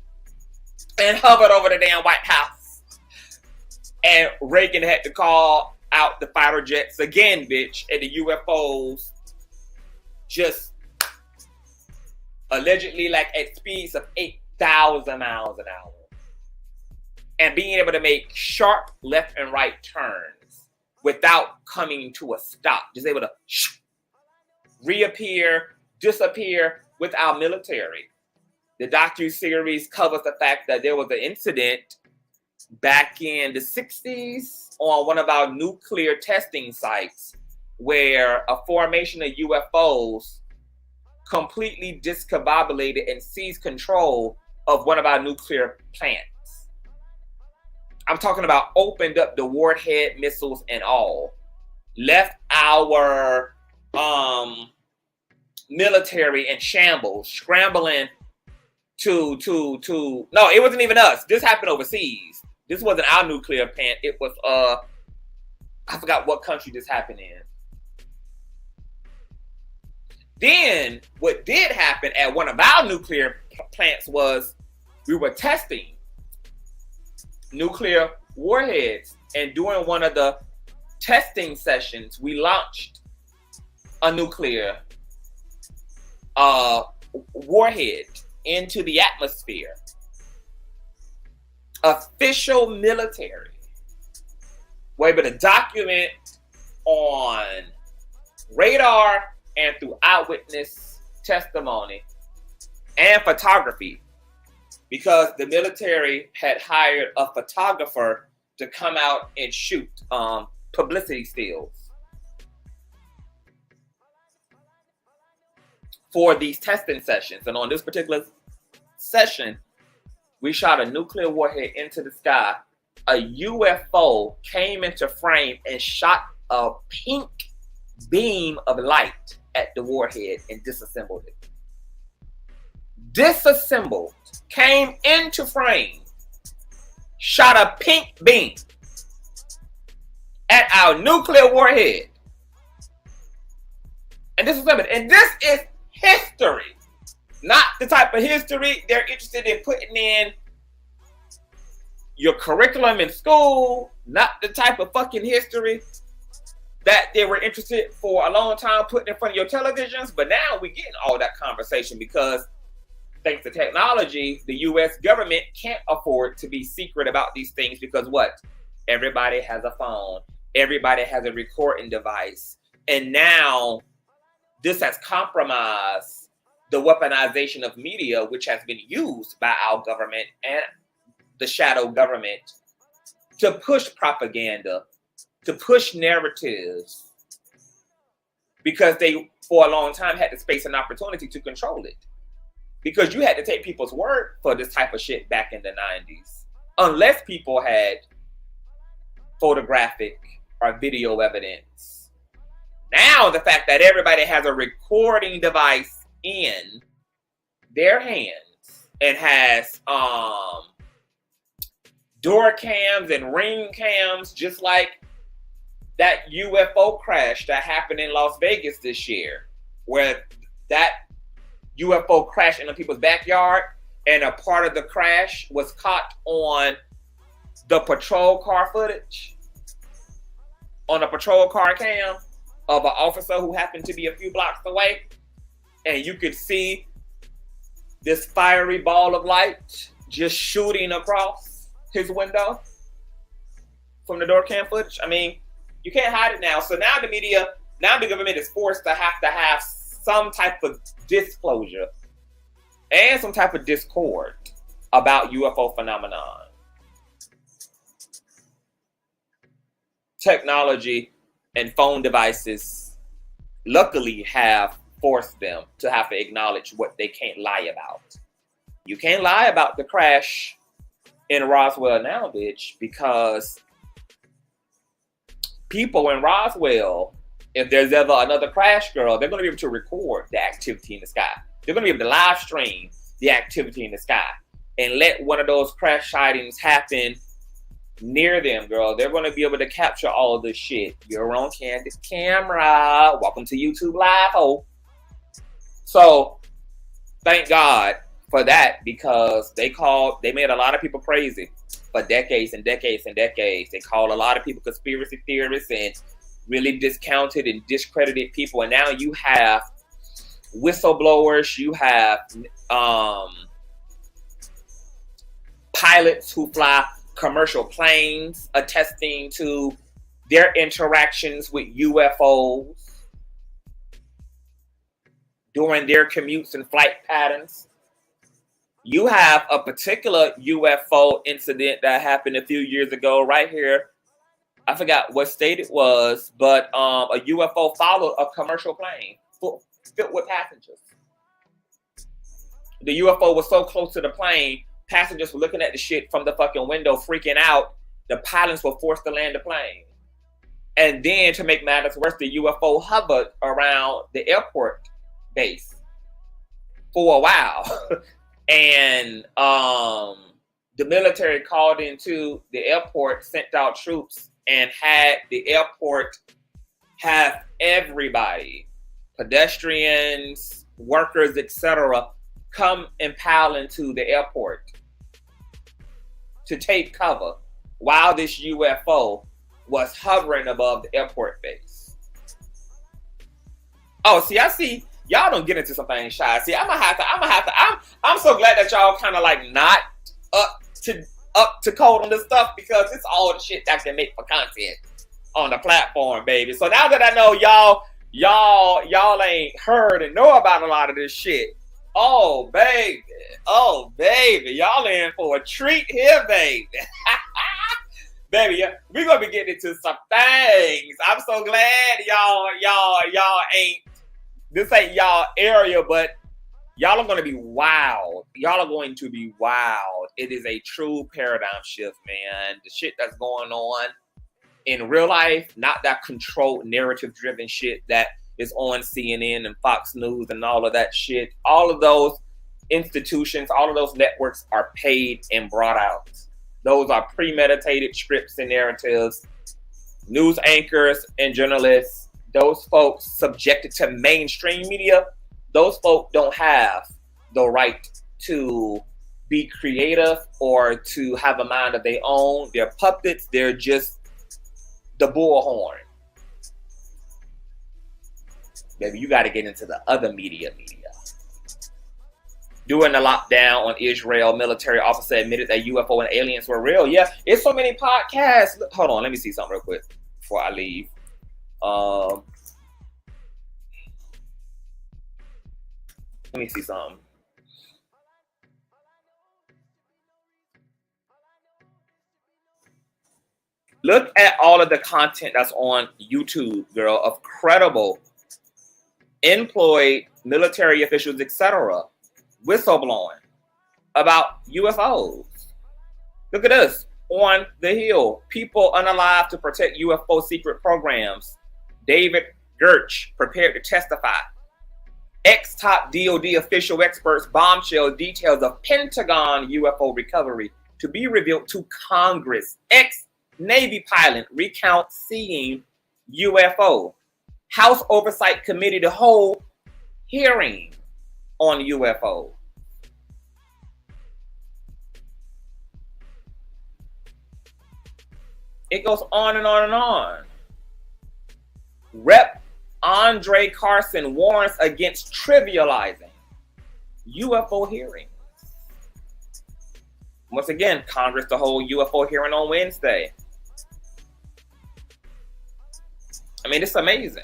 and hovered over the damn White House. And Reagan had to call out the fighter jets again, bitch. And the UFOs just allegedly like at speeds of 8,000 miles an hour. And being able to make sharp left and right turns without coming to a stop. Just able to reappear, disappear with our military. The docu-series covers the fact that there was an incident back in the 60s on one of our nuclear testing sites where a formation of UFOs completely discombobulated and seized control of one of our nuclear plants. I'm talking about opened up the warhead missiles and all, left our military in shambles, scrambling to no, it wasn't even us. This happened overseas. This wasn't our nuclear plant. It was I forgot what country this happened in. Then what did happen at one of our nuclear plants was we were testing nuclear warheads, and during one of the testing sessions, we launched a nuclear warhead into the atmosphere. Official military were able to document on radar and through eyewitness testimony and photography, because the military had hired a photographer to come out and shoot publicity stills for these testing sessions. And on this particular session, we shot a nuclear warhead into the sky. A UFO came into frame and shot a pink beam of light at the warhead and disassembled it. Disassembled, came into frame, shot a pink beam at our nuclear warhead. And this is history. Not the type of history they're interested in putting in your curriculum in school. Not the type of fucking history that they were interested for a long time putting in front of your televisions. But now we're getting all that conversation because thanks to technology, the U.S. government can't afford to be secret about these things because what? Everybody has a phone. Everybody has a recording device. And now this has compromised the weaponization of media, which has been used by our government and the shadow government to push propaganda, to push narratives, because they, for a long time, had the space and opportunity to control it. Because you had to take people's word for this type of shit back in the 90s. Unless people had photographic or video evidence. Now, the fact that everybody has a recording device in their hands and has door cams and ring cams, just like that UFO crash that happened in Las Vegas this year, where that UFO crashed in people's backyard, and a part of the crash was caught on the patrol car footage, on a patrol car cam of an officer who happened to be a few blocks away, and you could see this fiery ball of light just shooting across his window from the door cam footage. I mean, you can't hide it now. So now the media, now the government is forced to have some type of disclosure and some type of discord about UFO phenomenon. Technology and phone devices luckily have forced them to have to acknowledge what they can't lie about. You can't lie about the crash in Roswell now, bitch, because people in Roswell, if there's ever another crash, girl, they're going to be able to record the activity in the sky. They're going to be able to live stream the activity in the sky and let one of those crash sightings happen near them, girl. They're going to be able to capture all this shit. You're on candid camera. Welcome to YouTube Live, ho. So, thank God for that, because they made a lot of people crazy for decades and decades and decades. They called a lot of people conspiracy theorists and really discounted and discredited people. And now you have whistleblowers, you have pilots who fly commercial planes attesting to their interactions with UFOs during their commutes and flight patterns. You have a particular UFO incident that happened a few years ago right here. I forgot what state it was, but a UFO followed a commercial plane filled with passengers. the UFO was so close to the plane, passengers were looking at the shit from the fucking window, freaking out. The pilots were forced to land the plane. And then, to make matters worse, the UFO hovered around the airport base for a while. And the military called into the airport, sent out troops, and had the airport have everybody, pedestrians, workers, etc., come and pile into the airport to take cover while this UFO was hovering above the airport base. Oh, see, I see y'all don't get into some things shy. See, I'm so glad that y'all kind of like not up to code on this stuff, because it's all the shit that can make for content on the platform, baby. So now that I know y'all ain't heard and know about a lot of this shit, oh baby, y'all in for a treat here, baby. Baby, we're gonna be getting into some things. I'm so glad y'all ain't, this ain't y'all area, but y'all are gonna be wild. Y'all are going to be wild. It is a true paradigm shift, man. The shit that's going on in real life, not that controlled, narrative-driven shit that is on CNN and Fox News and all of that shit. All of those institutions, all of those networks are paid and brought out. Those are premeditated scripts and narratives. News anchors and journalists, those folks subjected to mainstream media, those folks don't have the right to be creative or to have a mind of their own. They're puppets. They're just the bullhorn. Baby, you got to get into the other media. During the lockdown on Israel, military officer admitted that UFO and aliens were real. Yeah, it's so many podcasts. Hold on, let me see something real quick before I leave. Let me see something. Look at all of the content that's on YouTube, girl, of credible, employed military officials, etc., whistleblowing about UFOs. Look at this. On the Hill, people unalive to protect UFO secret programs. David Gertsch prepared to testify. Ex-top DOD official experts bombshell details of Pentagon UFO recovery to be revealed to Congress. Ex-Navy pilot recounts seeing UFO. House Oversight Committee to hold hearing on UFO. It goes on and on and on. Rep. Andre Carson warns against trivializing UFO hearings. Once again, Congress to hold UFO hearing on Wednesday. I mean, it's amazing.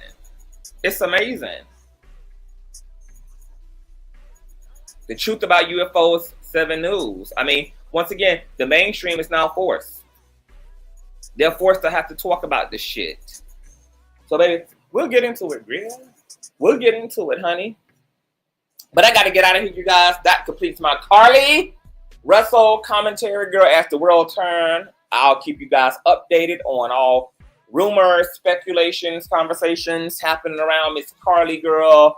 It's amazing. The truth about UFOs, 7 News. I mean, once again, the mainstream is now forced. They're forced to have to talk about this shit. So, baby, we'll get into it, girl. We'll get into it, honey. But I got to get out of here, you guys. That completes my Carlee Russell commentary, girl, as the world turn. I'll keep you guys updated on all rumors, speculations, conversations happening around Miss Carlee, girl.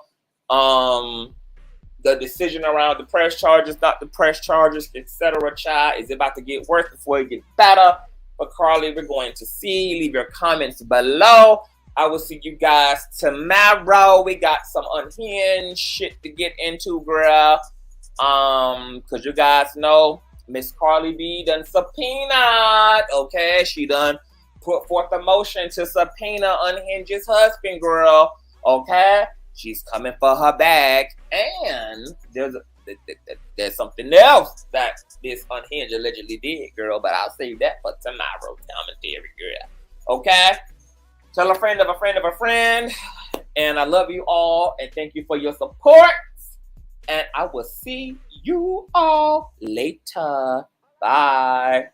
The decision around the press charges, not the press charges, etc. Child, is it about to get worse before it gets better? For Carlee, we're going to see. Leave your comments below. I will see you guys tomorrow. We got some unhinged shit to get into, girl. Because you guys know Miss Carlee B done subpoenaed. Okay, she done put forth a motion to subpoena Unhinged's husband, girl. Okay, she's coming for her bag. And there's something else that this Unhinged allegedly did, girl. But I'll save that for tomorrow's commentary, girl. Okay? Tell a friend of a friend of a friend. And I love you all. And thank you for your support. And I will see you all later. Bye.